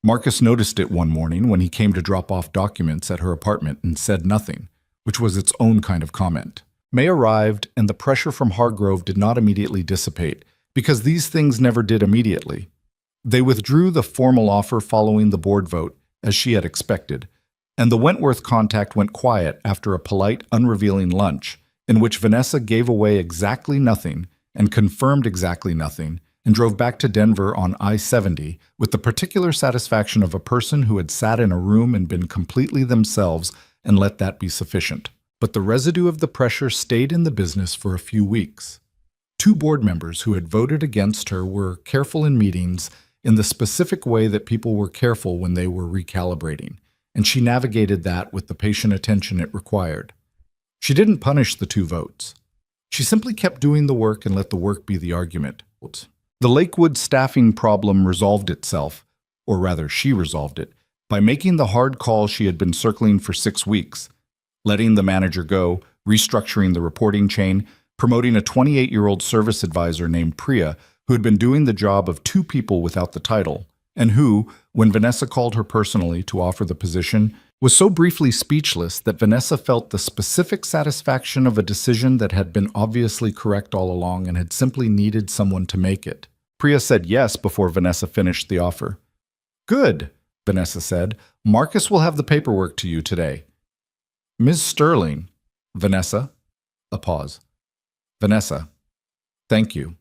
Marcus noticed it one morning when he came to drop off documents at her apartment and said nothing, which was its own kind of comment. May arrived, and the pressure from Hargrove did not immediately dissipate, because these things never did immediately. They withdrew the formal offer following the board vote, as she had expected, and the Wentworth contact went quiet after a polite, unrevealing lunch, in which Vanessa gave away exactly nothing and confirmed exactly nothing, and drove back to Denver on I-70 with the particular satisfaction of a person who had sat in a room and been completely themselves and let that be sufficient. But the residue of the pressure stayed in the business for a few weeks. 2 board members who had voted against her were careful in meetings in the specific way that people were careful when they were recalibrating, and she navigated that with the patient attention it required. She didn't punish the 2 votes. She simply kept doing the work and let the work be the argument. The Lakewood staffing problem resolved itself, or rather she resolved it, by making the hard call she had been circling for 6 weeks, letting the manager go, restructuring the reporting chain, promoting a 28-year-old service advisor named Priya who had been doing the job of 2 people without the title, and who, when Vanessa called her personally to offer the position, was so briefly speechless that Vanessa felt the specific satisfaction of a decision that had been obviously correct all along and had simply needed someone to make it. Priya said yes before Vanessa finished the offer. "Good," Vanessa said. "Marcus will have the paperwork to you today." "Ms. Sterling." "Vanessa." A pause. "Vanessa. Thank you."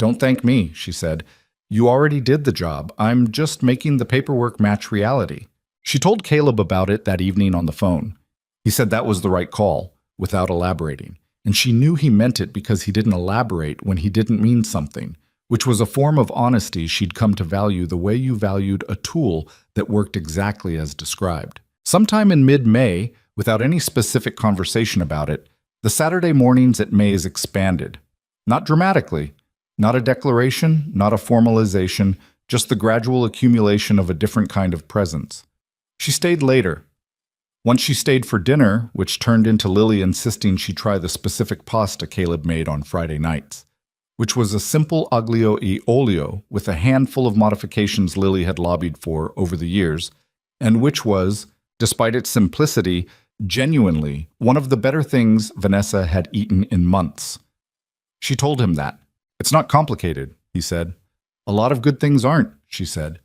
"Don't thank me," she said. "You already did the job. I'm just making the paperwork match reality." She told Caleb about it that evening on the phone. He said that was the right call, without elaborating, and she knew he meant it because he didn't elaborate when he didn't mean something, which was a form of honesty she'd come to value the way you valued a tool that worked exactly as described. Sometime in mid-May, without any specific conversation about it, the Saturday mornings at May's expanded. Not dramatically, not a declaration, not a formalization, just the gradual accumulation of a different kind of presence. She stayed later. Once she stayed for dinner, which turned into Lily insisting she try the specific pasta Caleb made on Friday nights, which was a simple aglio e olio with a handful of modifications Lily had lobbied for over the years, and which was, despite its simplicity, genuinely one of the better things Vanessa had eaten in months. She told him that. "It's not complicated," he said. "A lot of good things aren't," she said.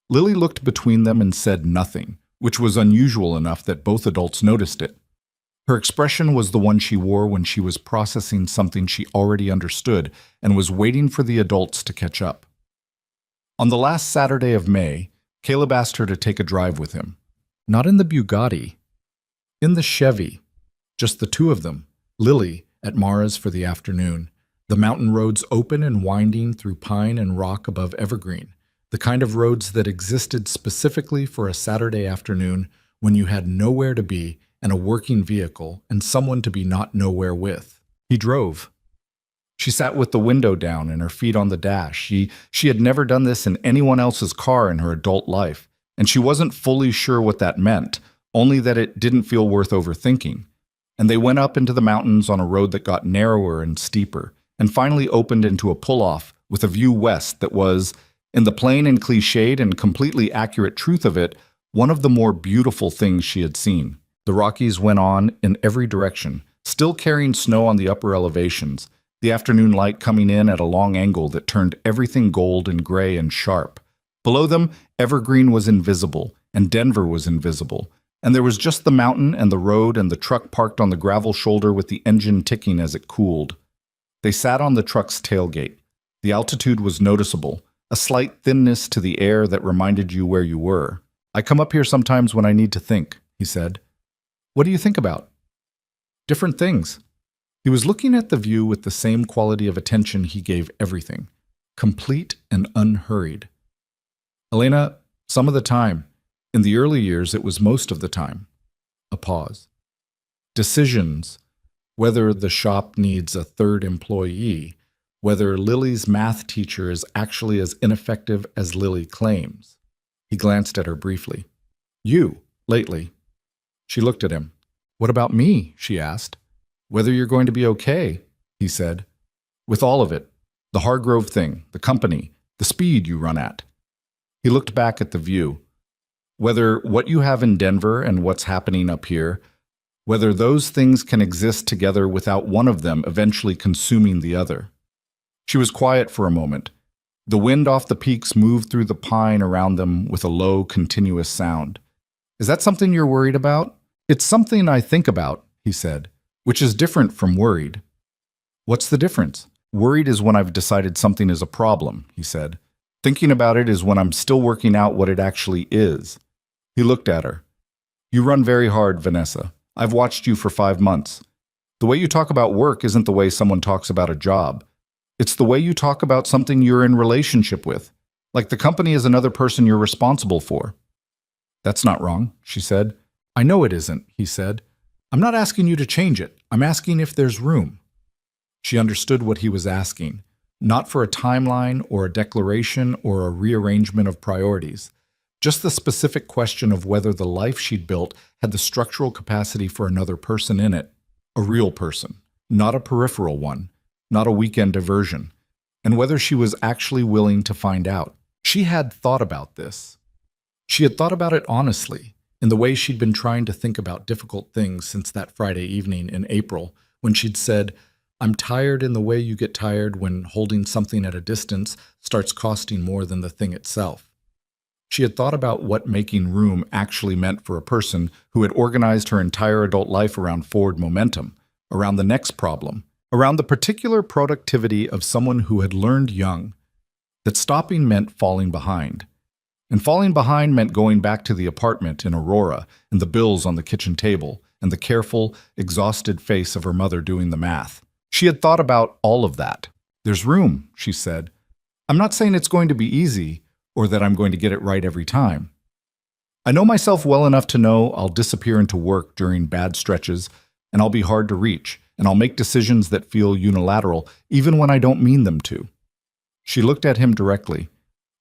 Lily looked between them and said nothing, which was unusual enough that both adults noticed it. Her expression was the one she wore when she was processing something she already understood and was waiting for the adults to catch up. On the last Saturday of May, Caleb asked her to take a drive with him. Not in the Bugatti, in the Chevy, just the two of them, Lily at Mara's for the afternoon, the mountain roads open and winding through pine and rock above evergreen, the kind of roads that existed specifically for a Saturday afternoon when you had nowhere to be and a working vehicle and someone to be not nowhere with. He drove. She sat with the window down and her feet on the dash. She had never done this in anyone else's car in her adult life, and she wasn't fully sure what that meant, only that it didn't feel worth overthinking. And they went up into the mountains on a road that got narrower and steeper, and finally opened into a pull-off with a view west that was, in the plain and cliched and completely accurate truth of it, one of the more beautiful things she had seen. The Rockies went on in every direction, still carrying snow on the upper elevations, the afternoon light coming in at a long angle that turned everything gold and gray and sharp. Below them, evergreen was invisible, and Denver was invisible, and there was just the mountain and the road and the truck parked on the gravel shoulder with the engine ticking as it cooled. They sat on the truck's tailgate. The altitude was noticeable, a slight thinness to the air that reminded you where you were. "I come up here sometimes when I need to think," he said. "What do you think about?" "Different things." He was looking at the view with the same quality of attention he gave everything, complete and unhurried. "Elena, some of the time. In the early years, it was most of the time." A pause. "Decisions. Whether the shop needs a third employee, whether Lily's math teacher is actually as ineffective as Lily claims." He glanced at her briefly. "You, lately." She looked at him. "What about me?" she asked. "Whether you're going to be okay," he said. "With all of it. The Hargrove thing, the company, the speed you run at." He looked back at the view. "Whether what you have in Denver and what's happening up here, whether those things can exist together without one of them eventually consuming the other." She was quiet for a moment. The wind off the peaks moved through the pine around them with a low, continuous sound. "Is that something you're worried about?" "It's something I think about," he said, "which is different from worried." "What's the difference?" "Worried is when I've decided something is a problem," he said. "Thinking about it is when I'm still working out what it actually is." He looked at her. "You run very hard, Vanessa. I've watched you for 5 months. The way you talk about work isn't the way someone talks about a job. It's the way you talk about something you're in relationship with, like the company is another person you're responsible for." "That's not wrong," she said. "I know it isn't," he said. "I'm not asking you to change it. I'm asking if there's room." She understood what he was asking, not for a timeline or a declaration or a rearrangement of priorities, just the specific question of whether the life she'd built had the structural capacity for another person in it, a real person, not a peripheral one, not a weekend diversion, and whether she was actually willing to find out. She had thought about this. She had thought about it honestly, in the way she'd been trying to think about difficult things since that Friday evening in April, when she'd said, "I'm tired in the way you get tired when holding something at a distance starts costing more than the thing itself." She had thought about what making room actually meant for a person who had organized her entire adult life around forward momentum, around the next problem, around the particular productivity of someone who had learned young that stopping meant falling behind. And falling behind meant going back to the apartment in Aurora and the bills on the kitchen table and the careful, exhausted face of her mother doing the math. She had thought about all of that. "There's room," she said. "I'm not saying it's going to be easy or that I'm going to get it right every time. I know myself well enough to know I'll disappear into work during bad stretches, and I'll be hard to reach, and I'll make decisions that feel unilateral even when I don't mean them to." She looked at him directly.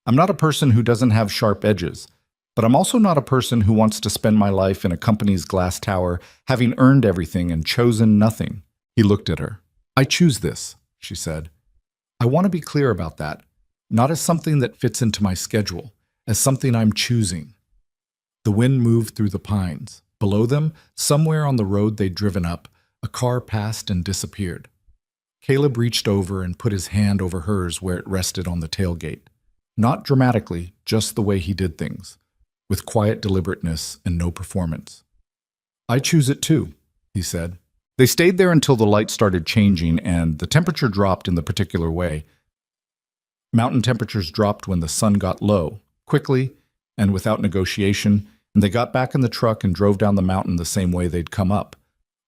"I'm not a person who doesn't have sharp edges. But I'm also not a person who wants to spend my life in a company's glass tower, having earned everything and chosen nothing. He looked at her. I choose this, she said. I want to be clear about that, not as something that fits into my schedule, as something I'm choosing. The wind moved through the pines. Below them, somewhere on the road they'd driven up, a car passed and disappeared. Caleb reached over and put his hand over hers where it rested on the tailgate. Not dramatically, just the way he did things, with quiet deliberateness and no performance. I choose it too, he said. They stayed there until the light started changing and the temperature dropped in the particular way. Mountain temperatures dropped when the sun got low, quickly and without negotiation, and they got back in the truck and drove down the mountain the same way they'd come up,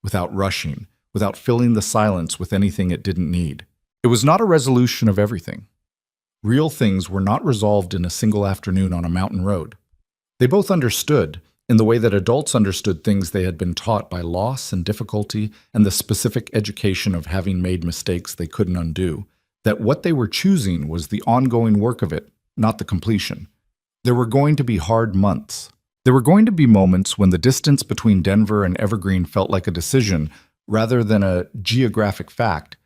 without rushing, without filling the silence with anything it didn't need. It was not a resolution of everything. Real things were not resolved in a single afternoon on a mountain road. They both understood, in the way that adults understood things they had been taught by loss and difficulty and the specific education of having made mistakes they couldn't undo, that what they were choosing was the ongoing work of it, not the completion. There were going to be hard months. There were going to be moments when the distance between Denver and Evergreen felt like a decision rather than a geographic fact,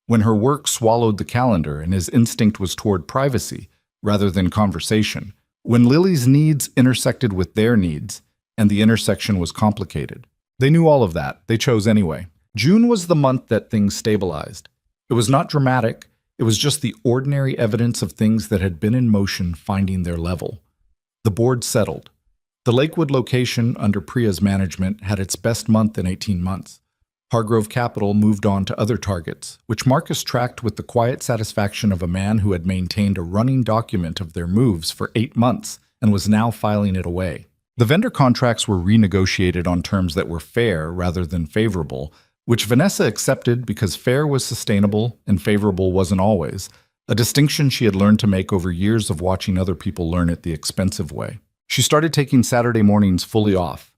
when her work swallowed the calendar and his instinct was toward privacy rather than conversation, when Lily's needs intersected with their needs, and the intersection was complicated. They knew all of that. They chose anyway. June was the month that things stabilized. It was not dramatic. It was just the ordinary evidence of things that had been in motion finding their level. The board settled. The Lakewood location, under Priya's management, had its best month in 18 months. Hargrove Capital moved on to other targets, which Marcus tracked with the quiet satisfaction of a man who had maintained a running document of their moves for 8 months and was now filing it away. The vendor contracts were renegotiated on terms that were fair rather than favorable, which Vanessa accepted because fair was sustainable and favorable wasn't always, a distinction she had learned to make over years of watching other people learn it the expensive way. She started taking Saturday mornings fully off.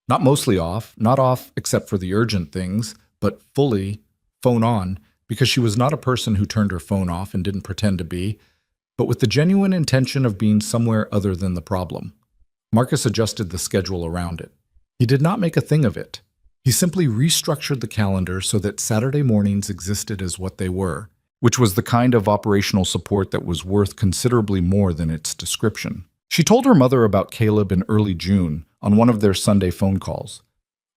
Not mostly off, not off except for the urgent things, but fully phone on, because she was not a person who turned her phone off and didn't pretend to be, but with the genuine intention of being somewhere other than the problem. Marcus adjusted the schedule around it. He did not make a thing of it. He simply restructured the calendar so that Saturday mornings existed as what they were, which was the kind of operational support that was worth considerably more than its description. She told her mother about Caleb in early June on one of their Sunday phone calls.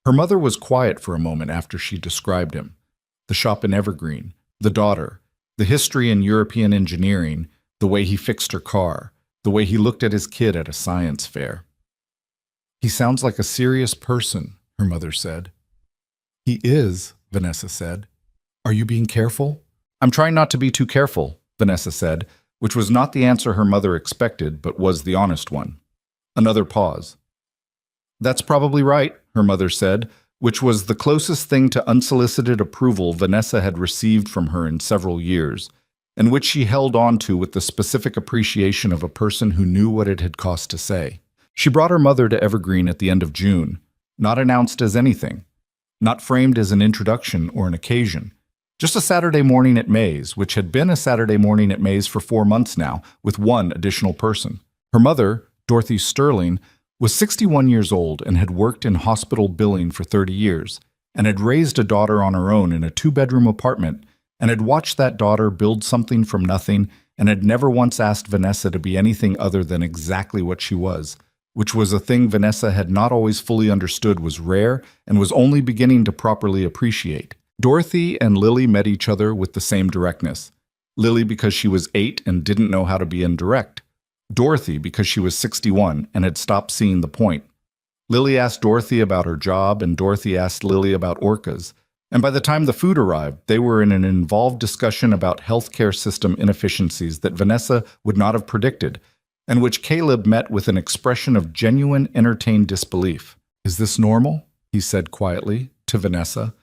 Her mother was quiet for a moment after she described him. The shop in Evergreen, the daughter, the history in European engineering, the way he fixed her car, the way he looked at his kid at a science fair. He sounds like a serious person, her mother said. He is, Vanessa said. Are you being careful? I'm trying not to be too careful, Vanessa said, which was not the answer her mother expected, but was the honest one. Another pause. That's probably right, her mother said, which was the closest thing to unsolicited approval Vanessa had received from her in several years, and which she held on to with the specific appreciation of a person who knew what it had cost to say. She brought her mother to Evergreen at the end of June, not announced as anything, not framed as an introduction or an occasion. Just a Saturday morning at Mays, which had been a Saturday morning at Mays for 4 months now, with one additional person. Her mother, Dorothy Sterling, was 61 years old and had worked in hospital billing for 30 years, and had raised a daughter on her own in a 2-bedroom apartment, and had watched that daughter build something from nothing, and had never once asked Vanessa to be anything other than exactly what she was, which was a thing Vanessa had not always fully understood was rare and was only beginning to properly appreciate. Dorothy and Lily met each other with the same directness. Lily because she was 8 and didn't know how to be indirect. Dorothy because she was 61 and had stopped seeing the point. Lily asked Dorothy about her job, and Dorothy asked Lily about orcas. And by the time the food arrived, they were in an involved discussion about healthcare system inefficiencies that Vanessa would not have predicted, and which Caleb met with an expression of genuine, entertained disbelief. "Is this normal?" he said quietly to Vanessa,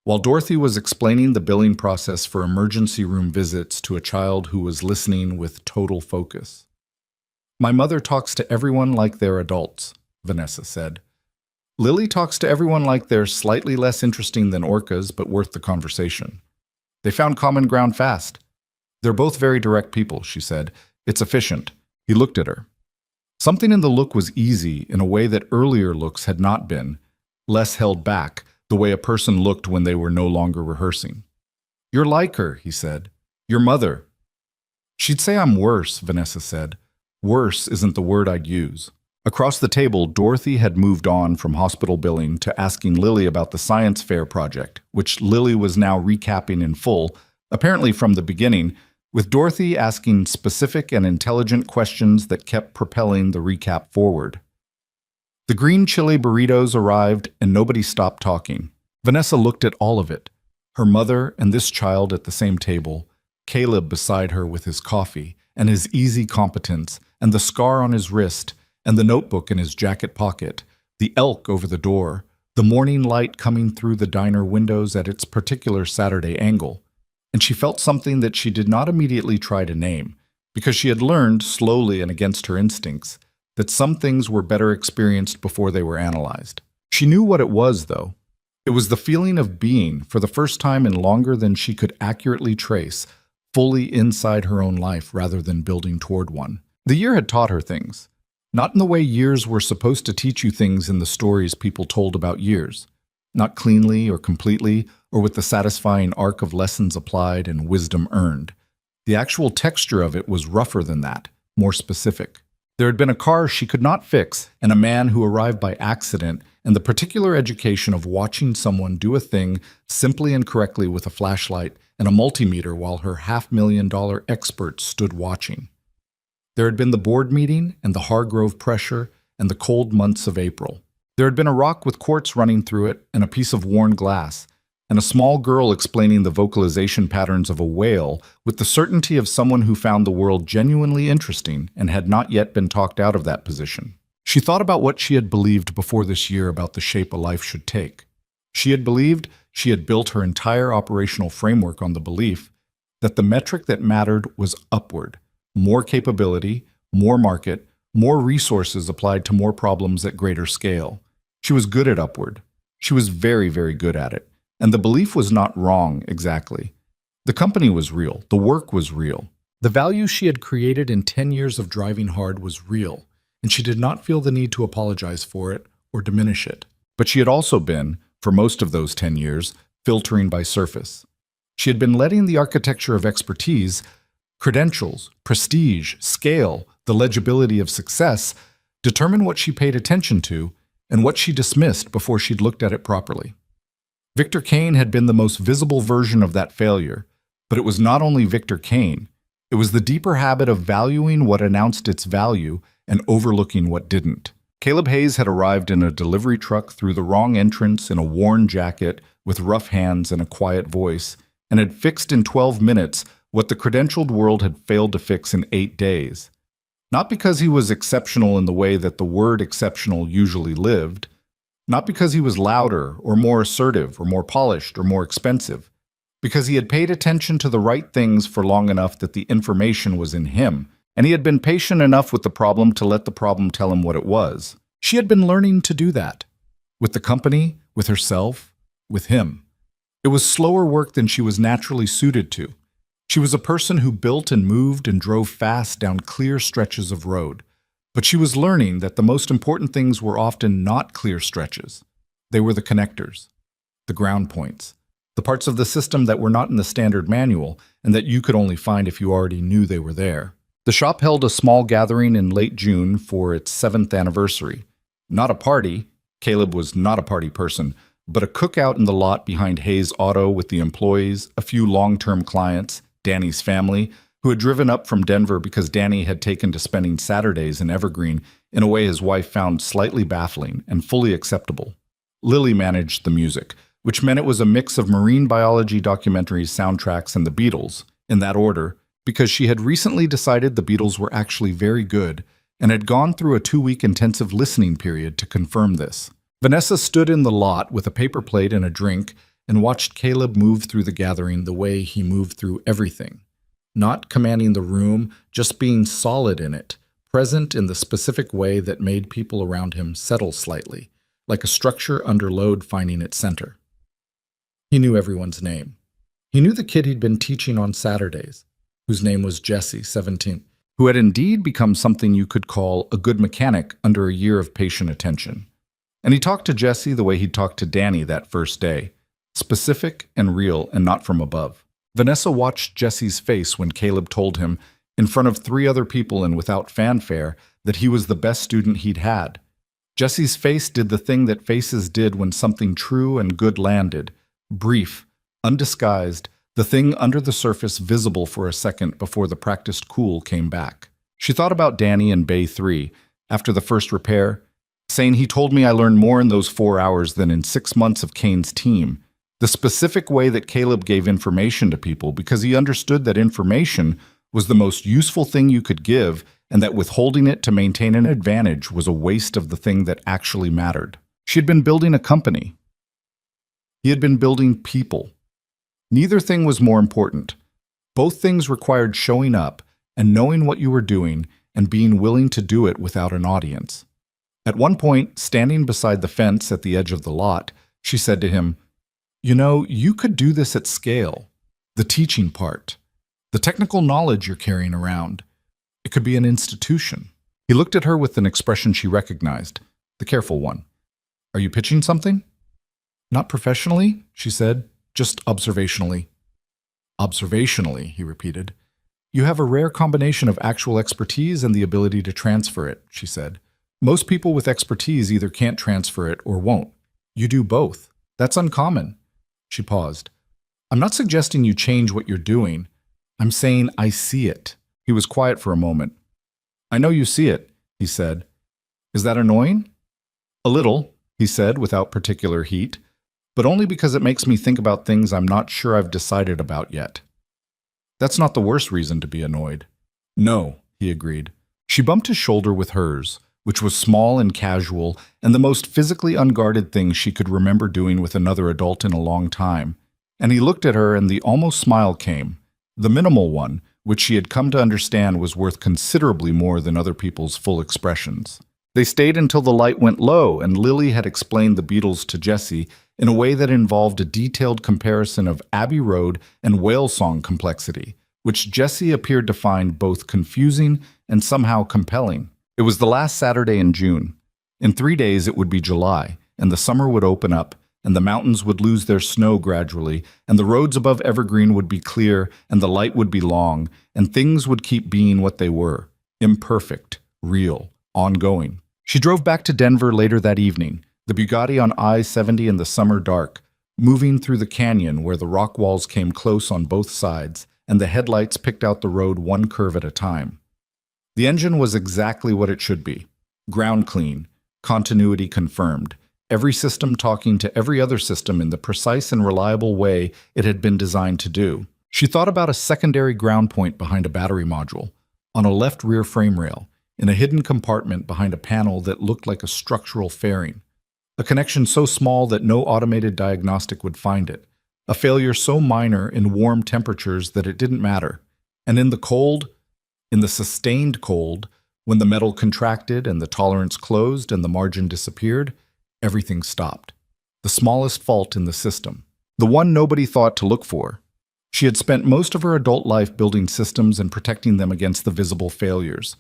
while Dorothy was explaining the billing process for emergency room visits to a child who was listening with total focus. "My mother talks to everyone like they're adults," Vanessa said. "Lily talks to everyone like they're slightly less interesting than orcas, but worth the conversation. They found common ground fast. They're both very direct people," she said. "It's efficient." He looked at her. Something in the look was easy in a way that earlier looks had not been, less held back, the way a person looked when they were no longer rehearsing. "You're like her," he said. "Your mother." "She'd say I'm worse," Vanessa said. "Worse isn't the word I'd use." Across the table, Dorothy had moved on from hospital billing to asking Lily about the science fair project, which Lily was now recapping in full, apparently from the beginning, with Dorothy asking specific and intelligent questions that kept propelling the recap forward. The green chili burritos arrived, and nobody stopped talking. Vanessa looked at all of it. Her mother and this child at the same table, Caleb beside her with his coffee, and his easy competence, and the scar on his wrist, and the notebook in his jacket pocket, the elk over the door, the morning light coming through the diner windows at its particular Saturday angle. And she felt something that she did not immediately try to name, because she had learned, slowly and against her instincts, that some things were better experienced before they were analyzed. She knew what it was, though. It was the feeling of being, for the first time in longer than she could accurately trace, fully inside her own life rather than building toward one. The year had taught her things. Not in the way years were supposed to teach you things in the stories people told about years. Not cleanly or completely, or with the satisfying arc of lessons applied and wisdom earned. The actual texture of it was rougher than that, more specific. There had been a car she could not fix, and a man who arrived by accident, and the particular education of watching someone do a thing simply and correctly with a flashlight and a multimeter while her $500,000 expert stood watching. There had been the board meeting and the Hargrove pressure and the cold months of April. There had been a rock with quartz running through it and a piece of worn glass, and a small girl explaining the vocalization patterns of a whale with the certainty of someone who found the world genuinely interesting and had not yet been talked out of that position. She thought about what she had believed before this year about the shape a life should take. She had believed she had built her entire operational framework on the belief that the metric that mattered was upward, more capability, more market, more resources applied to more problems at greater scale. She was good at upward. She was very, very good at it. And the belief was not wrong, exactly. The company was real. The work was real. The value she had created in 10 years of driving hard was real, and she did not feel the need to apologize for it or diminish it. But she had also been, for most of those 10 years, filtering by surface. She had been letting the architecture of expertise, credentials, prestige, scale, the legibility of success, determine what she paid attention to and what she dismissed before she'd looked at it properly. Victor Kane had been the most visible version of that failure, but it was not only Victor Kane. It was the deeper habit of valuing what announced its value and overlooking what didn't. Caleb Hayes had arrived in a delivery truck through the wrong entrance in a worn jacket with rough hands and a quiet voice, and had fixed in 12 minutes what the credentialed world had failed to fix in 8 days. Not because he was exceptional in the way that the word exceptional usually lived, not because he was louder or more assertive or more polished or more expensive, because he had paid attention to the right things for long enough that the information was in him, and he had been patient enough with the problem to let the problem tell him what it was. She had been learning to do that. With the company, with herself, with him. It was slower work than she was naturally suited to. She was a person who built and moved and drove fast down clear stretches of road. But she was learning that the most important things were often not clear stretches. They were the connectors, the ground points, the parts of the system that were not in the standard manual and that you could only find if you already knew they were there. The shop held a small gathering in late June for its 7th anniversary. Not a party, Caleb was not a party person, but a cookout in the lot behind Hayes Auto with the employees, a few long-term clients, Danny's family, who had driven up from Denver because Danny had taken to spending Saturdays in Evergreen in a way his wife found slightly baffling and fully acceptable. Lily managed the music, which meant it was a mix of marine biology documentaries, soundtracks, and the Beatles, in that order, because she had recently decided the Beatles were actually very good and had gone through a 2-week intensive listening period to confirm this. Vanessa stood in the lot with a paper plate and a drink and watched Caleb move through the gathering the way he moved through everything. Not commanding the room, just being solid in it, present in the specific way that made people around him settle slightly, like a structure under load finding its center. He knew everyone's name. He knew the kid he'd been teaching on Saturdays, whose name was Jesse, 17. who had indeed become something you could call a good mechanic under a year of patient attention. And he talked to Jesse the way he'd talked to Danny that first day, specific and real and not from above. Vanessa watched Jesse's face when Caleb told him, in front of 3 other people and without fanfare, that he was the best student he'd had. Jesse's face did the thing that faces did when something true and good landed, brief, undisguised, the thing under the surface visible for a second before the practiced cool came back. She thought about Danny in Bay 3, after the first repair, saying he told me I learned more in those 4 hours than in 6 months of Kane's team. The specific way that Caleb gave information to people because he understood that information was the most useful thing you could give and that withholding it to maintain an advantage was a waste of the thing that actually mattered. She had been building a company. He had been building people. Neither thing was more important. Both things required showing up and knowing what you were doing and being willing to do it without an audience. At one point, standing beside the fence at the edge of the lot, she said to him, "You know, you could do this at scale. The teaching part. The technical knowledge you're carrying around. It could be an institution." He looked at her with an expression she recognized, the careful one. "Are you pitching something?" "Not professionally," she said, "just observationally." "Observationally," he repeated. "You have a rare combination of actual expertise and the ability to transfer it," she said. "Most people with expertise either can't transfer it or won't. You do both. That's uncommon." She paused. "I'm not suggesting you change what you're doing. I'm saying I see it." He was quiet for a moment. "I know you see it," he said. "Is that annoying?" "A little," he said without particular heat, "but only because it makes me think about things I'm not sure I've decided about yet." "That's not the worst reason to be annoyed." "No," he agreed. She bumped his shoulder with hers, which was small and casual and the most physically unguarded thing she could remember doing with another adult in a long time. And he looked at her and the almost smile came, the minimal one, which she had come to understand was worth considerably more than other people's full expressions. They stayed until the light went low, and Lily had explained the Beatles to Jesse in a way that involved a detailed comparison of Abbey Road and whale song complexity, which Jesse appeared to find both confusing and somehow compelling. It was the last Saturday in June. In 3 days it would be July, and the summer would open up, and the mountains would lose their snow gradually, and the roads above Evergreen would be clear, and the light would be long, and things would keep being what they were, imperfect, real, ongoing. She drove back to Denver later that evening, the Bugatti on I-70 in the summer dark, moving through the canyon where the rock walls came close on both sides, and the headlights picked out the road one curve at a time. The engine was exactly what it should be, ground clean, continuity confirmed, every system talking to every other system in the precise and reliable way it had been designed to do. She thought about a secondary ground point behind a battery module, on a left rear frame rail, in a hidden compartment behind a panel that looked like a structural fairing. A connection so small that no automated diagnostic would find it. A failure so minor in warm temperatures that it didn't matter. And in the cold, in the sustained cold, when the metal contracted and the tolerance closed and the margin disappeared, everything stopped. The smallest fault in the system. The one nobody thought to look for. She had spent most of her adult life building systems and protecting them against the visible failures.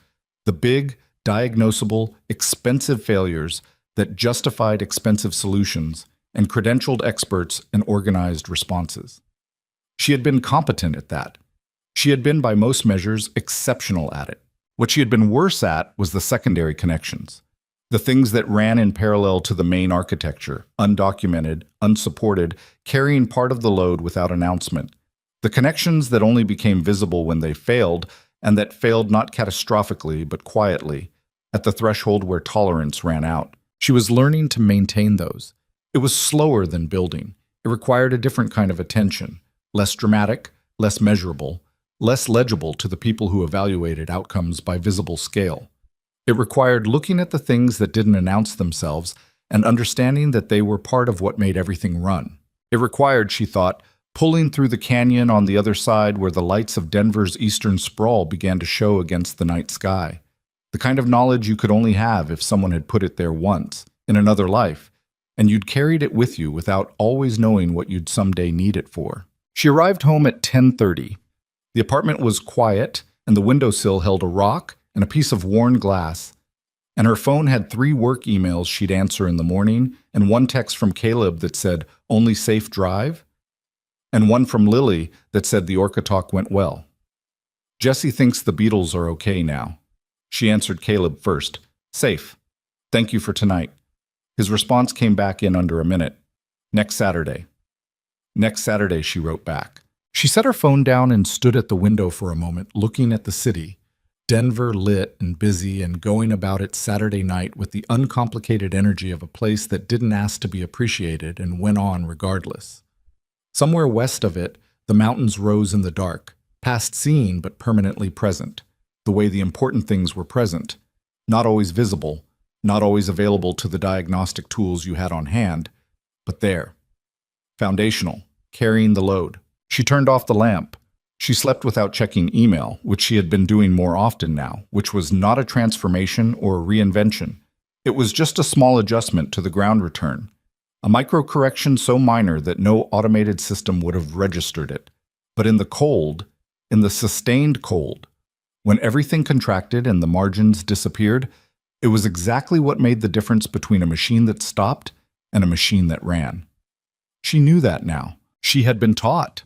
The big, diagnosable, expensive failures that justified expensive solutions and credentialed experts and organized responses. She had been competent at that. She had been, by most measures, exceptional at it. What she had been worse at was the secondary connections. The things that ran in parallel to the main architecture, undocumented, unsupported, carrying part of the load without announcement. The connections that only became visible when they failed, and that failed not catastrophically but quietly, at the threshold where tolerance ran out. She was learning to maintain those. It was slower than building. It required a different kind of attention, less dramatic, less measurable, less legible to the people who evaluated outcomes by visible scale. It required looking at the things that didn't announce themselves and understanding that they were part of what made everything run. It required, she thought, pulling through the canyon on the other side where the lights of Denver's eastern sprawl began to show against the night sky. The kind of knowledge you could only have if someone had put it there once, in another life, and you'd carried it with you without always knowing what you'd someday need it for. She arrived home at 10:30. The apartment was quiet, and the windowsill held a rock and a piece of worn glass. And her phone had 3 work emails she'd answer in the morning, and 1 text from Caleb that said, "Only safe drive," and 1 from Lily that said the Orca talk went well. Jessie thinks the Beatles are okay now. She answered Caleb first. "Safe. Thank you for tonight." His response came back in under a minute. "Next Saturday." "Next Saturday," she wrote back. She set her phone down and stood at the window for a moment, looking at the city. Denver lit and busy and going about its Saturday night with the uncomplicated energy of a place that didn't ask to be appreciated and went on regardless. Somewhere west of it, the mountains rose in the dark, past seeing but permanently present, the way the important things were present, not always visible, not always available to the diagnostic tools you had on hand, but there. Foundational, carrying the load. She turned off the lamp. She slept without checking email, which she had been doing more often now, which was not a transformation or a reinvention. It was just a small adjustment to the ground return, a micro-correction so minor that no automated system would have registered it. But in the cold, in the sustained cold, when everything contracted and the margins disappeared, it was exactly what made the difference between a machine that stopped and a machine that ran. She knew that now. She had been taught.